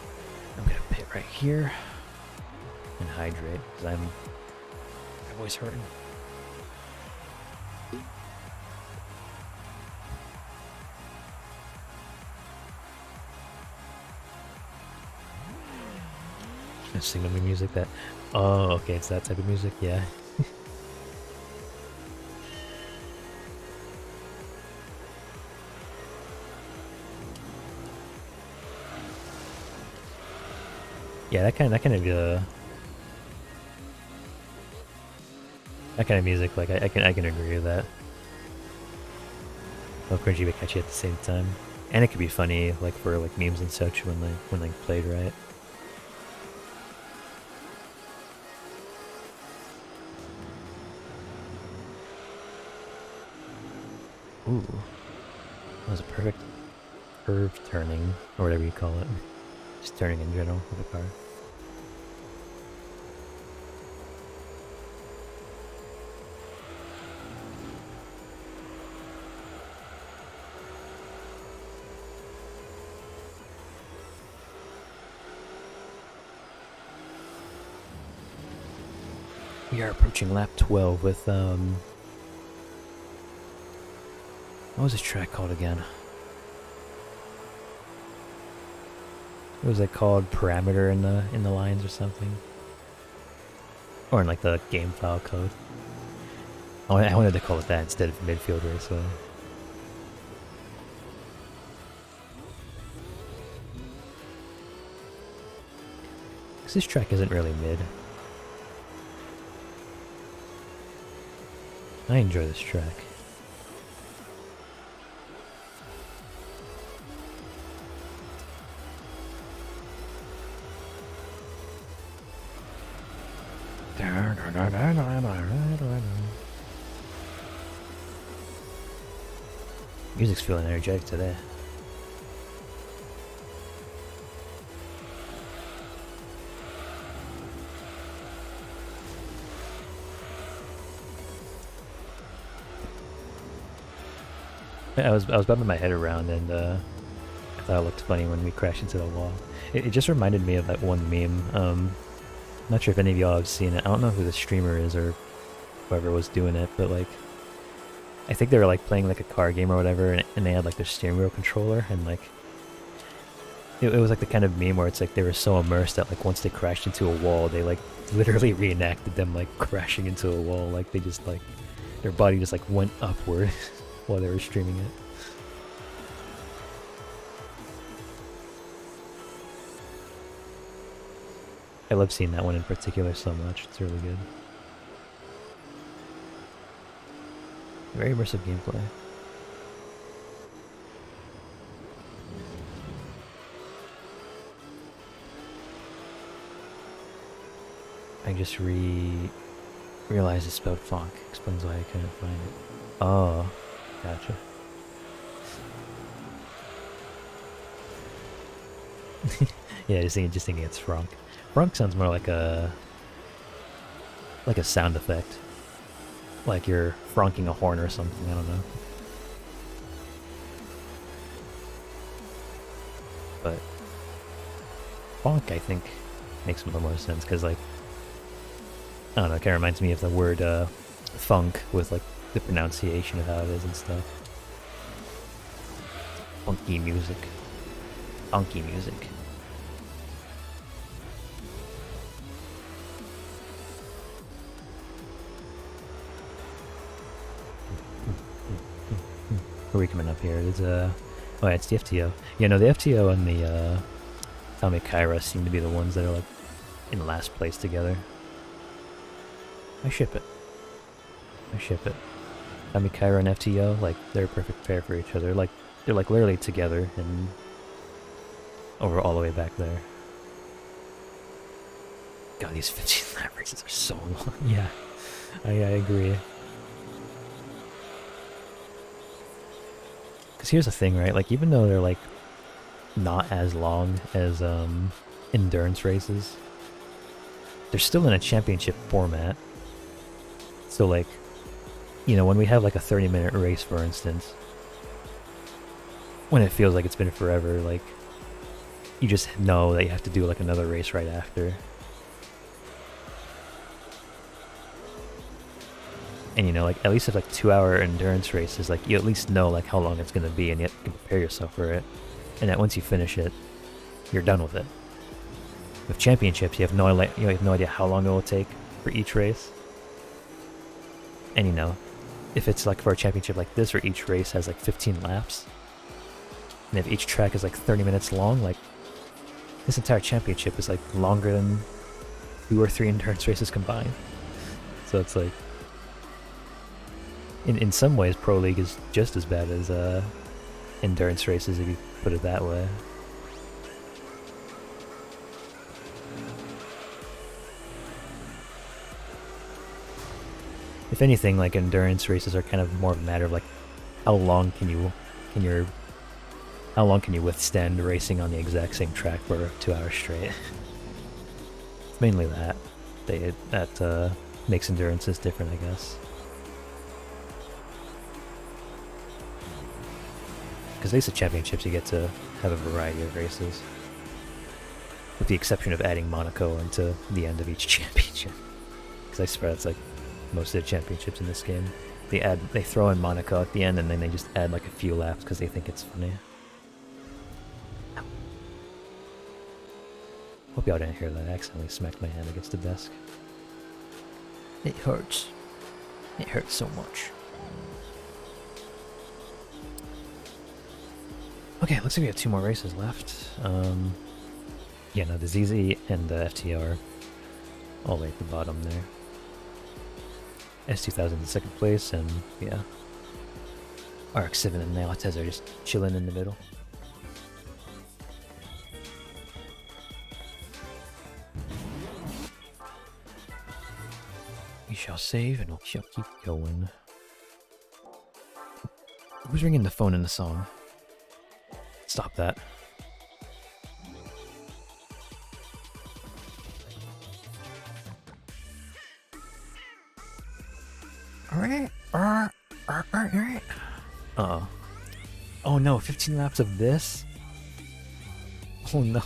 I'm gonna pit right here and hydrate, because my voice hurting. Singing the music that, oh, okay, it's that type of music, yeah. Yeah, that kind of music, like I can agree with that. Well, cringy but catchy at the same time, and it could be funny, like for like memes and such when they played right. Ooh, that was a perfect curve turning, or whatever you call it. Just turning in general with a car. We are approaching lap 12 with, what was this track called again? What was it called? Parameter in the lines or something, or in like the game file code. I wanted to call it that instead of midfield raceway. Because this track isn't really mid. I enjoy this track. Music's feeling energetic today. I was bumping my head around and I thought it looked funny when we crashed into the wall. It just reminded me of that one meme. Not sure if any of y'all have seen it. I don't know who the streamer is or whoever was doing it, but like, I think they were like playing like a car game or whatever, and they had like their steering wheel controller, and like, it was like the kind of meme where it's like they were so immersed that like once they crashed into a wall, they like literally reenacted them like crashing into a wall. Like they just like, their body just like went upward while they were streaming it. I love seeing that one in particular so much. It's really good. Very immersive gameplay. I just realized it's spelled funk. Explains why I couldn't find it. Oh, gotcha. Yeah, just thinking it's frunk. Frunk sounds more like a sound effect. Like you're fronking a horn or something, I don't know. But funk, I think, makes a little more sense, because like, I don't know, it kind of reminds me of the word funk with like the pronunciation of how it is and stuff. Funky music. Funky music. Where are we coming up here? It's oh yeah, it's the FTO. Yeah, no, the FTO and the Atomic Kyra seem to be the ones that are like in last place together. I ship it. I ship it. Atomic Kyra and FTO, like they're a perfect pair for each other. Like they're like literally together and over all the way back there. God, these 15 lap races are so long. Yeah, I agree. Because here's the thing, right? Like, even though they're, like, not as long as, endurance races, they're still in a championship format. So, like, you know, when we have, like, a 30-minute race, for instance, when it feels like it's been forever, like, you just know that you have to do, like, another race right after. And you know, like, at least if like 2-hour endurance races, like you at least know like how long it's gonna be, and you can prepare yourself for it. And that once you finish it, you're done with it. With championships, you have no idea how long it will take for each race. And you know, if it's like for a championship like this, where each race has like 15 laps, and if each track is like 30 minutes long, like this entire championship is like longer than 2 or 3 endurance races combined. So it's like, in some ways, Pro League is just as bad as endurance races, if you put it that way. If anything, like endurance races are kind of more of a matter of like how long can you withstand racing on the exact same track for 2 hours straight. It's mainly that makes endurances different, I guess. Because at least at championships you get to have a variety of races. With the exception of adding Monaco into the end of each championship. Because I swear that's like most of the championships in this game. They throw in Monaco at the end and then they just add like a few laps because they think it's funny. Hope y'all didn't hear that. I accidentally smacked my hand against the desk. It hurts. It hurts so much. Okay, looks like we have 2 more races left. Yeah, no, the ZZ and the FTR all the way at the bottom there. S2000 in second place, and yeah, RX-7 and Naotez are just chilling in the middle. We shall save and we shall keep going. Who's ringing the phone in the song? Stop that. Alright. Uh-oh. Oh no, 15 laps of this? Oh no.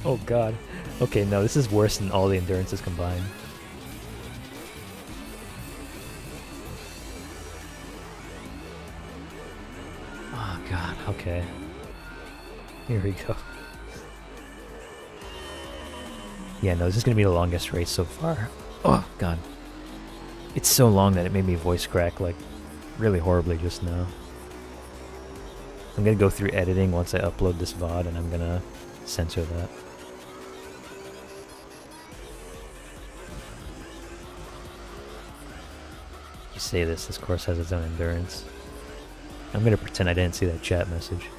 Oh god. Okay, no, this is worse than all the endurances combined. Oh god, okay. Here we go. Yeah, no, this is gonna be the longest race so far. Oh god. It's so long that it made me voice crack, like, really horribly just now. I'm gonna go through editing once I upload this VOD, and I'm gonna censor that. You say this course has its own endurance. I'm gonna pretend I didn't see that chat message.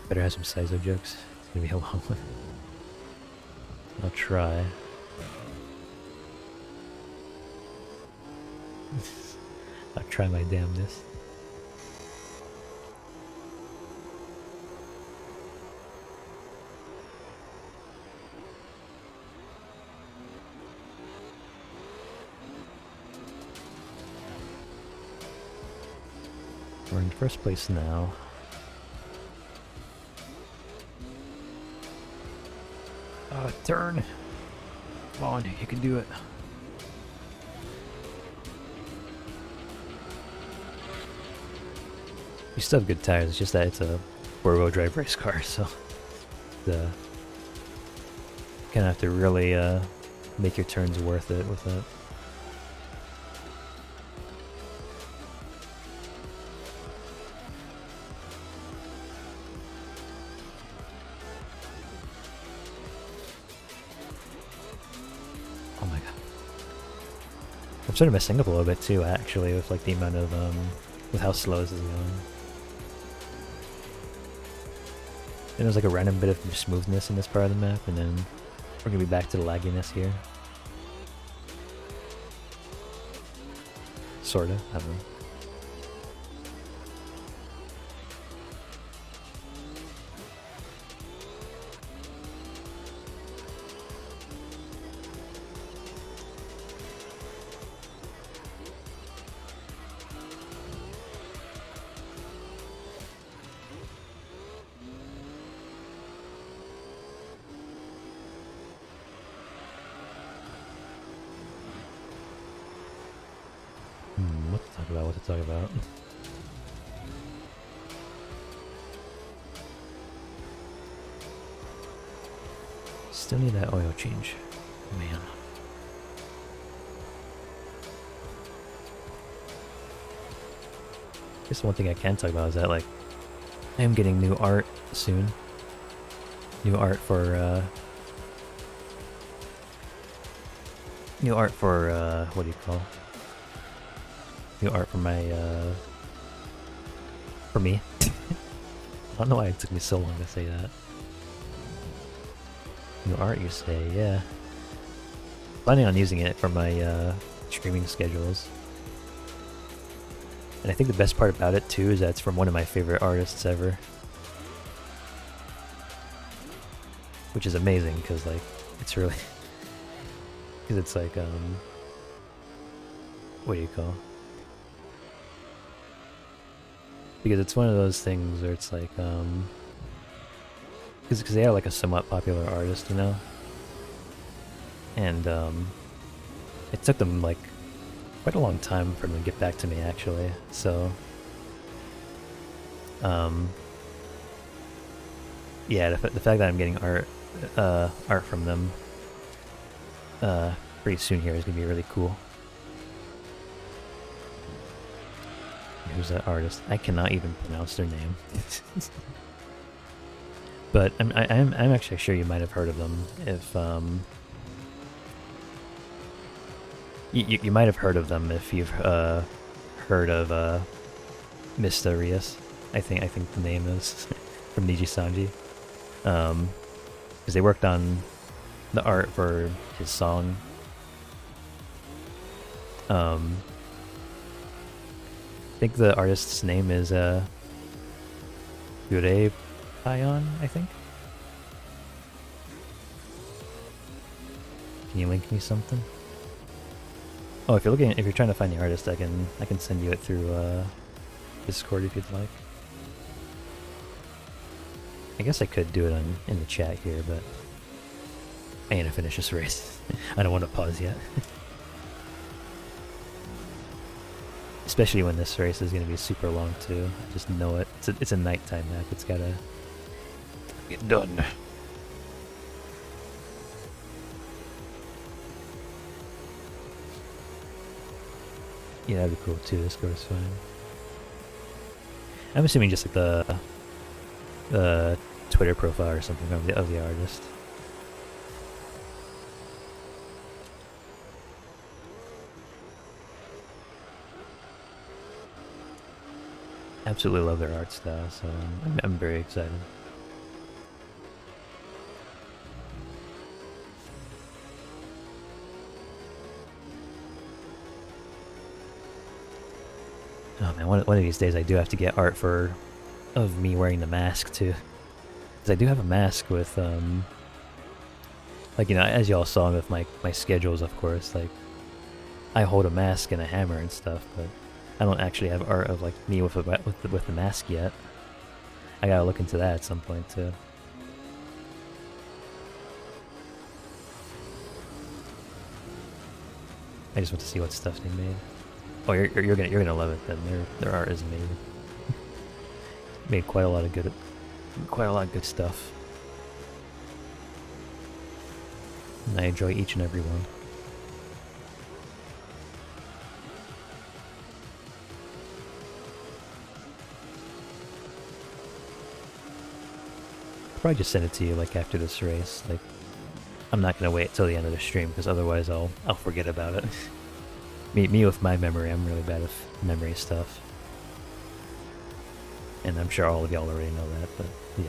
Better have some Sizo jokes. It's gonna be a long one. I'll try. I'll try my damnedest. We're in first place now. Turn! Come on, you can do it. You still have good tires, it's just that it's a four-wheel drive race car, so the kind of have to really make your turns worth it with it. Oh my god. I'm sort of messing up a little bit too, actually, with like the amount of with how slow this is going. And there's like a random bit of smoothness in this part of the map, and then we're gonna be back to the lagginess here. Sorta, I don't know. What to talk about. Still need that oil change. Man. I guess one thing I can talk about is that, like, I am getting new art soon. New art for, what do you call? New art for my, for me. I don't know why it took me so long to say that. New art, you say? Yeah. Planning on using it for my, streaming schedules. And I think the best part about it, too, is that it's from one of my favorite artists ever. Which is amazing, because, like, it's really... because it's like, what do you call? Because it's one of those things where it's like, because they are like a somewhat popular artist, you know? And, it took them, like, quite a long time for them to get back to me, actually, so... yeah, the fact that I'm getting art art from them pretty soon here is gonna be really cool. Who's that artist? I cannot even pronounce their name. But I'm actually sure you might have heard of them if you might have heard of them if you've heard of Mysterious. I think the name is from Niji Sanji. Because they worked on the art for his song. I think the artist's name is Yurei Payon, I think. Can you link me something? Oh, if you're trying to find the artist, I can send you it through Discord if you'd like. I guess I could do it in the chat here, but I ain't gonna finish this race. I don't want to pause yet. Especially when this race is gonna be super long too. I just know it. It's a nighttime map. It's gotta get done. Yeah, that'd be cool too. This goes fine. I'm assuming just like the Twitter profile or something of the artist. Absolutely love their art style, so I'm very excited. Oh man, one of these days I do have to get art of me wearing the mask too. Because I do have a mask with, like, you know, as y'all saw with my schedules, of course, like, I hold a mask and a hammer and stuff, but I don't actually have art of, like, me with the mask yet. I gotta look into that at some point too. I just want to see what stuff they made. Oh, you're gonna love it then. Their art is amazing. Made quite a lot of good stuff. And I enjoy each and every one. I'll probably just send it to you like after this race. Like, I'm not gonna wait till the end of the stream because otherwise I'll forget about it. me with my memory, I'm really bad with memory stuff. And I'm sure all of y'all already know that, but yeah.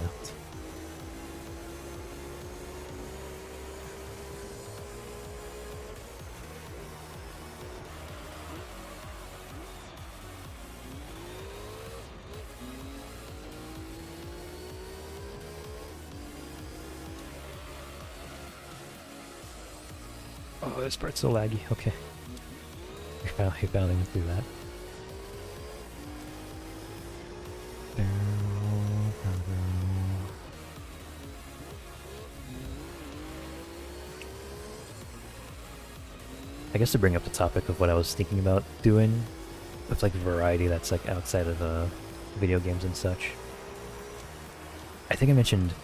Oh, this part's so laggy. Okay. You're finally through that. I guess to bring up the topic of what I was thinking about doing with like variety that's like outside of video games and such. I think I mentioned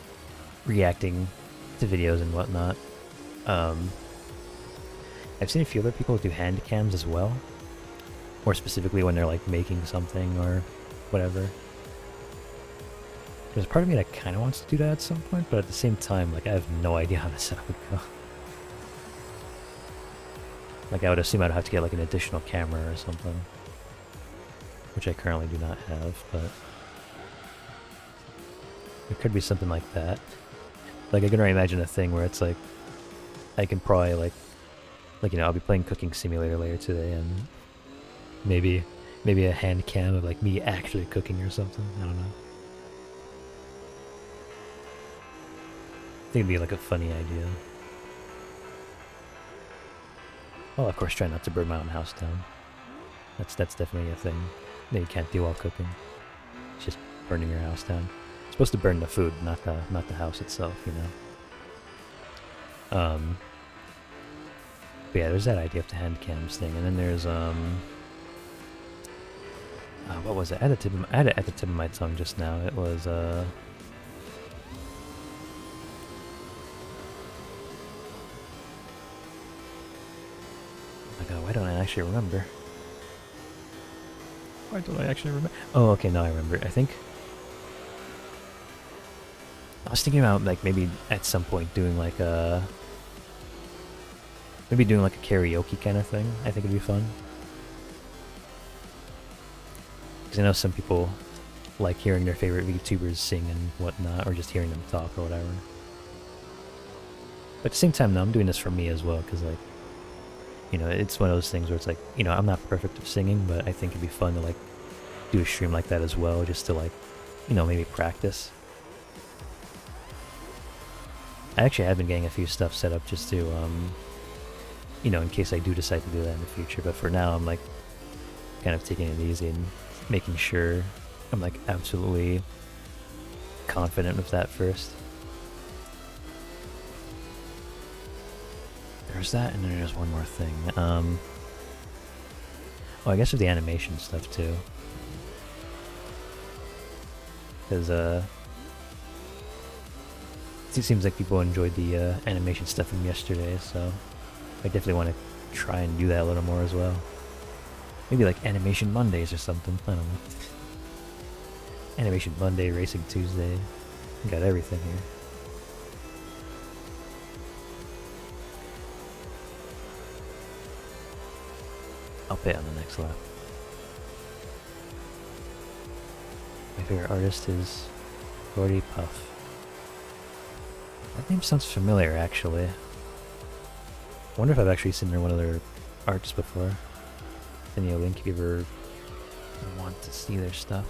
reacting to videos and whatnot. I've seen a few other people do hand cams as well. More specifically when they're like making something or whatever. There's a part of me that kind of wants to do that at some point, but at the same time, like I have no idea how this would go. Like I would assume I'd have to get like an additional camera or something. Which I currently do not have, but it could be something like that. Like I can already imagine a thing where it's like I can probably like you know, I'll be playing Cooking Simulator later today and maybe a hand cam of like me actually cooking or something. I don't know. I think it'd be like a funny idea. Well, of course, try not to burn my own house down. That's definitely a thing that you can't do while cooking. It's just burning your house down. It's supposed to burn the food, not the house itself, you know. But yeah, there's that idea of the hand cams thing, and then there's what was it? I had it at the tip of my tongue just now. It was Why don't I actually remember? Why don't I actually remember? Oh, okay, no, I remember. I think I was thinking about like maybe at some point doing like a karaoke kind of thing. I think it'd be fun. Because I know some people like hearing their favorite VTubers sing and whatnot, or just hearing them talk or whatever. But at the same time, no, I'm doing this for me as well, because like, you know, it's one of those things where it's like, you know, I'm not perfect at singing, but I think it'd be fun to like do a stream like that as well, just to like, you know, maybe practice. I actually have been getting a few stuff set up just to, you know, in case I do decide to do that in the future. But for now, I'm like kind of taking it easy and making sure I'm like absolutely confident with that first. There's that, and then there's one more thing. Oh, I guess with the animation stuff too. Because it seems like people enjoyed the animation stuff from yesterday, so I definitely want to try and do that a little more as well. Maybe like Animation Mondays or something. I don't know. Animation Monday, Racing Tuesday. Got everything here. I'll pay on the next lap. My favorite artist is Gordy Puff. That name sounds familiar, actually. I wonder if I've actually seen one of their arts before. Send you a link if you ever want to see their stuff.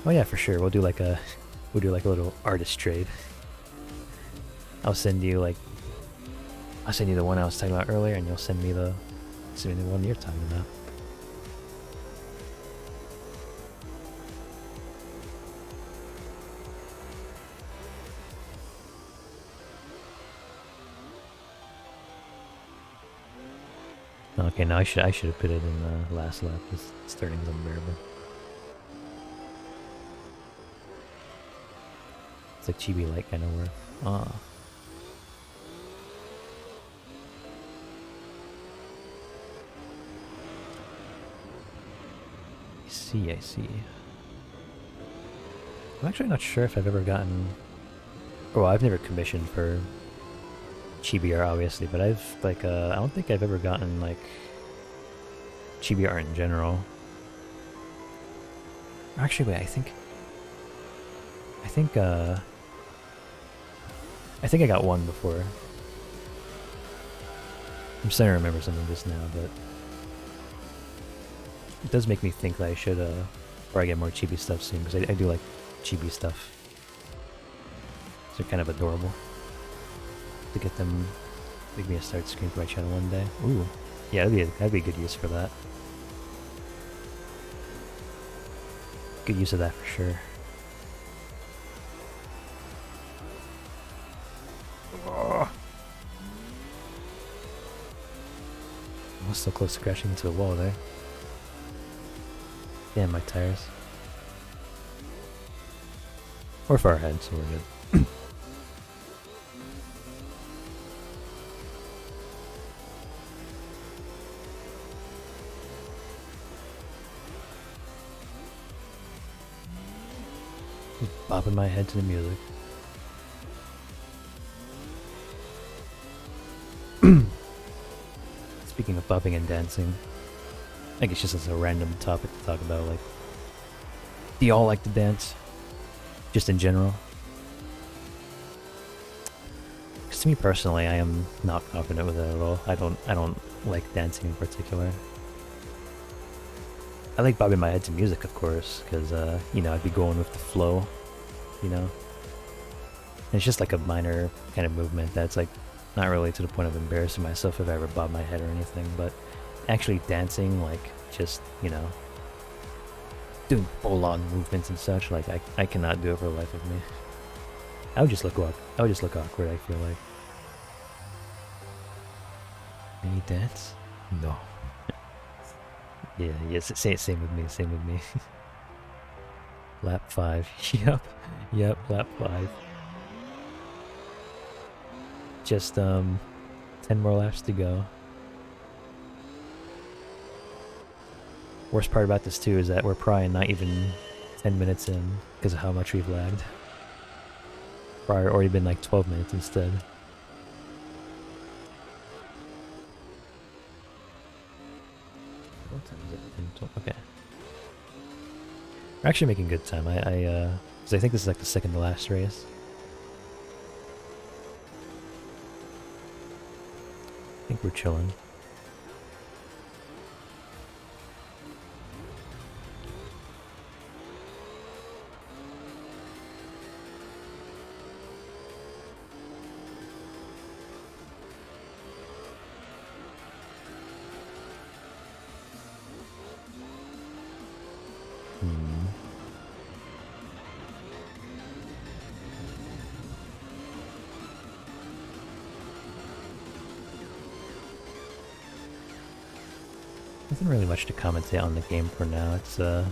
Oh yeah, for sure. We'll do like a little artist trade. I'll send you the one I was talking about earlier, and you'll send me the one you're talking about. Okay, now I should have put it in the last lap. This starting's unbearable. It's like chibi light kind of work. Ah. I see. I'm actually not sure if I've ever gotten... Oh, I've never commissioned for chibi art, obviously, but I've, like, I don't think I've ever gotten, like, chibi art in general. Actually, wait, I think I got one before. I'm starting to remember something just now, but it does make me think that I should, or I get more chibi stuff soon, because I do like chibi stuff. They're kind of adorable. To get them, make me a start screen for my channel one day. Ooh, yeah, that'd be a good use for that. Good use of that for sure. I was so close to crashing into the wall there. Damn, my tires. We're far ahead, so we're good. Just bopping my head to the music. Speaking of bopping and dancing, I guess just as a random topic to talk about, like, do y'all like to dance? Just in general? Because to me personally, I am not confident with it at all. I don't like dancing in particular. I like bobbing my head to music, of course, because, you know, I'd be going with the flow, you know? And it's just like a minor kind of movement that's, like, not really to the point of embarrassing myself if I ever bob my head or anything, but actually dancing, like, just, you know, doing full-on movements and such, like, I cannot do it for the life of me. I would just look awkward, I feel like. Can you dance? No. Yeah, same with me. Lap 5. Yep, lap 5. Just 10 more laps to go. Worst part about this too is that we're probably not even 10 minutes in because of how much we've lagged. Probably already been like 12 minutes instead. What time is it? Okay. We're actually making good time. Because I think this is like the second to last race. I think we're chilling. Nothing really much to commentate on the game for now. It's kind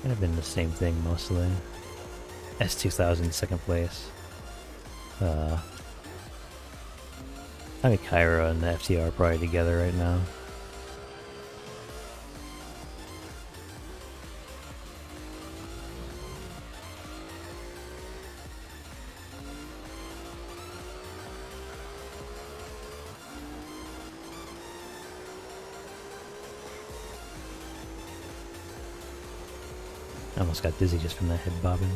of been the same thing mostly. S2000 second place. I mean, Kyra and the FTR are probably together right now. I almost got dizzy just from that head bobbing.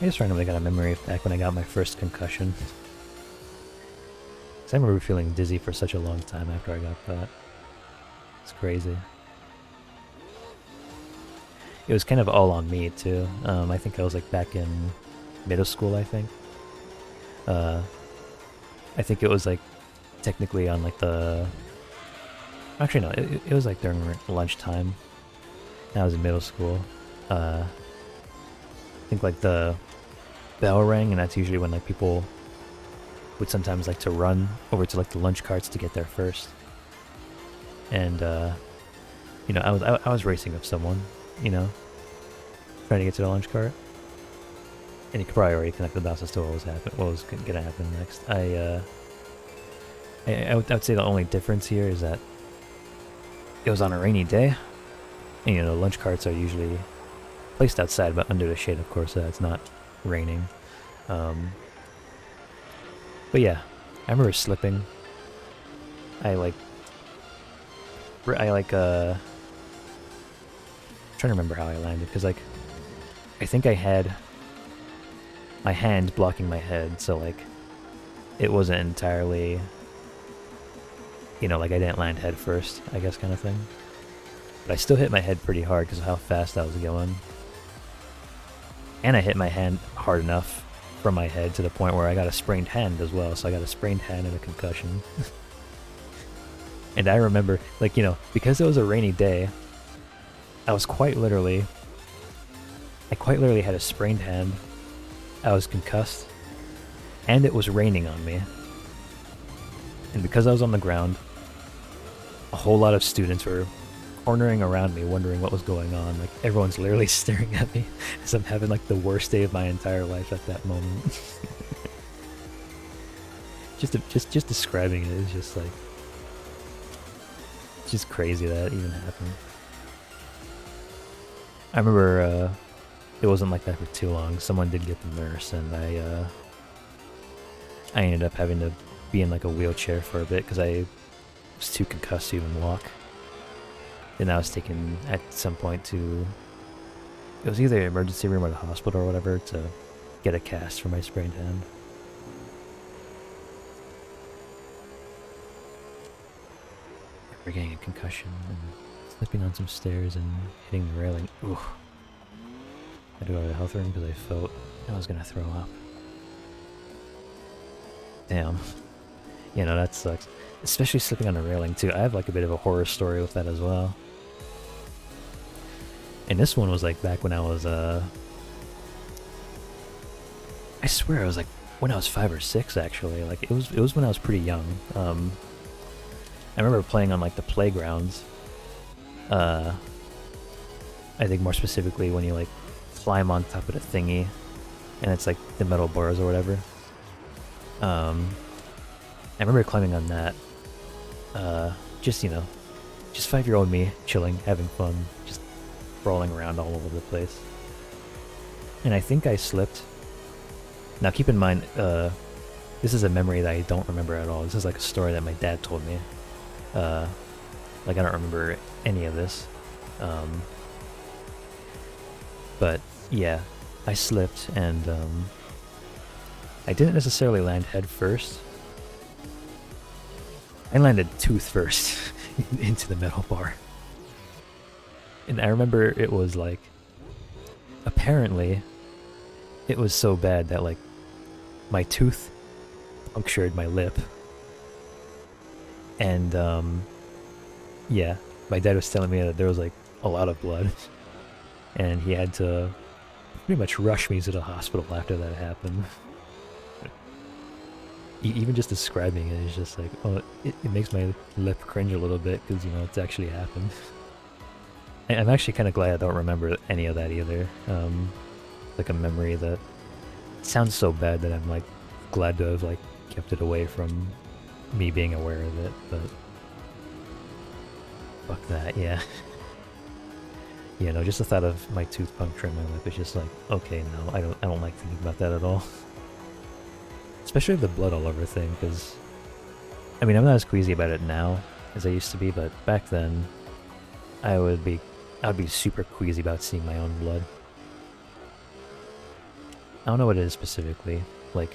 I just randomly got a memory of back when I got my first concussion. 'Cause I remember feeling dizzy for such a long time after I got that. It's crazy. It was kind of all on me too. I think I was like back in middle school, I think. I think it was like technically on like the... Actually no, it was like during lunchtime. I was in middle school. I think like the bell rang, and that's usually when like people would sometimes like to run over to like the lunch carts to get there first. And you know, I was racing with someone, you know, trying to get to the lunch cart. And you could probably already connect the dots as to what was gonna happen next. I would say the only difference here is that it was on a rainy day, and you know, lunch carts are usually placed outside, but under the shade, of course, so it's not raining. But yeah, I remember slipping. Trying to remember how I landed, because like, I think I had my hand blocking my head, so like, it wasn't entirely, you know, like I didn't land head first, I guess, kind of thing. But I still hit my head pretty hard because of how fast I was going. And I hit my hand hard enough from my head to the point where I got a sprained hand as well, so I got a sprained hand and a concussion. And I remember, like, you know, because it was a rainy day, I quite literally had a sprained hand, I was concussed, and it was raining on me. And because I was on the ground, a whole lot of students were cornering around me, wondering what was going on. Like, everyone's literally staring at me as I'm having like the worst day of my entire life at that moment. just describing it is just like, it's just crazy that even happened. I remember it wasn't like that for too long. Someone did get the nurse, and I ended up having to be in like a wheelchair for a bit because I was too concussed to even walk. And I was taken at some point to, it was either the emergency room or the hospital or whatever, to get a cast for my sprained hand. We're getting a concussion and slipping on some stairs and hitting the railing. Ooh. I had to go to the health room because I felt I was gonna throw up. Damn. You know, that sucks. Especially slipping on a railing too. I have like a bit of a horror story with that as well. And this one was like back when I was I swear it was like when I was 5 or 6 actually. Like it was when I was pretty young. I remember playing on like the playgrounds. I think more specifically when you like climb on top of the thingy and it's like the metal bars or whatever. I remember climbing on that. Just, you know, just 5-year-old me chilling, having fun, just crawling around all over the place. And I think I slipped. Now keep in mind, this is a memory that I don't remember at all. This is like a story that my dad told me. Like I don't remember any of this. But yeah, I slipped and I didn't necessarily land head first. I landed tooth first into the metal bar. And I remember it was like, apparently, it was so bad that like my tooth punctured my lip. And yeah, my dad was telling me that there was like a lot of blood. And he had to pretty much rush me to the hospital after that happened. Even just describing it is just like, oh, it makes my lip cringe a little bit because, you know, it's actually happened. I'm actually kind of glad I don't remember any of that either. Like a memory that sounds so bad that I'm like glad to have like kept it away from me being aware of it, but fuck that, yeah. You know, just the thought of my tooth puncturing my lip is just like, okay, no, I don't like thinking about that at all. Especially the blood all over thing, because I mean, I'm not as queasy about it now as I used to be, but back then I would be super queasy about seeing my own blood. I don't know what it is specifically. Like,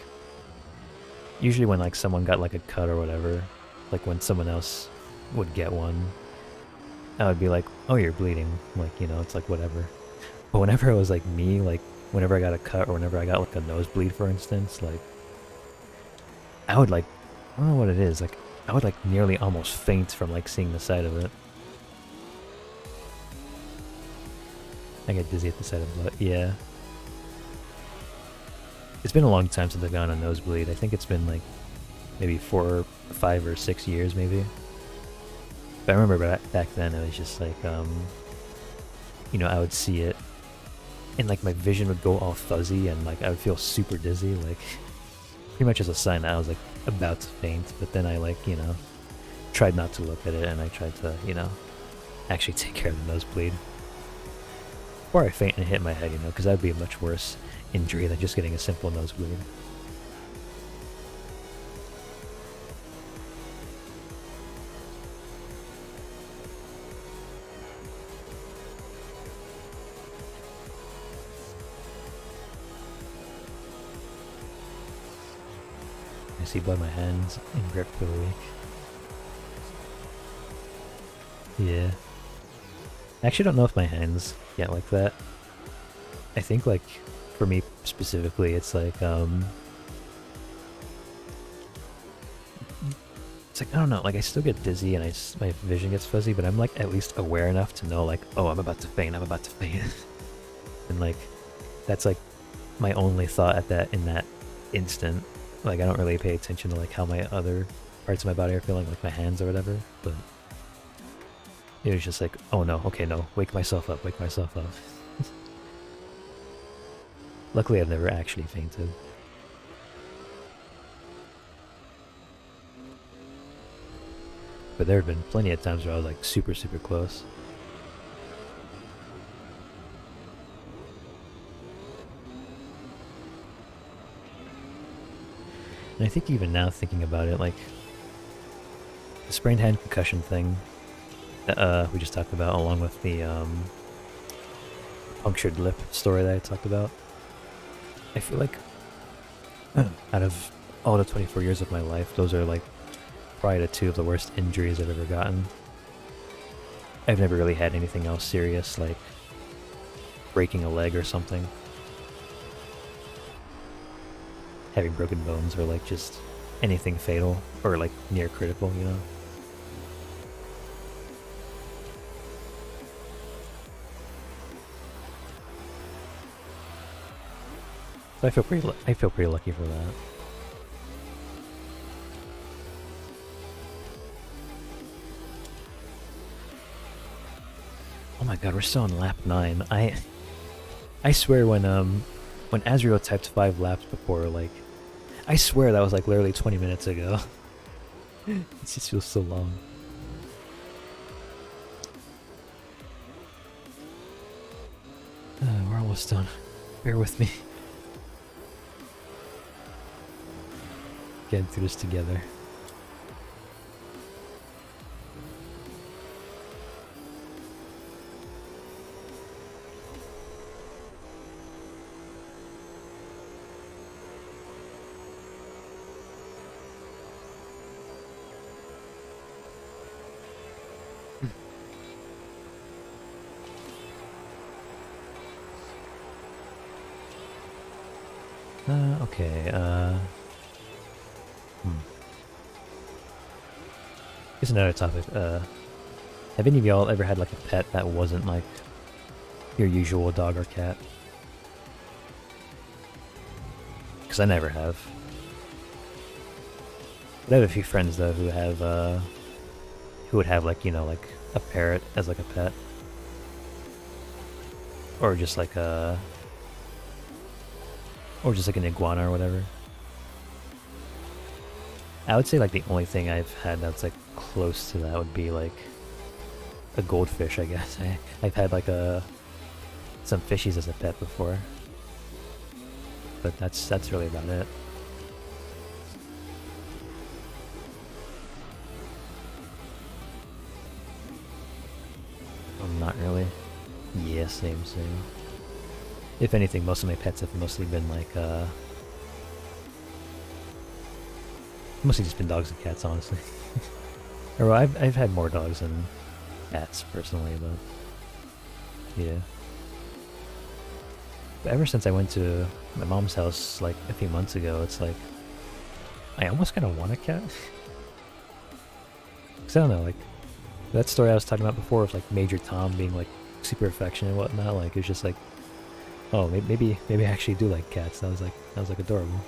usually when like someone got like a cut or whatever, like when someone else would get one, I would be like, oh, you're bleeding. Like, you know, it's like whatever. But whenever it was like me, like whenever I got a cut or whenever I got like a nosebleed, for instance, like I would like, I don't know what it is, like I would like nearly almost faint from like seeing the sight of it. I get dizzy at the sight of blood. Yeah. It's been a long time since I've gone on a nosebleed. I think it's been like maybe 4, 5, or 6 years maybe. But I remember back then it was just like, you know, I would see it and like my vision would go all fuzzy and like I would feel super dizzy, like pretty much as a sign that I was like about to faint. But then I like, you know, tried not to look at it and I tried to, you know, actually take care of the nosebleed. Or I faint and hit my head, you know, because that'd be a much worse injury than just getting a simple nosebleed. I see blood on my hands and grip for the week. Yeah. I actually don't know if my hands get like that. I think like for me specifically it's like it's like I don't know, like I still get dizzy and my vision gets fuzzy, but I'm like at least aware enough to know like, oh, I'm about to faint, I'm about to faint. And like that's like my only thought in that instant. Like I don't really pay attention to like how my other parts of my body are feeling, like my hands or whatever, but it was just like, oh no, okay, no, wake myself up, wake myself up. Luckily I've never actually fainted. But there have been plenty of times where I was like super, super close. And I think even now thinking about it, like the sprained hand concussion thing that we just talked about, along with the punctured lip story that I talked about, I feel like out of all the 24 years of my life, those are like probably the 2 of the worst injuries I've ever gotten. I've never really had anything else serious, like breaking a leg or something. Having broken bones or like just anything fatal or like near critical, you know? So I feel pretty lucky for that. Oh my god, we're still on lap 9. I swear when Azriel typed 5 laps before, like I swear that was like literally 20 minutes ago. It just feels so long. We're almost done. Bear with me. Getting through this together. Okay, Here's another topic. Have any of y'all ever had like a pet that wasn't like your usual dog or cat? Because I never have. But I have a few friends though who would have like, you know, like a parrot as like a pet. Or just like a... Or just like an iguana or whatever. I would say like the only thing I've had that's like close to that would be like a goldfish, I guess. I've had like some fishies as a pet before. But that's really about it. Not really. Yeah, same. If anything, most of my pets have mostly been like, mostly just been dogs and cats, honestly. Or well, I've had more dogs than cats, personally, but yeah. But ever since I went to my mom's house, like, a few months ago, it's like, I almost kind of want a cat. Because I don't know, like, that story I was talking about before of, like, Major Tom being, like, super affectionate and whatnot, like, it's just like, oh, maybe I actually do like cats. That was like adorable.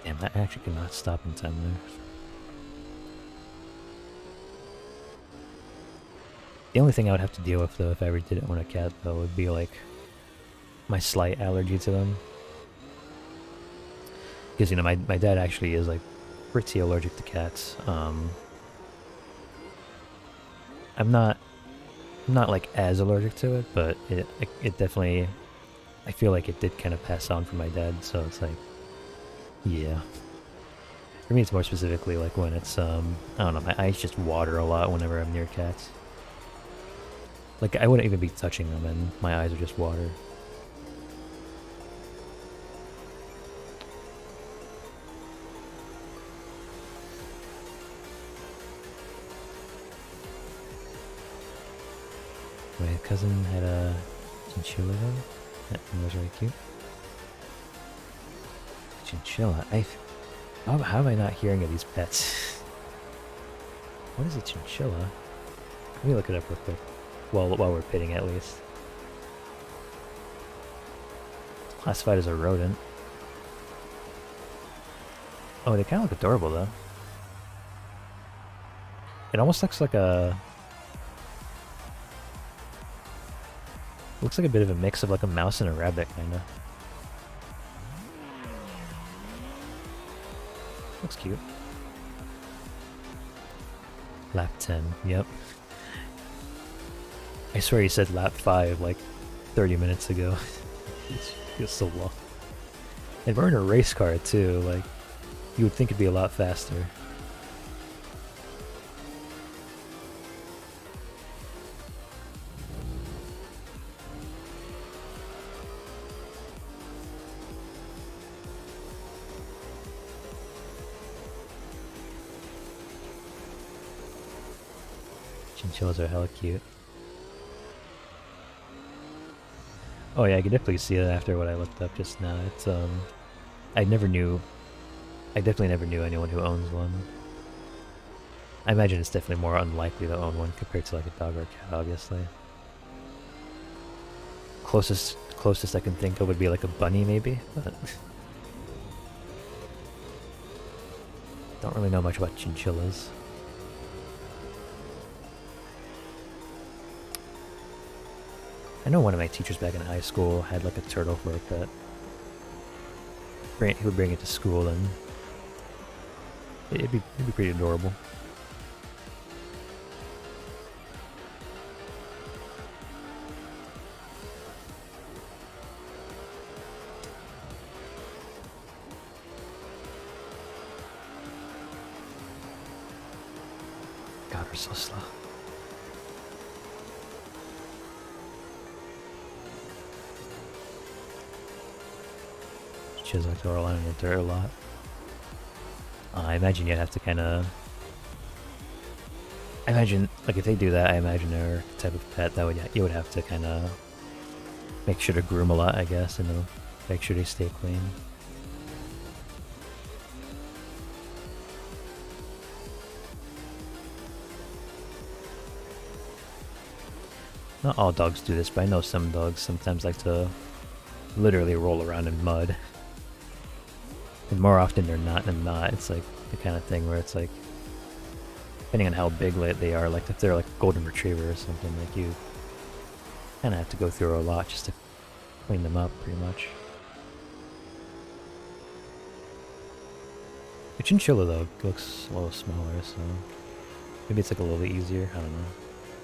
Damn, I actually could not stop in time there. The only thing I would have to deal with though if I ever didn't want a cat though would be like my slight allergy to them. Because you know my dad actually is like pretty allergic to cats. I'm not like as allergic to it, but it definitely, I feel like it did kind of pass on from my dad, so it's like, yeah. For me, it's more specifically like when it's, I don't know, my eyes just water a lot whenever I'm near cats. Like, I wouldn't even be touching them and my eyes would just water. My cousin had a chinchilla though. That thing was really cute. Chinchilla? How am I not hearing of these pets? What is a chinchilla? Let me look it up real quick. While we're pitting at least. It's classified as a rodent. Oh, they kind of look adorable though. It almost looks like a... Looks like a bit of a mix of like a mouse and a rabbit, kinda. Looks cute. Lap 10, yep. I swear he said lap 5 like 30 minutes ago. It feels so long. And we're in a race car too, like, you would think it'd be a lot faster. Chinchillas are hella cute. Oh yeah, I can definitely see it after what I looked up just now. It's I definitely never knew anyone who owns one. I imagine it's definitely more unlikely to own one compared to like a dog or a cat, obviously. Closest I can think of would be like a bunny maybe, but don't really know much about chinchillas. I know one of my teachers back in high school had like a turtle for a pet. He would bring it to school and it'd be pretty adorable. God, we're so slow. Chisel like to roll on in the dirt a lot. I imagine you'd have to kind of. I imagine, like, if they do that, I imagine they're the type of pet that you would have to kind of make sure to groom a lot, I guess, and make sure they stay clean. Not all dogs do this, but I know some dogs sometimes like to literally roll around in mud. And more often than not, it's like the kind of thing where it's like, depending on how big they are, like if they're like a golden retriever or something, like you kind of have to go through a lot just to clean them up, pretty much. The chinchilla, though, looks a little smaller, so maybe it's like a little bit easier, I don't know.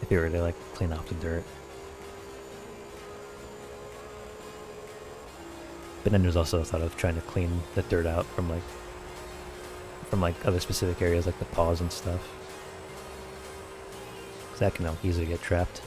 If you were to like clean off the dirt. But then there's also a thought of trying to clean the dirt out from like other specific areas like the paws and stuff. Cause that can easily get trapped.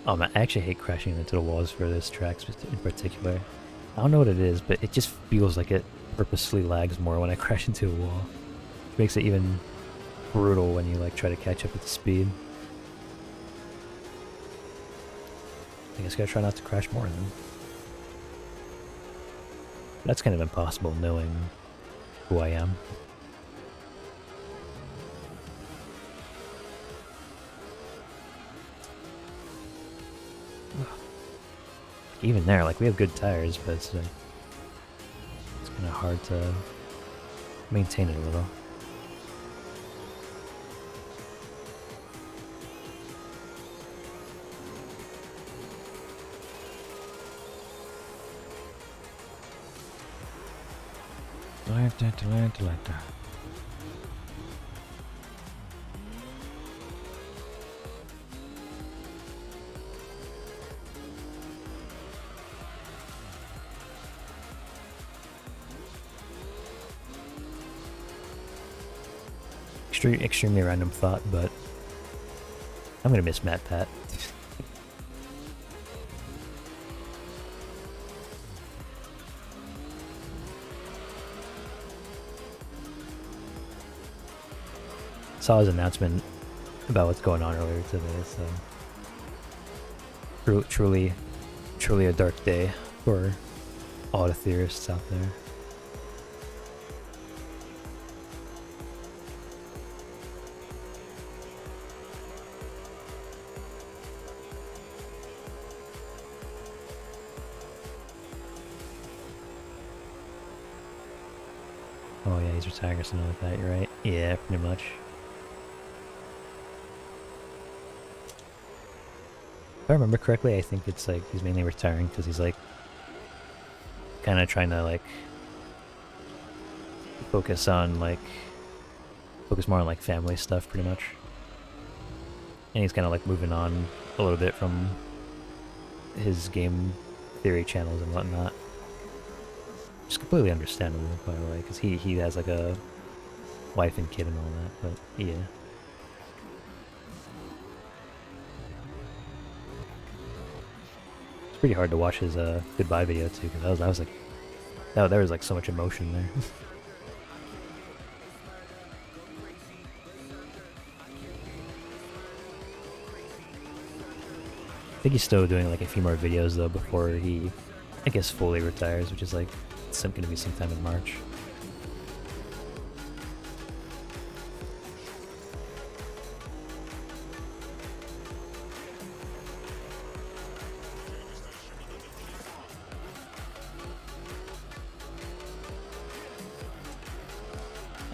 Oh man, I actually hate crashing into the walls for this track in particular. I don't know what it is, but it just feels like it purposely lags more when I crash into a wall. It makes it even brutal when you like try to catch up with the speed. I guess I gotta try not to crash more then. That's kind of impossible knowing who I am. Even there, like, we have good tires, but it's kind of hard to maintain it a little. Extremely random thought, but I'm gonna miss Matt Pat. Saw his announcement about what's going on earlier today, so truly a dark day for all the theorists out there. Oh yeah, he's retiring or something like that, you're right. Yeah, pretty much. If I remember correctly, I think it's like he's mainly retiring because he's like kind of trying to like focus more on like family stuff pretty much. And he's kind of like moving on a little bit from his game theory channels and whatnot. It's completely understandable, by the way, because he has like a wife and kid and all that, but yeah. It's pretty hard to watch his goodbye video too, because that was like there was like so much emotion there. I think he's still doing like a few more videos though before he, I guess, fully retires, which is like going to be sometime in March.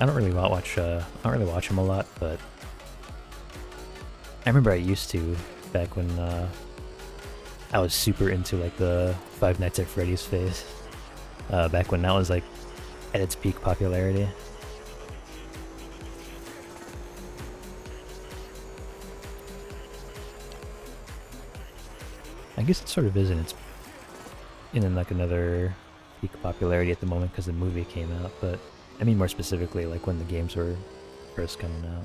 I don't really watch him a lot, but I remember I used to back when I was super into like the Five Nights at Freddy's phase. Back when that was like at its peak popularity. I guess it sort of is in like another peak popularity at the moment because the movie came out, but I mean more specifically like when the games were first coming out.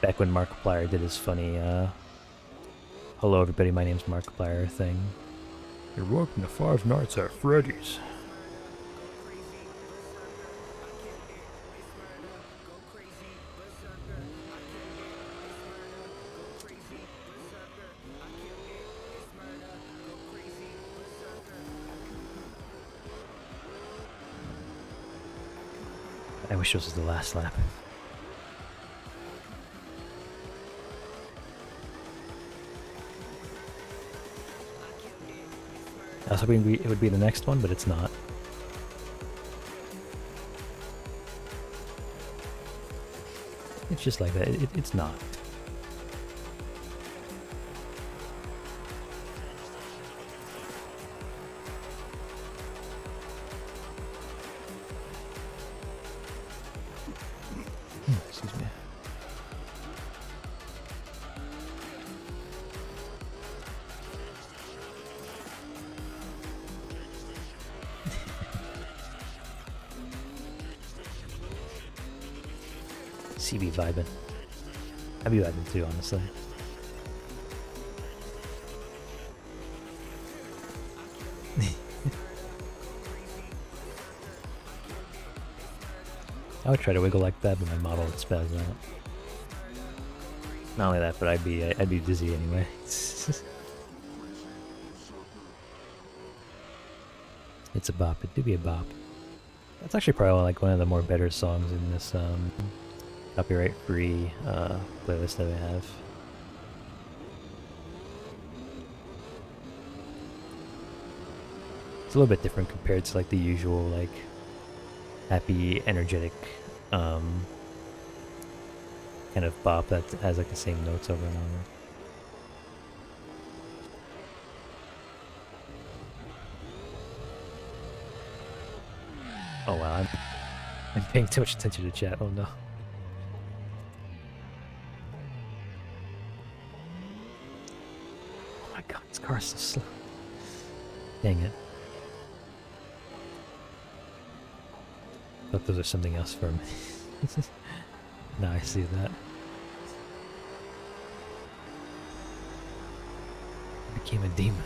Back when Markiplier did his funny hello everybody, my name's Markiplier thing. You're welcome to Five Nights at Freddy's. I wish this was the last lap. I was hoping it would be the next one, but it's not. It's just like that. It's not. Excuse me. CB vibing. I'd be vibing too, honestly. I would try to wiggle like that, but my model would spaz out. Not only that, but I'd be dizzy anyway. It's a bop. It do be a bop. That's actually probably like one of the more better songs in this copyright-free playlist that we have. It's a little bit different compared to like the usual like happy, energetic kind of bop that has like the same notes over and over. Oh wow, I'm paying too much attention to chat. Oh no. Oh my god, this car's so slow. Dang it. Thought those are something else for me. Now I see that. I became a demon.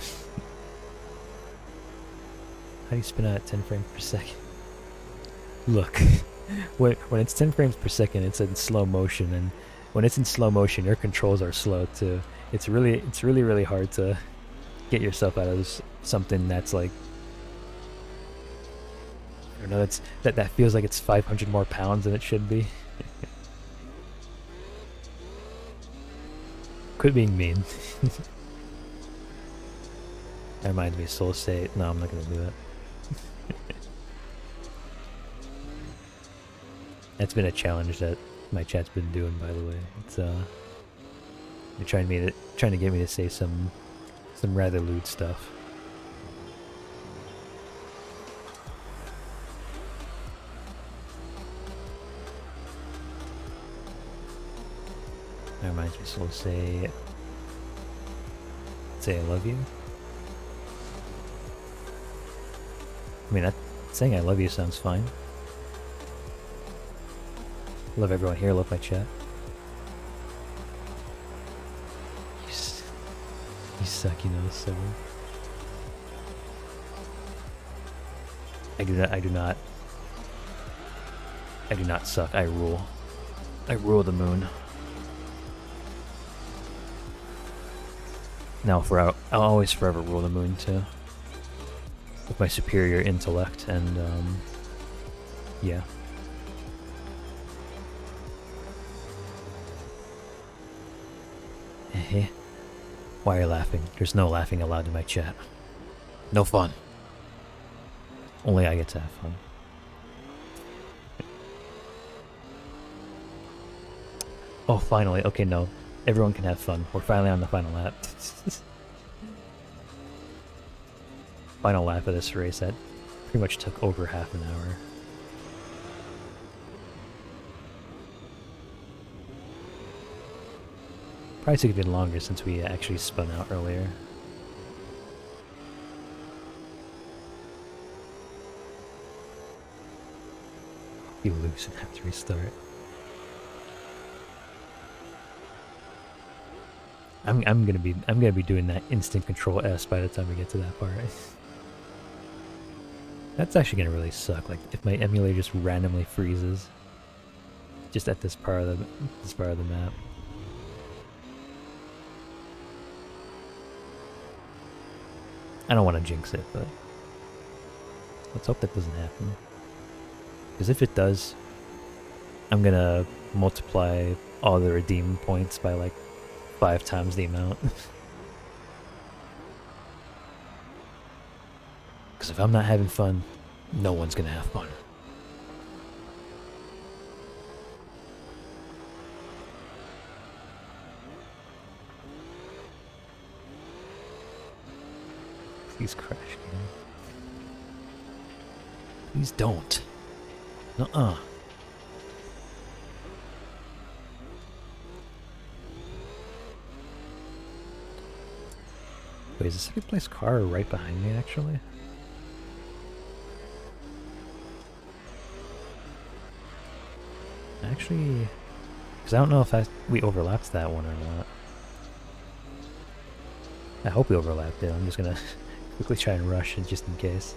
How do you spin out at 10 frames per second? Look, when it's 10 frames per second, it's in slow motion, and when it's in slow motion, your controls are slow too. It's really hard to get yourself out of something that's like, I don't know, that feels like it's 500 more pounds than it should be. Quit being mean. That reminds me of Soul State. No, I'm not gonna do that. That's been a challenge that my chat's been doing, by the way. It's they're trying to get me to say some rather lewd stuff. That reminds me, so say I love you. I mean, saying I love you sounds fine. Love everyone here, love my chat. You suck, you know, so. I do not suck, I rule. I rule the moon. Now I'll always forever rule the moon too. With my superior intellect and, yeah. Eh. Why are you laughing? There's no laughing allowed in my chat. No fun. Only I get to have fun. Oh, finally. Okay, no. Everyone can have fun. We're finally on the final lap. Final lap of this race. That pretty much took over half an hour. Probably took a bit longer since we actually spun out earlier. You lose and have to restart. I'm gonna be doing that instant control S by the time we get to that part. That's actually gonna really suck. Like if my emulator just randomly freezes, just at this part of the map. I don't want to jinx it, but let's hope that doesn't happen. Because if it does, I'm gonna multiply all the redeem points by like 5 times the amount. Because if I'm not having fun, no one's gonna have fun. Please crash, game. Please don't. Nuh-uh. Wait, is the second place car right behind me, actually? Actually... Because I don't know if we overlapped that one or not. I hope we overlapped it. I'm just gonna quickly try and rush it just in case.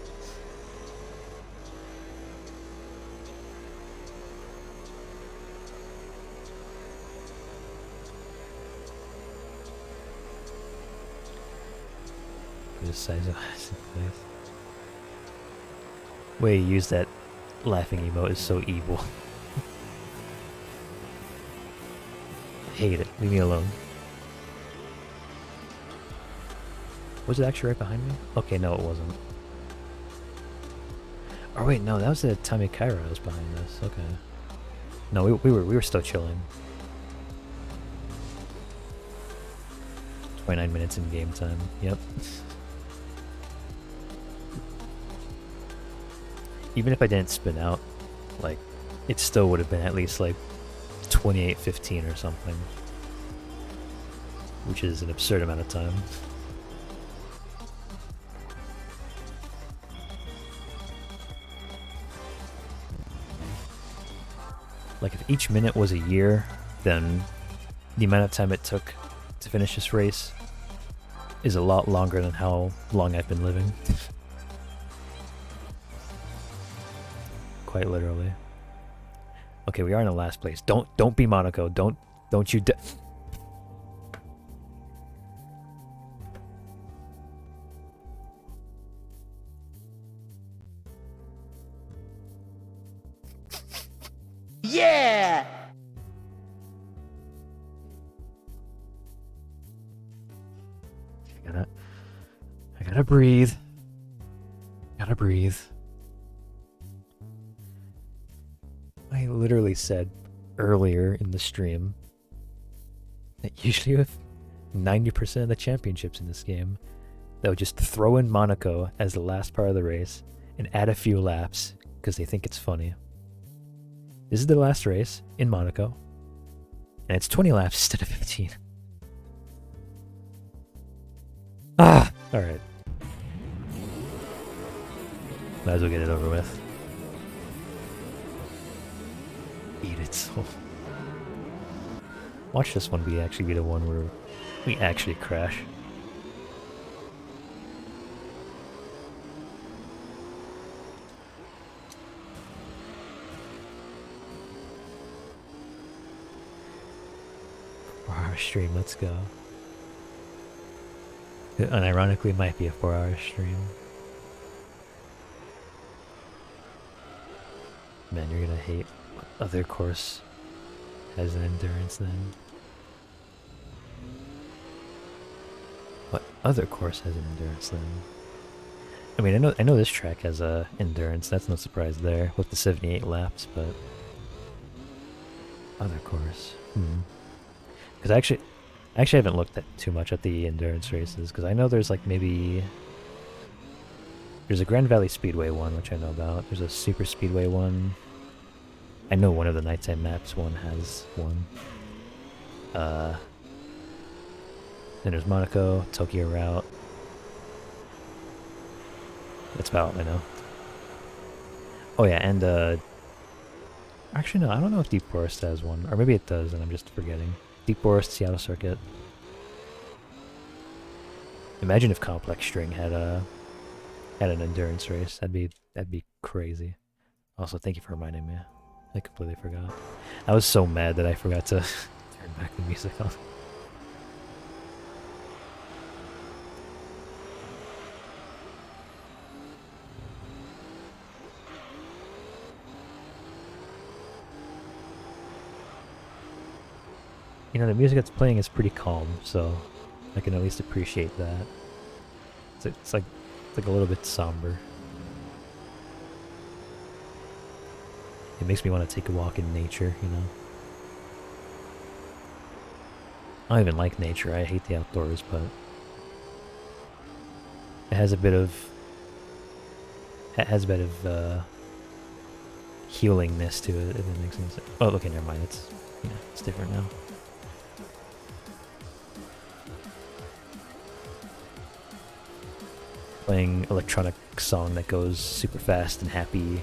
Just size of place. Way you use that laughing emote is so evil. I hate it. Leave me alone. Was it actually right behind me? Okay, no, it wasn't. Oh wait, no, that was the Tamikaira that was behind us. Okay. No, we were still chilling. 29 minutes in game time. Yep. Even if I didn't spin out, like, it still would have been at least like 28:15 or something, which is an absurd amount of time. Like, if each minute was a year, then the amount of time it took to finish this race is a lot longer than how long I've been living. Quite literally. Okay, we are in the last place. Don't be Monaco. Don't you Yeah! I gotta breathe. Gotta breathe. I literally said earlier in the stream that usually with 90% of the championships in this game, they'll just throw in Monaco as the last part of the race and add a few laps because they think it's funny. This is the last race in Monaco, and it's 20 laps instead of 15. Ah! Alright. Might as well get it over with. Eat it, soul. Watch this one actually be the one where we actually crash. 4-hour stream. Let's go. Unironically, it might be a 4-hour stream. Man, you're gonna hate what other course has an endurance then. What other course has an endurance then? I mean, I know this track has a endurance. That's no surprise there with the 78 laps, but other course. Because I actually haven't looked at too much at the endurance races. Because I know there's like maybe there's a Grand Valley Speedway one, which I know about. There's a Super Speedway one. I know one of the nighttime maps one has one. Then there's Monaco, Tokyo Route. That's about what I know. Oh yeah, and actually no, I don't know if Deep Forest has one. Or maybe it does and I'm just forgetting. Deep Forest, Seattle Circuit. Imagine if Complex String had an endurance race. That'd be crazy. Also, thank you for reminding me. I completely forgot. I was so mad that I forgot to turn back the music on. You know, the music that's playing is pretty calm, so I can at least appreciate that. It's like a little bit somber. It makes me want to take a walk in nature, you know? I don't even like nature, I hate the outdoors, but it has a bit of healingness to it, if it makes sense. Oh, okay, never mind. It's different now. Playing electronic song that goes super fast and happy,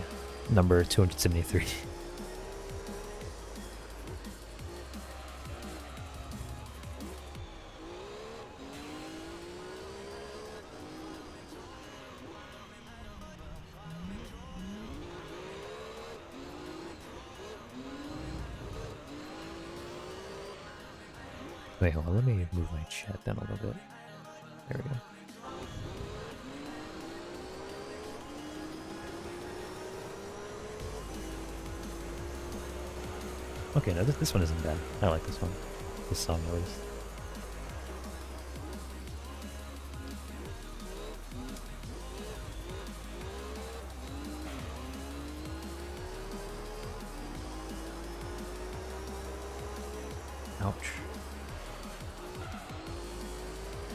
number 273. Wait, hold on, let me move my chat down a little bit. There we go. Okay, no, this one isn't bad. I like this one. This song at least. Ouch.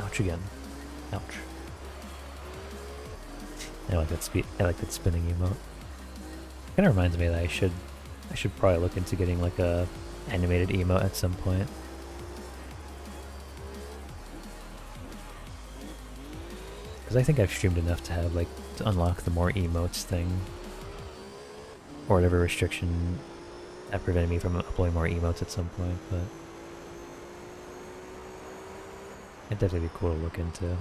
Ouch again. Ouch. I like that spinning emote. Kinda reminds me that I should probably look into getting like a animated emote at some point. Because I think I've streamed enough to have like to unlock the more emotes thing. Or whatever restriction that prevented me from uploading more emotes at some point, but it'd definitely be cool to look into.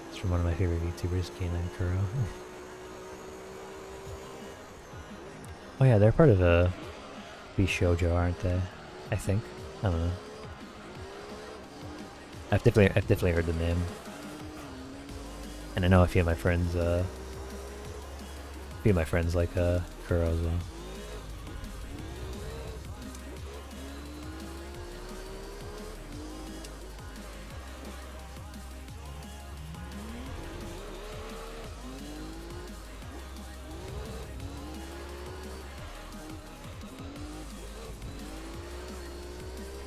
It's from one of my favorite YouTubers, K9 Kuro. Oh yeah, they're part of a Bishoujo, aren't they? I think. I don't know. I've definitely heard the name. And I know a few of my friends like Kuro as well.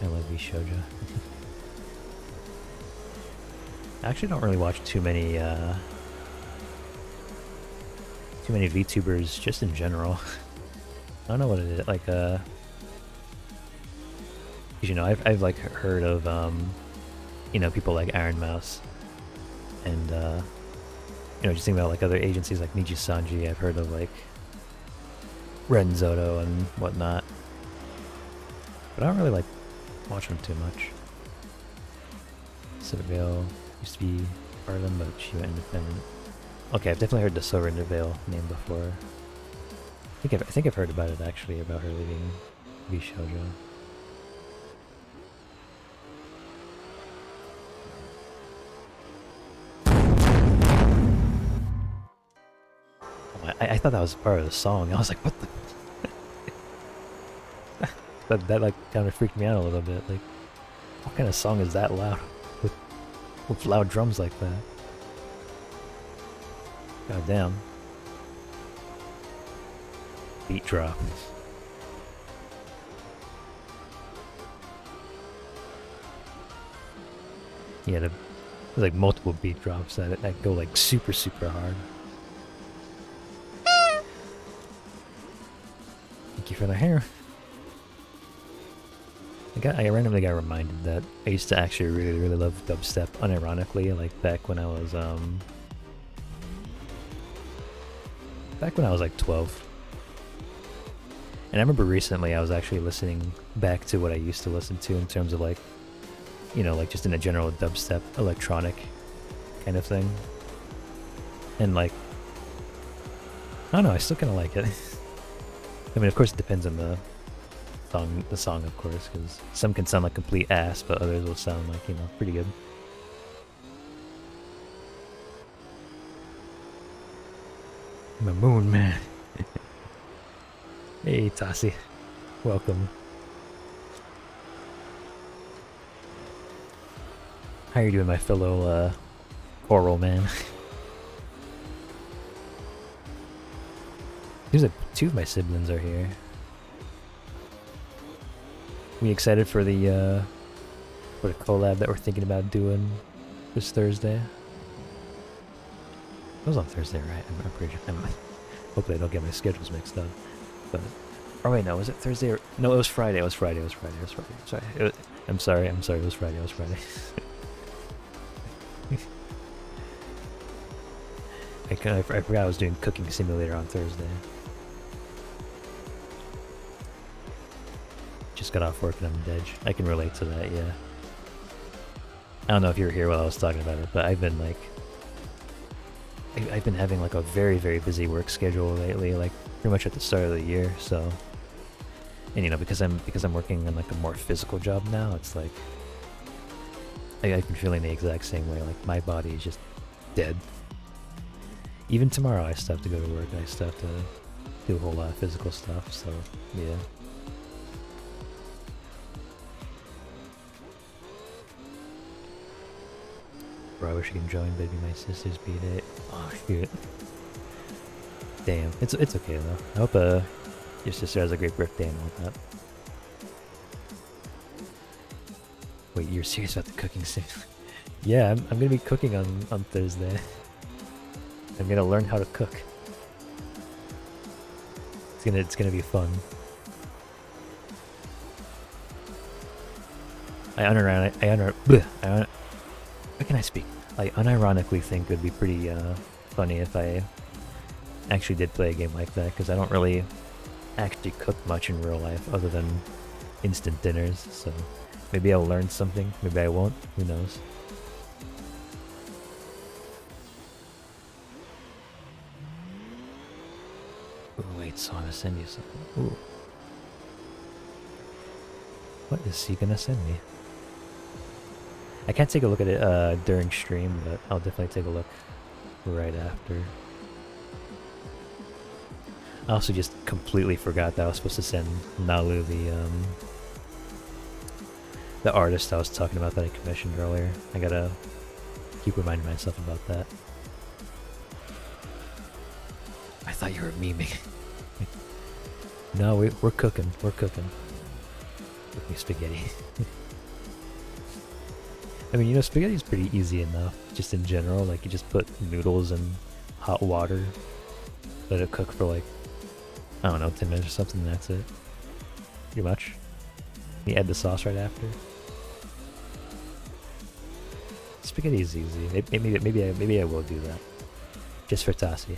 I love Bishoujo. I actually don't really watch too many VTubers just in general. I don't know what it is, like you know, I've like heard of you know, people like Iron Mouse and you know, just thinking about like other agencies like Niji Sanji. I've heard of like Ren Zoto and whatnot, but I don't really like watch them too much. Citadel used to be part of them, but she went independent. Okay, I've definitely heard the Surrender Veil name before. I think I've heard about it actually, about her leaving Bishoujo. Oh, I thought that was part of the song. I was like, what the? That like kind of freaked me out a little bit. Like, what kind of song is that loud with loud drums like that? God damn. Beat drop. Yeah, there's like multiple beat drops that go like super hard. Thank you for the hair. I randomly got reminded that I used to actually really love dubstep, unironically, like back when I was like 12. And I remember recently I was actually listening back to what I used to listen to in terms of like, you know, like just in a general dubstep, electronic kind of thing. And like, I don't know, I still kind of like it. I mean, of course it depends on the song of course, because some can sound like complete ass, but others will sound like, you know, pretty good. I'm a moon man. Hey, Tassi. Welcome. How you doing, my fellow, coral man? Seems like two of my siblings are here. We excited for the collab that we're thinking about doing this Thursday? It was on Thursday, right? I'm pretty sure. Hopefully I don't get my schedules mixed up. But oh wait, no, was it Thursday or no? It was Friday. It was Friday. It was Friday. It was Friday. Sorry. I'm sorry. I'm sorry. It was Friday. It was Friday. I forgot I was doing Cooking Simulator on Thursday. Just got off work and I'm dead. I can relate to that, yeah. I don't know if you were here while I was talking about it, but I've been like... I've been having like a very busy work schedule lately, like pretty much at the start of the year, so... And you know, because I'm working on like a more physical job now, it's like... I've been feeling the exact same way, like my body is just dead. Even tomorrow I still have to go to work, I still have to do a whole lot of physical stuff, so yeah. Bro, I wish I could join, but it'd be my sister's B-Day. Oh, shoot. Damn. It's okay, though. I hope your sister has a great birthday and all that. Wait, you're serious about the cooking scene? Yeah, I'm gonna be cooking on Thursday. I'm gonna learn how to cook. It's gonna be fun. How can I speak? I unironically think it would be pretty funny if I actually did play a game like that, because I don't really actually cook much in real life other than instant dinners, so maybe I'll learn something, maybe I won't, who knows. Ooh, wait, so I'm gonna send you something. Ooh. What is he gonna send me? I can't take a look at it during stream, but I'll definitely take a look right after. I also just completely forgot that I was supposed to send Nalu the artist I was talking about that I commissioned earlier. I gotta keep reminding myself about that. I thought you were memeing. No, we're cooking. We're cooking. Cooking spaghetti. I mean, you know, spaghetti's pretty easy enough, just in general. Like, you just put noodles in hot water, let it cook for like, I don't know, 10 minutes or something, and that's it. Pretty much. You add the sauce right after. Spaghetti is easy. Maybe I will do that. Just for Tassi.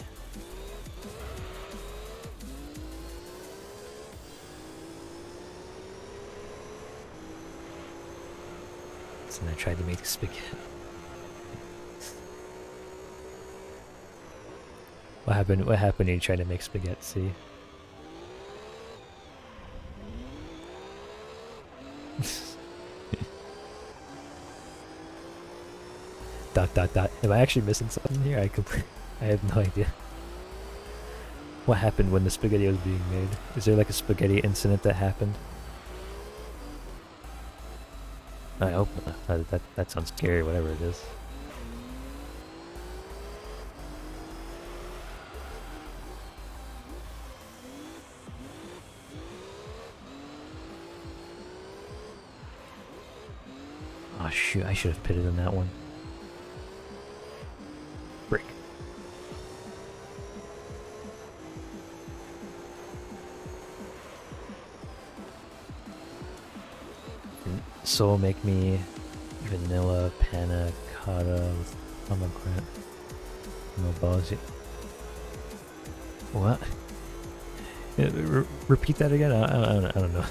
And I tried to make spaghetti. What happened? What happened when you tried to make spaghetti? Dot dot dot. Am I actually missing something here? I have no idea. What happened when the spaghetti was being made? Is there like a spaghetti incident that happened? I hope not. That sounds scary, whatever it is. Oh shoot, I should have pitted in that one. Brick. So make me vanilla panna cotta with pomegranate. No balls. What? Repeat that again? I don't know.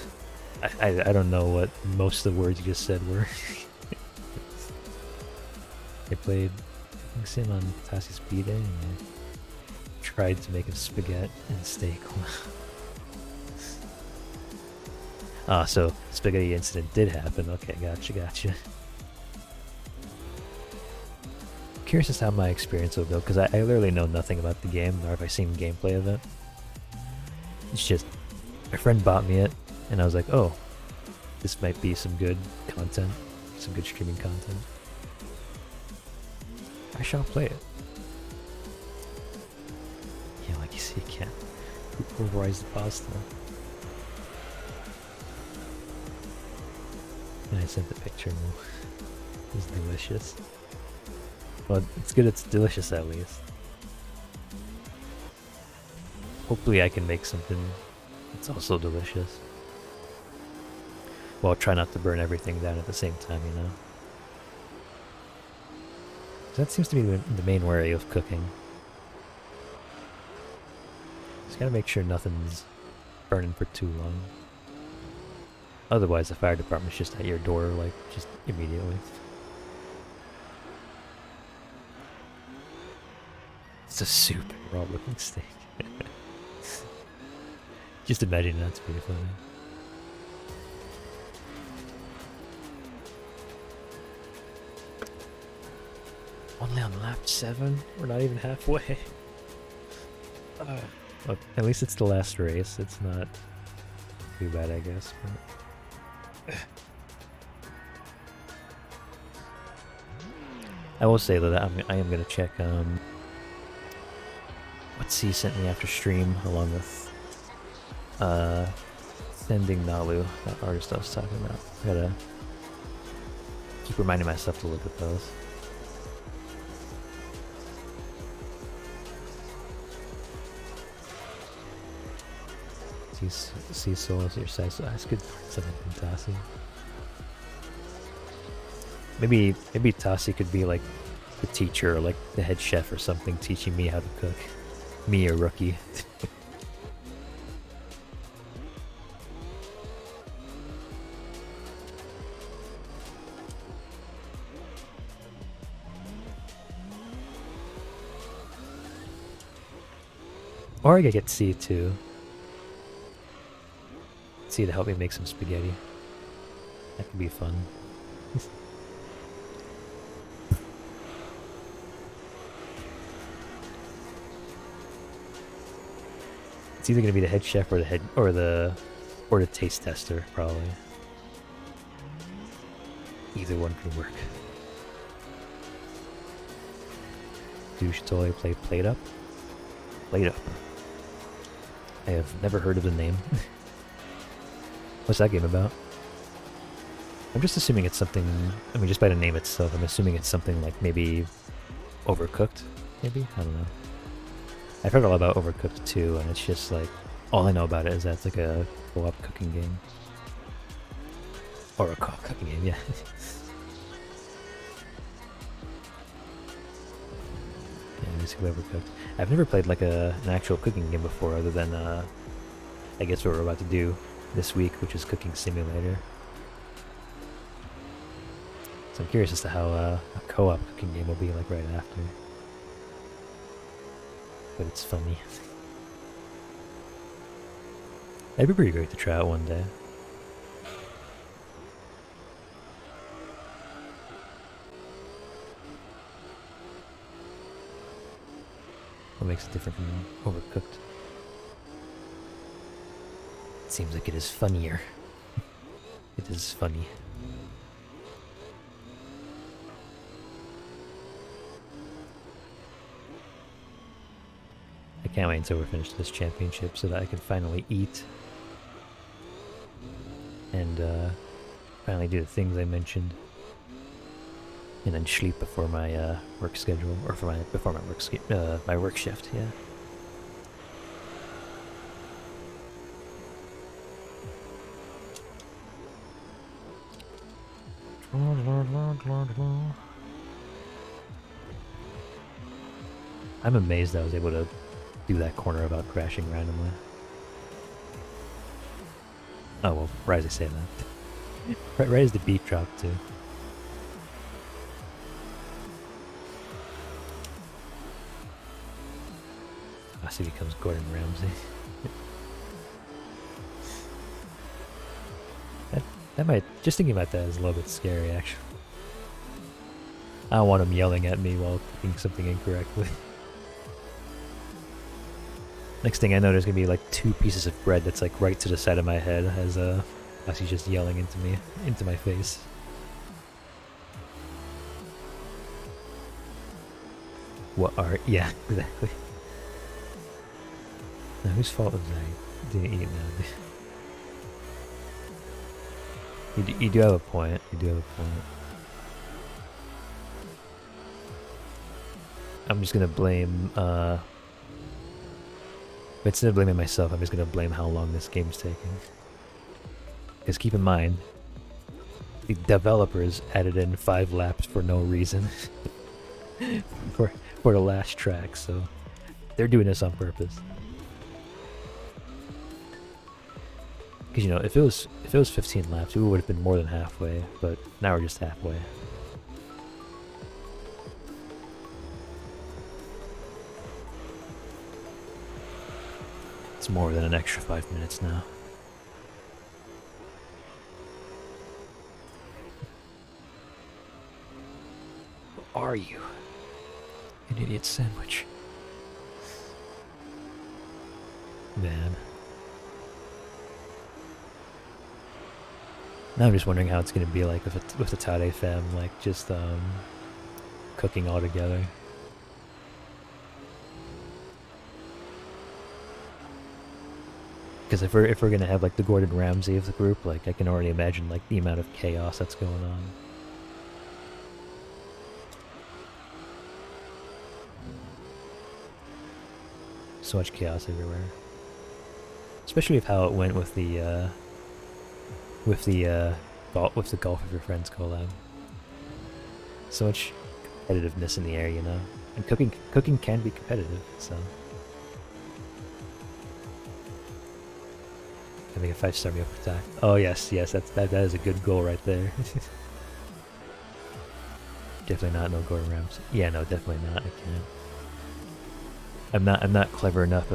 I don't know what most of the words you just said were. I played Sim on Tassie's B-Day and I tried to make a spaghetti and steak. Ah, so spaghetti incident did happen. Okay, gotcha. Curious as to how my experience will go, because I literally know nothing about the game, nor have I seen gameplay of it. It's just, my friend bought me it, and I was like, oh, this might be some good content, some good streaming content. I shall play it. Yeah, like you see, you can't pulverize the pasta. And I sent the picture. It was delicious. Well, it's good it's delicious at least. Hopefully I can make something that's also delicious. Well, try not to burn everything down at the same time, you know? That seems to be the main worry of cooking. Just gotta make sure nothing's burning for too long. Otherwise, the fire department's just at your door, like, just immediately. It's a super raw looking steak. Just imagine that's pretty funny. Only on lap 7? We're not even halfway. Look, at least it's the last race. It's not too bad, I guess. But I will say that I am going to check what C sent me after stream, along with Sending Nalu, that artist I was talking about. I gotta keep reminding myself to look at those. See souls your size, so that's good. Something from Tassie. Maybe Tassie could be like the teacher or like the head chef or something, teaching me how to cook. Me, a rookie. Or I could get C too. C to help me make some spaghetti. That could be fun. It's either gonna be the head chef or the taste tester, probably. Either one could work. Douche toy play Plate Up? Plate Up. I have never heard of the name. What's that game about? I'm just assuming it's something, I mean just by the name itself, I'm assuming it's something like maybe Overcooked, maybe? I don't know. I've heard a lot about Overcooked too, and it's just like, all I know about it is that it's like a co-op cooking game. Or a co-op cooking game, yeah. Yeah, basically Overcooked. I've never played like an actual cooking game before, other than, I guess what we're about to do this week, which is Cooking Simulator. So I'm curious as to how a co-op cooking game will be like right after. but it's funny. That'd be pretty great to try out one day. What makes it different from overcooked? It seems like it is funnier. It is funny. I can't wait until we're finished this championship so that I can finally eat. And finally do the things I mentioned. And then sleep before my work schedule, or before my work shift, yeah. I'm amazed I was able to do that corner without crashing randomly. Oh well, right as I say that. Right as the beat dropped too. As he becomes Gordon Ramsay. that might, just thinking about that is a little bit scary actually. I don't want him yelling at me while cooking something incorrectly. Next thing I know, there's gonna be like 2 pieces of bread that's like right to the side of my head as he's just yelling into my face. What are? Yeah, exactly. Now whose fault was I didn't eat now? You do have a point. You do have a point. I'm just gonna blame, instead of blaming myself, I'm just gonna blame how long this game's taking. Because keep in mind, the developers added in 5 laps for no reason. for the last track, so they're doing this on purpose. Because, you know, if it was 15 laps, we would have been more than halfway, but now we're just halfway. It's more than an extra 5 minutes now. What are you? An idiot sandwich. Man. Now I'm just wondering how it's going to be like with the Tade fam, like just cooking all together. Because if we're gonna have like the Gordon Ramsay of the group, like I can already imagine like the amount of chaos that's going on. So much chaos everywhere. Especially with how it went with the Golf with Your Friends collab. So much competitiveness in the air, you know. And cooking can be competitive, so. Having a 5-star meal per attack. Oh yes, that is a good goal right there. Definitely not no Gordon Ramsay. Yeah, no, definitely not. I can't. I'm not clever enough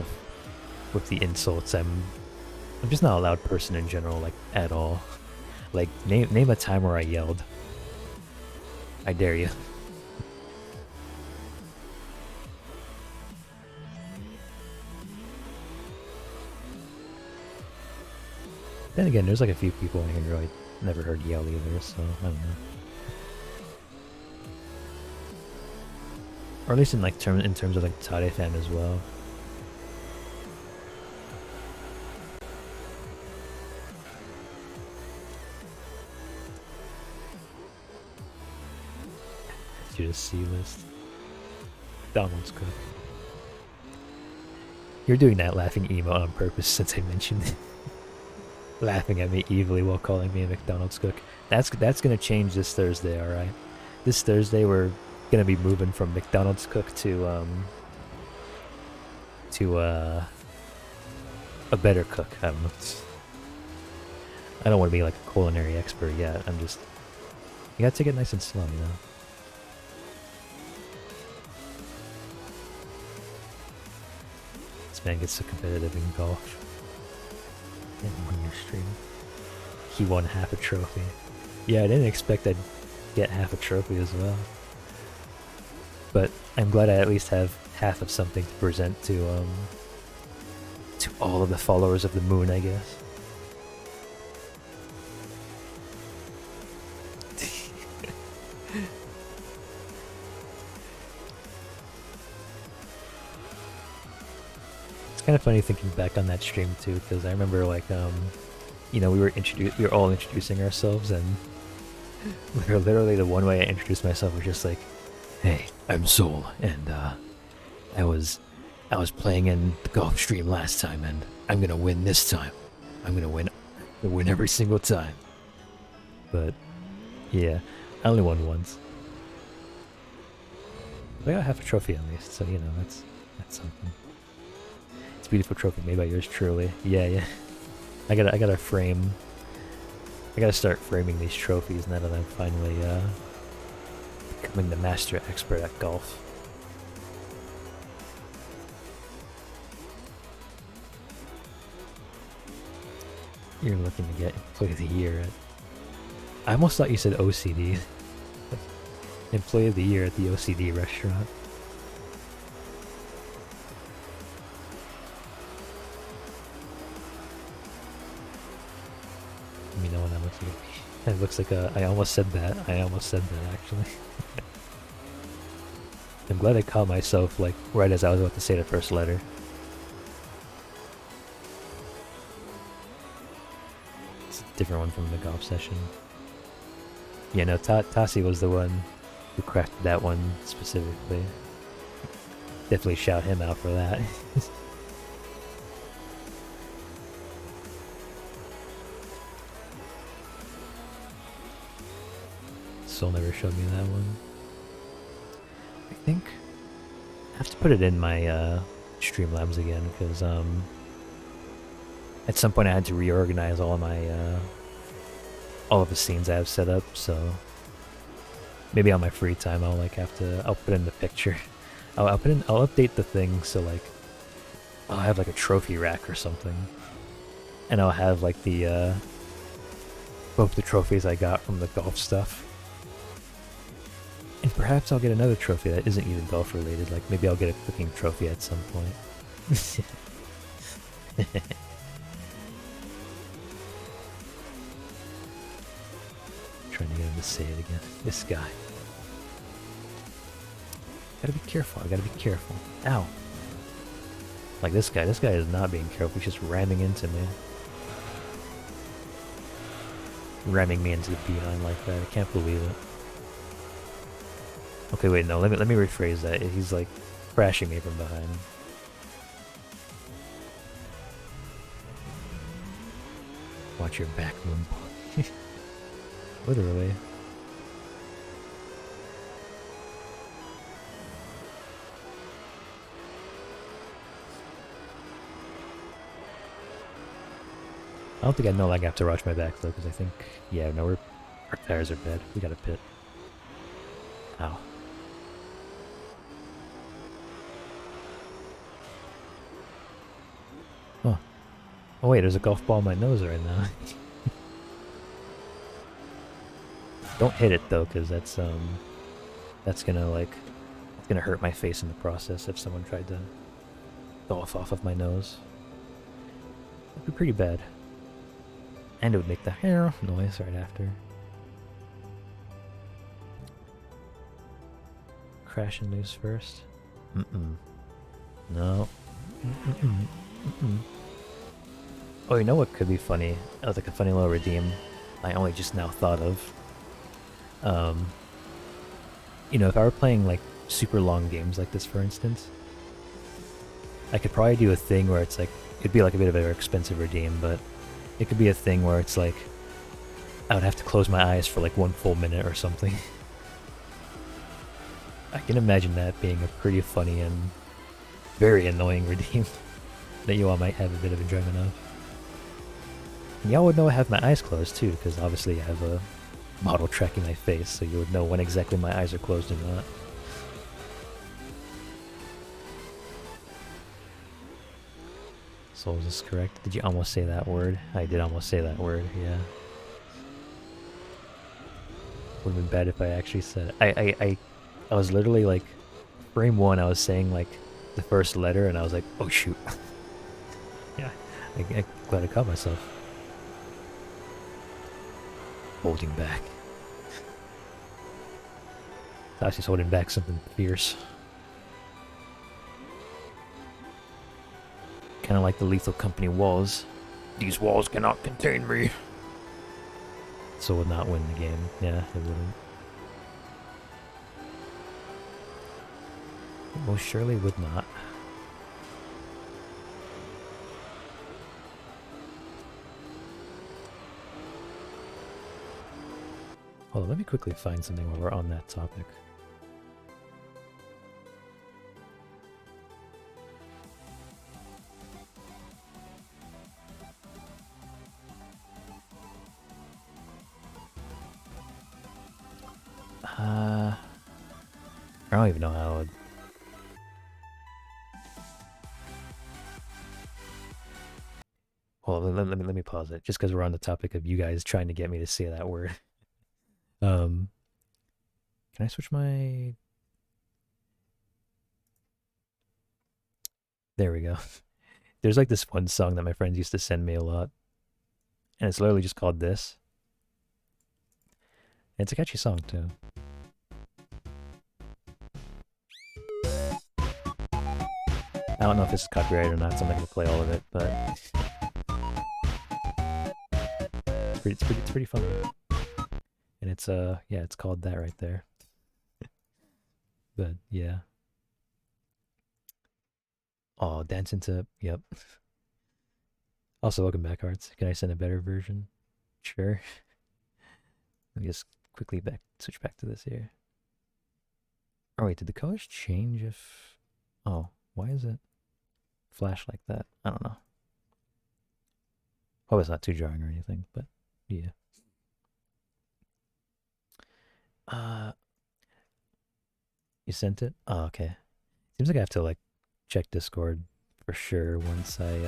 with the insults. I'm just not a loud person in general, like at all. Like name a time where I yelled. I dare you. Then again, there's like a few people in here who I never heard yell either, so I don't know. Or at least in like in terms of like Tade fan as well. You just C list. Donald's cook. You're doing that laughing emote on purpose since I mentioned it. Laughing at me evilly while calling me a McDonald's cook. That's gonna change this Thursday, alright? This Thursday we're gonna be moving from McDonald's cook to a better cook. I don't know. I don't want to be like a culinary expert yet. I'm just, you gotta take it nice and slow, you know. man gets so competitive in golf. In 1 year stream. He won half a trophy. Yeah, I didn't expect I'd get half a trophy as well. But I'm glad I at least have half of something to present to all of the followers of the moon, I guess. It's kind of funny thinking back on that stream too, because I remember like you know, we were all introducing ourselves, and literally the one way I introduced myself was just like, "Hey, I'm Soul, and I was playing in the golf stream last time, and I'm gonna win this time. I'm gonna win every single time." But yeah, I only won once. But I got half a trophy at least, so you know that's something. It's a beautiful trophy made by yours truly. Yeah. I gotta frame. I gotta start framing these trophies now that I'm finally becoming the master expert at golf. You're looking to get Employee of the Year at... I almost thought you said OCD. Employee of the Year at the OCD restaurant. You know what that looks like? It looks like a... I almost said that. Actually. I'm glad I caught myself, like, right as I was about to say the first letter. It's a different one from the golf session. Yeah, no, Tassi was the one who crafted that one specifically. Definitely shout him out for that. Soul never showed me that one. I think I have to put it in my Streamlabs again, because at some point I had to reorganize all of my all of the scenes I have set up, so maybe on my free time I'll put in the picture. I'll update the thing so like I'll have like a trophy rack or something, and I'll have like the both the trophies I got from the golf stuff. And perhaps I'll get another trophy that isn't even golf related, like maybe I'll get a cooking trophy at some point. Trying to get him to say it again. This guy. Gotta be careful, I gotta be careful. Ow. Like this guy is not being careful, he's just ramming into me. Ramming me into the behind like that, I can't believe it. Okay, wait, no, let me rephrase that. He's like crashing me from behind. Watch your back, moon. Literally. I don't think I know like I have to rush my back though, because I think, yeah, no, our tires are bad. We got a pit. Ow. Huh. Oh wait, there's a golf ball in my nose right now. Don't hit it though, because that's gonna like, it's gonna hurt my face in the process if someone tried to golf off of my nose. That'd be pretty bad. And it would make the hair noise right after. Crash and lose first. No. Oh, you know what could be funny? That was like a funny little redeem I only just now thought of. You know, if I were playing like super long games like this, for instance, I could probably do a thing where it's like, it'd be like a bit of an expensive redeem, but it could be a thing where it's like, I would have to close my eyes for like 1 full minute or something. I can imagine that being a pretty funny and very annoying redeem that you all might have a bit of enjoyment of. And y'all would know I have my eyes closed too, because obviously I have a model tracking my face, so you would know when exactly my eyes are closed or not. Souls is correct. Did you almost say that word? I did almost say that word, yeah. Would have been bad if I actually said it. I was literally like, frame one, I was saying like the first letter, and I was like, oh shoot. Yeah, I glad I caught myself. Holding back. Tashi's holding back something fierce. Kind of like the Lethal Company walls. These walls cannot contain me. So would not win the game. Yeah, it wouldn't. It most surely would not. Hold on, let me quickly find something while we're on that topic. I don't even know how it... Hold on, let me pause it, just because we're on the topic of you guys trying to get me to say that word. Can I switch my... There we go. There's like this one song that my friends used to send me a lot, and it's literally just called this. And it's a catchy song too. I don't know if it's copyrighted or not, so I'm not gonna play all of it, but it's pretty fun. And it's yeah, it's called that right there. But yeah. Oh, dancing to yep. Also, welcome back, Arts. Can I send a better version? Sure. Let me just quickly switch back to this here. Oh wait, did the colors change if... Oh, why is it flash like that? I don't know. Hope it's not too jarring or anything, but yeah. You sent it? Oh, okay. Seems like I have to like check Discord for sure once I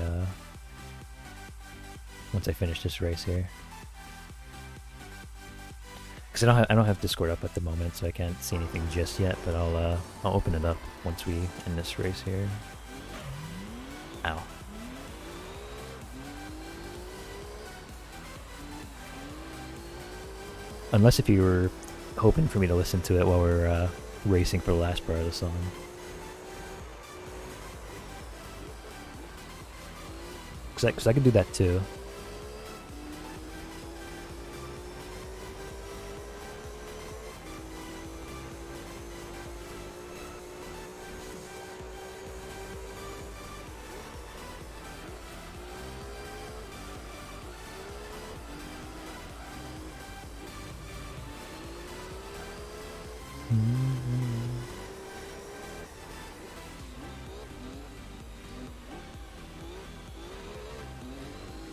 finish this race here. Because I don't have Discord up at the moment, so I can't see anything just yet. But I'll open it up once we end this race here. Ow. Unless if you were hoping for me to listen to it while we're racing for the last part of the song. Because I could do that too.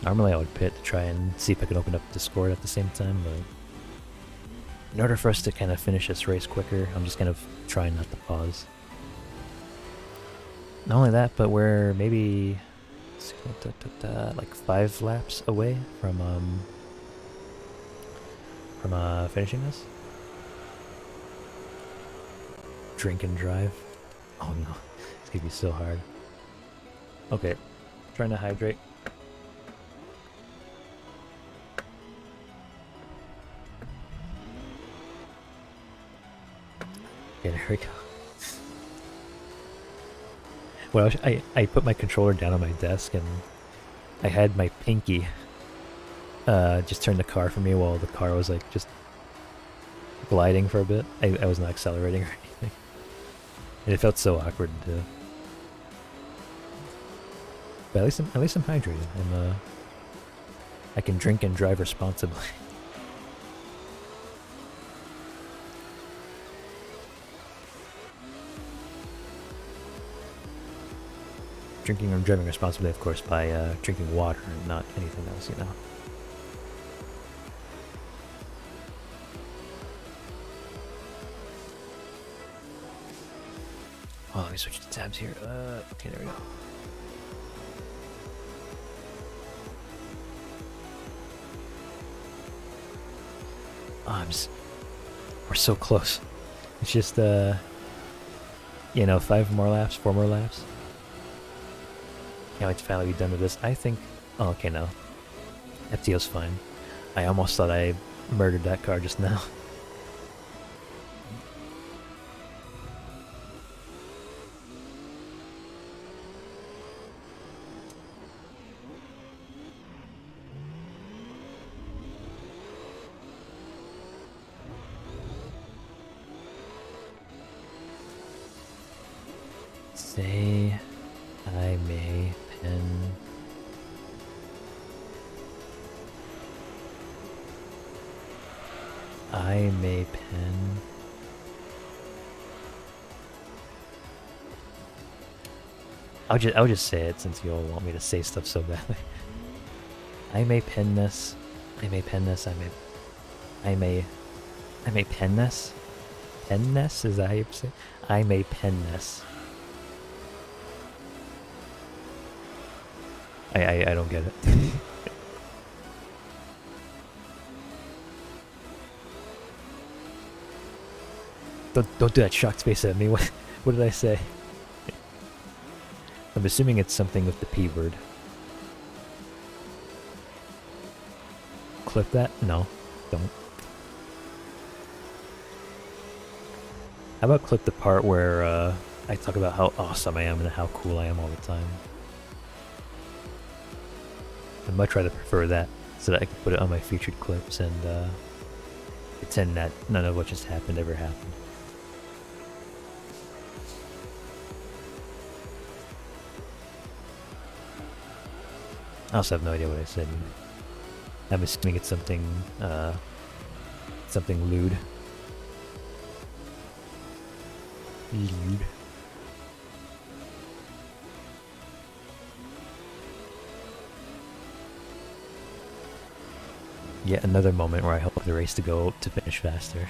Normally I would pit to try and see if I could open up Discord at the same time, but in order for us to kind of finish this race quicker, I'm just kind of trying not to pause. Not only that, but we're maybe like 5 laps away from finishing this. Drink and drive. Oh no, it's gonna be so hard. Okay, trying to hydrate. Okay, there we go. Well, I put my controller down on my desk and I had my pinky just turn the car for me while the car was like just gliding for a bit. I was not accelerating or anything. And it felt so awkward too. But at least I'm hydrated. I can drink and drive responsibly. Drinking and driving responsibly, of course, by drinking water and not anything else, you know. Oh, let me switch to tabs here. Okay, there we go. Oh, we're so close. It's just, you know, 5 more laps, 4 more laps. Can't wait to finally be done with this. I think, oh, okay, no. FTO's fine. I almost thought I murdered that car just now. Say I may pen. I may pen. I'll just say it since you all want me to say stuff so badly. I may pen this. I may pen this. I may pen this. Pen this? Is that how you say it? I may pen this. I don't get it. Don't do that shocked face at me. What did I say? I'm assuming it's something with the P word. Clip that? No, don't. How about clip the part where I talk about how awesome I am and how cool I am all the time? I'd much rather prefer that, so that I can put it on my featured clips and pretend that none of what just happened ever happened. I also have no idea what I said. I'm assuming it's something, something lewd. Lewd. Yet another moment where I hope the race to go to finish faster.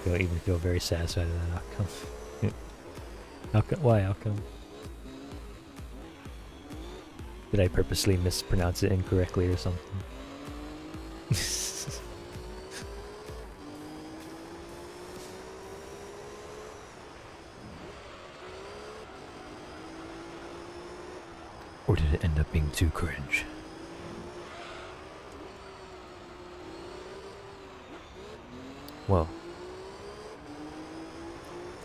I even feel very satisfied with that outcome. Why outcome? Did I purposely mispronounce it incorrectly or something? Or did it end up being too cringe? Whoa.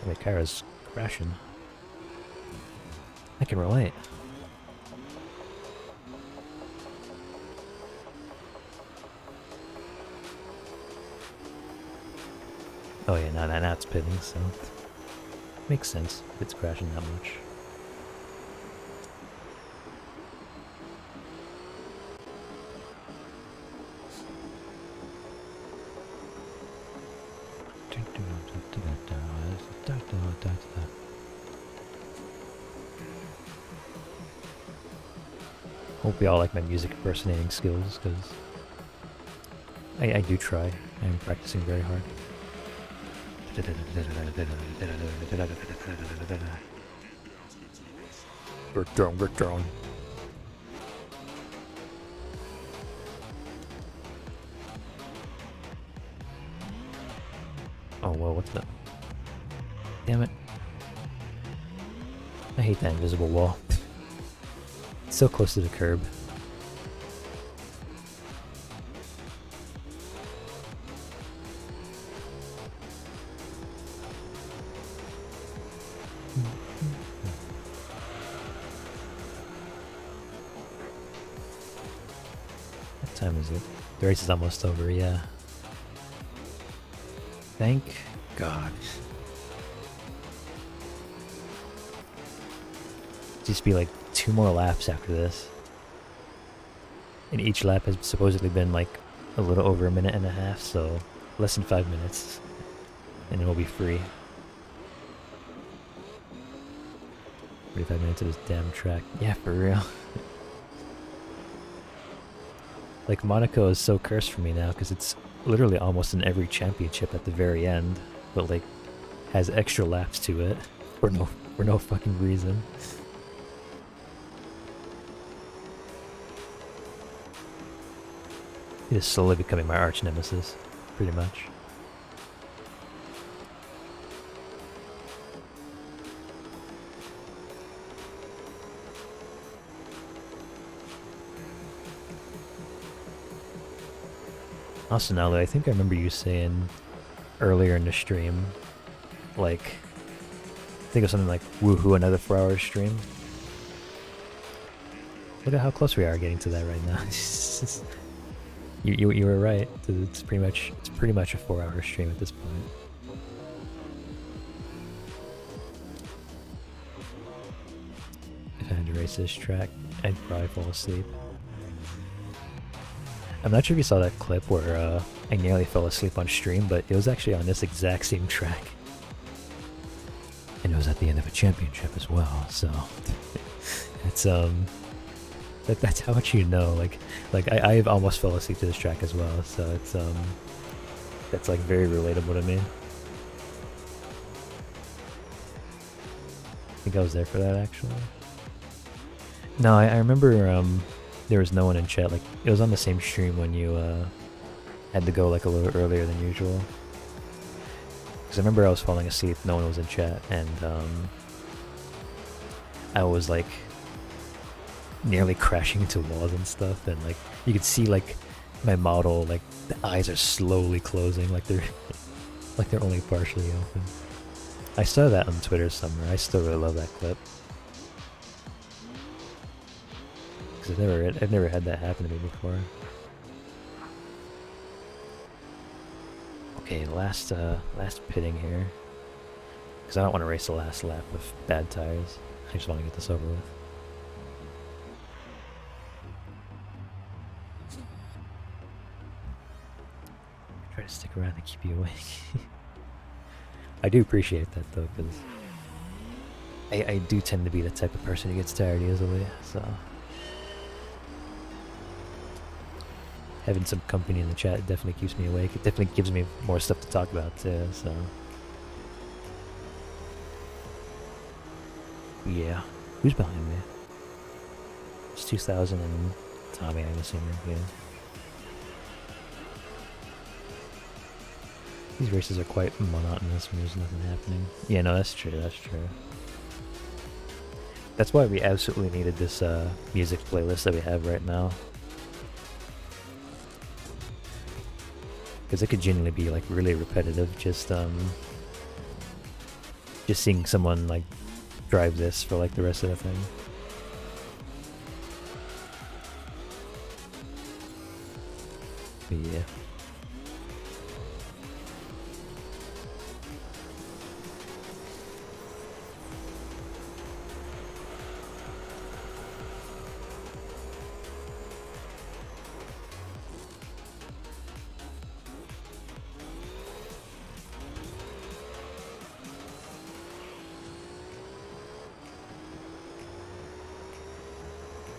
My car is crashing. I can relate. Oh yeah, now it's pitting, so makes sense if it's crashing that much. Hope y'all like my music impersonating skills, because I do try. I am practicing very hard. Get down. Oh, whoa, what's that? Damn it. I hate that invisible wall. It's so close to the curb. What time is it? The race is almost over, yeah. Thank God. Just be like 2 more laps after this. And each lap has supposedly been like a little over a minute and a half, so less than 5 minutes. And then we'll be free. 45 minutes of this damn track. Yeah, for real. Like Monaco is so cursed for me now because it's literally almost in every championship at the very end, but like has extra laps to it for no fucking reason. It is slowly becoming my arch nemesis, pretty much. Also, Nalo, I think I remember you saying earlier in the stream, like, think of something like, woohoo, another 4-hour stream. Look at how close we are getting to that right now. you were right. It's pretty much a 4-hour stream at this point. If I had to race this track, I'd probably fall asleep. I'm not sure if you saw that clip where I nearly fell asleep on stream, but it was actually on this exact same track. And it was at the end of a championship as well, so it's that's how much you know. Like I've almost fell asleep to this track as well, so it's that's like very relatable to me. I think I was there for that actually. No, I remember there was no one in chat. Like it was on the same stream when you had to go like a little earlier than usual. Because I remember I was falling asleep, no one was in chat, and I was like nearly crashing into walls and stuff, and like you could see like my model, like the eyes are slowly closing, like they're only partially open. I saw that on Twitter somewhere. I still really love that clip. Because I've never had that happen to me before. Okay, last pitting here. Because I don't want to race the last lap with bad tires. I just want to get this over with. Try to stick around and keep you awake. I do appreciate that though, because I do tend to be the type of person who gets tired easily, so having some company in the chat definitely keeps me awake. It definitely gives me more stuff to talk about too, so yeah. Who's behind me? It's 2000 and Tommy, I'm assuming, yeah. These races are quite monotonous when there's nothing happening. Yeah, no, that's true, that's true. That's why we absolutely needed this music playlist that we have right now. Because it could genuinely be like really repetitive, just seeing someone like drive this for like the rest of the thing. But yeah.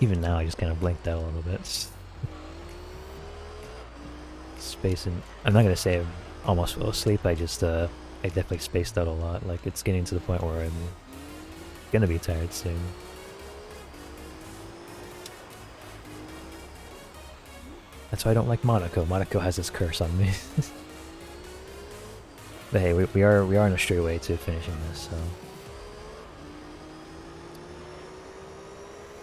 Even now, I just kind of blanked out a little bit. Spacing. I'm not gonna say I almost fell asleep. I just, I definitely spaced out a lot. Like, it's getting to the point where I'm gonna be tired soon. That's why I don't like Monaco. Monaco has this curse on me. But hey, we are on a straightaway to finishing this, so.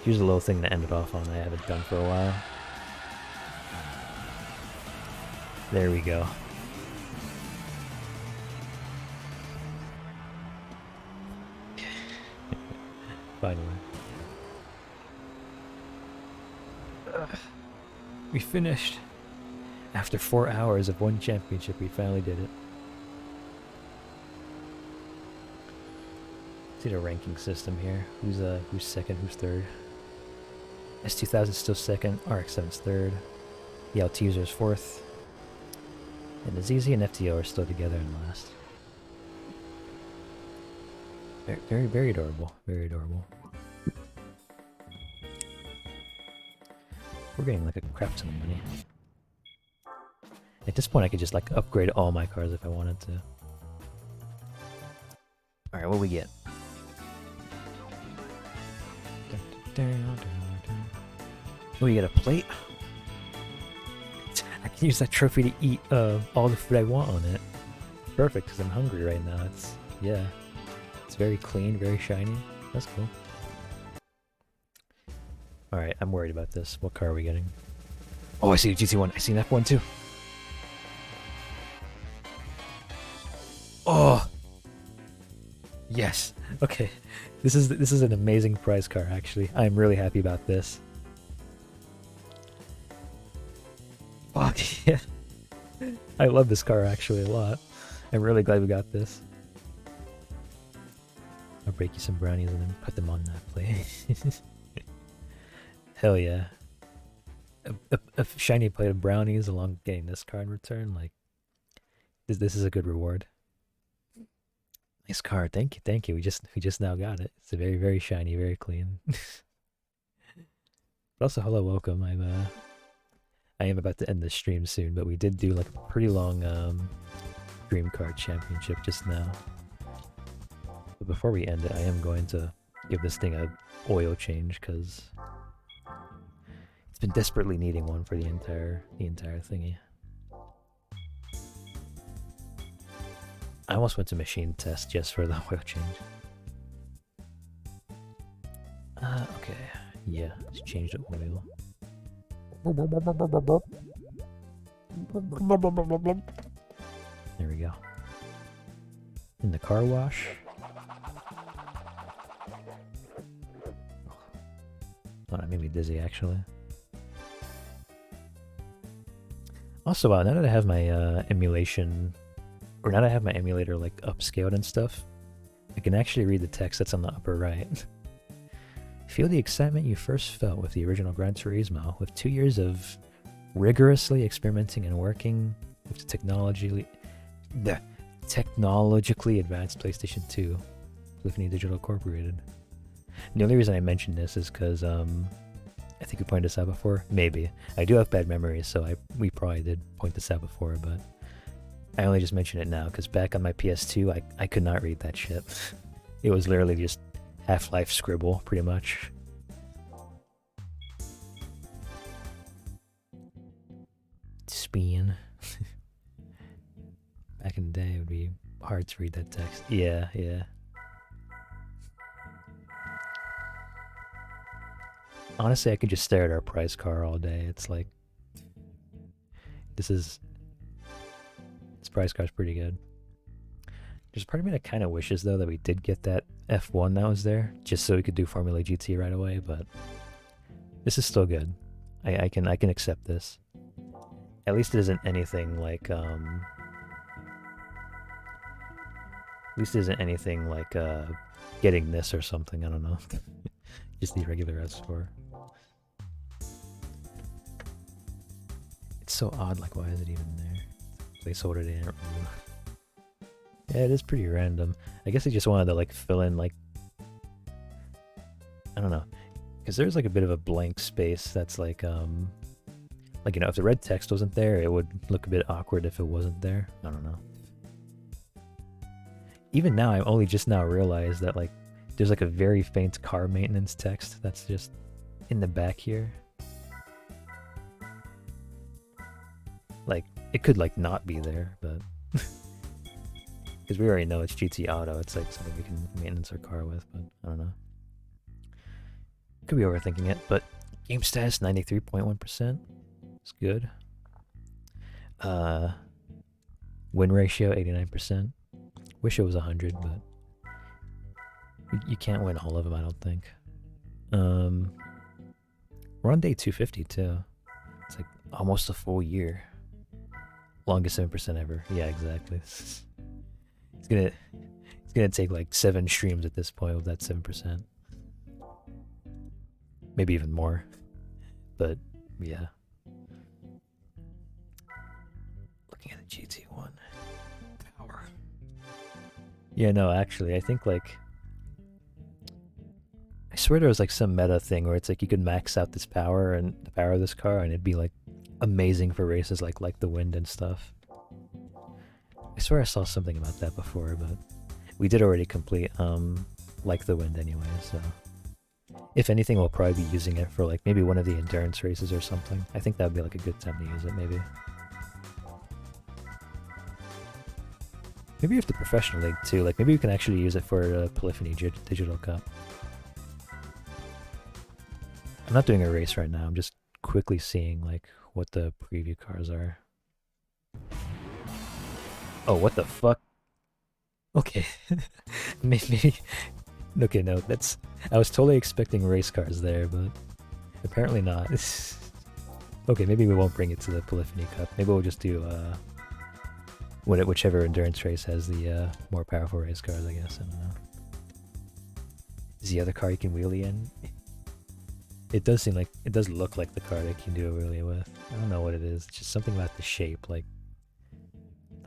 Here's a little thing to end it off on I haven't done for a while. There we go. Finally. We finished! After 4 hours of one championship, we finally did it. See the ranking system here. Who's second, who's third? S2000 is still second, RX7's third, the Altezer's is fourth, and the ZZ and FTO are still together in last. Very, very, very adorable. Very adorable. We're getting like a crap ton of money. At this point, I could just like upgrade all my cars if I wanted to. All right, what we get? Oh, you get a plate? I can use that trophy to eat all the food I want on it. Perfect, because I'm hungry right now. It's, yeah. It's very clean, very shiny. That's cool. Alright, I'm worried about this. What car are we getting? Oh, I see a GT1. I see an F1 too. Oh! Yes. Okay. This is an amazing prize car, actually. I'm really happy about this. Fuck yeah. I love this car actually a lot. I'm really glad we got this. I'll break you some brownies and then put them on that plate. Hell yeah. A shiny plate of brownies along with getting this car in return, like, this is a good reward. Nice car, thank you, thank you. We just now got it. It's a very, very shiny, very clean. But also, hello, welcome. I am about to end the stream soon, but we did do like a pretty long Dream Car Championship just now. But before we end it, I am going to give this thing a oil change because it's been desperately needing one for the entire thingy. I almost went to machine test just for the oil change. Okay. Yeah, let's change the oil. There we go. In the car wash. Oh, that made me dizzy, actually. Also, now that I have my emulation, or now that I have my emulator like upscaled and stuff, I can actually read the text that's on the upper right. Feel the excitement you first felt with the original Gran Turismo, with 2 years of rigorously experimenting and working with the technologically advanced PlayStation 2, Polyphony Digital Incorporated. And the only reason I mentioned this is because I think we pointed this out before. Maybe. I do have bad memories, so we probably did point this out before, but I only just mention it now because back on my PS2, I could not read that shit. It was literally just Half-Life scribble, pretty much. Spin. Back in the day, it would be hard to read that text. Yeah, yeah. Honestly, I could just stare at our prize car all day. It's like, this prize car's pretty good. There's part of me that kind of wishes, though, that we did get that F1 that was there, just so we could do Formula GT right away, but this is still good. I can accept this. At least it isn't anything like, getting this or something, I don't know. Just the regular S4. It's so odd, like, why is it even there? Placeholder they didn't remove. Yeah, it is pretty random. I guess I just wanted to, like, fill in, like, I don't know. Because there's, like, a bit of a blank space that's, like, you know, if the red text wasn't there, it would look a bit awkward if it wasn't there. I don't know. Even now, I only just now realized that, like, there's, like, a very faint car maintenance text that's just in the back here. Like, it could, like, not be there, but... Because we already know it's GT Auto, it's, like, something we can maintenance our car with, but I don't know. Could be overthinking it, but game status 93.1%. It's good. Win ratio 89%. Wish it was 100, but you can't win all of them, I don't think. We're on day 250 too. It's like almost a full year. Longest 7% ever. Yeah, exactly. It's gonna take like 7 streams at this point with that 7%. Maybe even more. But yeah. Looking at the GT1. Power. Yeah, no, actually, I think swear there was like some meta thing where it's like you could max out this power and the power of this car, and it'd be like amazing for races like the wind and stuff. I swear I saw something about that before, but we did already complete like the wind anyway. So if anything, we'll probably be using it for like maybe one of the endurance races or something. I think that'd be like a good time to use it, maybe. Maybe if the professional league too, like maybe we can actually use it for the Polyphony Digital Cup. I'm not doing a race right now, I'm just quickly seeing like what the preview cars are. Oh, what the fuck? Okay. Maybe. Okay, no, that's. I was totally expecting race cars there, but apparently not. Okay, maybe we won't bring it to the Polyphony Cup. Maybe we'll just do whichever endurance race has the more powerful race cars, I guess. I don't know. Is the other car you can wheelie in? It does seem like, it does look like the car that you can do a wheelie with. I don't know what it is. It's just something about the shape. Like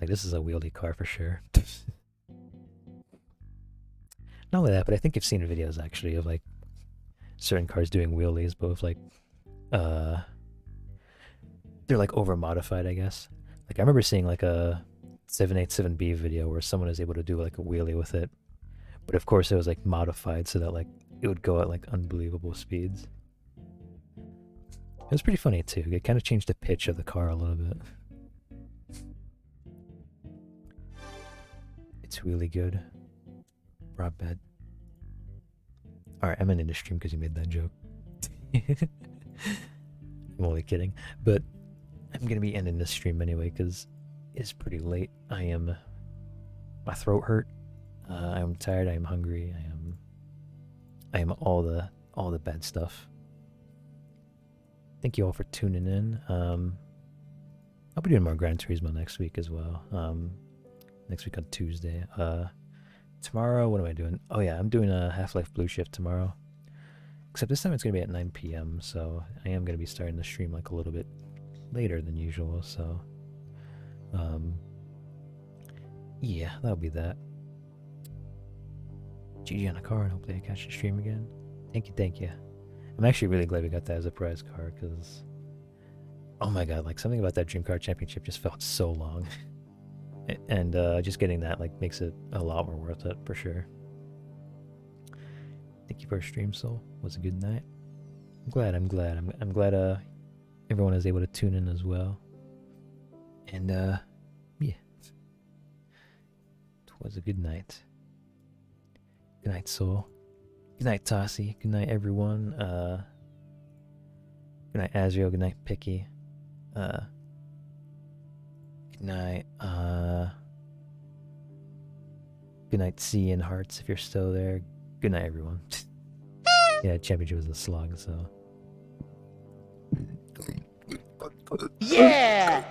this is a wheelie car for sure. Not only that, but I think I've seen videos actually of like certain cars doing wheelies, but with like, they're like over modified, I guess. Like I remember seeing like a 787B video where someone was able to do like a wheelie with it, but of course it was like modified so that like it would go at like unbelievable speeds. It was pretty funny too. It kind of changed the pitch of the car a little bit. It's really good. Rob bed. Alright, I'm ending the stream because you made that joke. I'm only kidding. But I'm going to be ending this stream anyway because it's pretty late. My throat hurt. I'm tired. I am hungry. I am all the bad stuff. Thank you all for tuning in. I'll be doing more Gran Turismo next week as well. Next week on Tuesday. Tomorrow, what am I doing? Oh yeah, I'm doing a Half-Life Blue Shift tomorrow. Except this time it's going to be at 9 p.m, so I am going to be starting the stream like a little bit later than usual, so... yeah, that'll be that. GG on a car, and hopefully I catch the stream again. Thank you, thank you. I'm actually really glad we got that as a prize car, because... oh my god, like something about that Dream Car Championship just felt so long. And just getting that like makes it a lot more worth it for sure. Thank you for a stream, Soul. Was a good night. I'm glad. I'm glad everyone is able to tune in as well. And yeah. It was a good night. Good night, Soul. Good night, Tossie. Good night, everyone. Good night, Azriel. Good night, Picky. Good night, good night, C and Hearts, if you're still there. Good night, everyone. Yeah, championship was a slog, so. Yeah!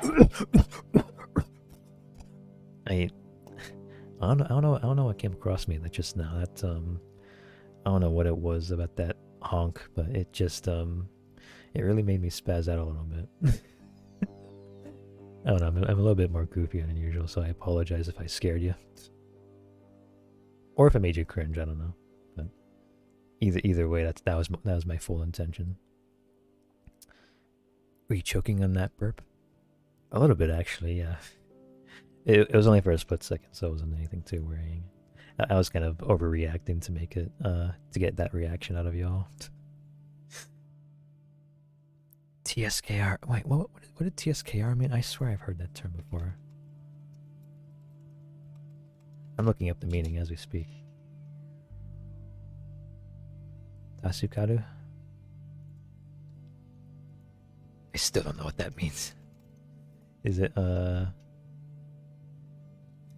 I don't know what came across me that just now. That I don't know what it was about that honk, but it just it really made me spaz out a little bit. I don't know, I'm a little bit more goofy than usual, so I apologize if I scared you. Or if I made you cringe, I don't know. But either way, that was my full intention. Were you choking on that burp? A little bit, actually, yeah. It was only for a split second, so it wasn't anything too worrying. I was kind of overreacting to make it, to get that reaction out of y'all. TSKR. Wait, what did TSKR mean? I swear I've heard that term before. I'm looking up the meaning as we speak. Tasukaru? I still don't know what that means. Is it, I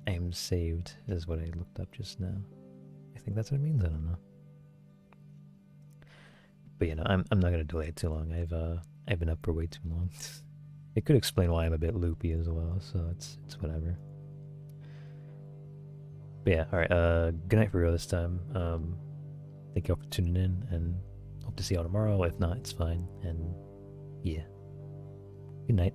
am saved, is what I looked up just now. I think that's what it means, I don't know. But you know, I'm not gonna delay it too long. I've been up for way too long. It could explain why I'm a bit loopy as well, so it's whatever. But yeah, alright, good night for real this time. Thank you all for tuning in, and hope to see y'all tomorrow. If not, it's fine, and yeah. Good night.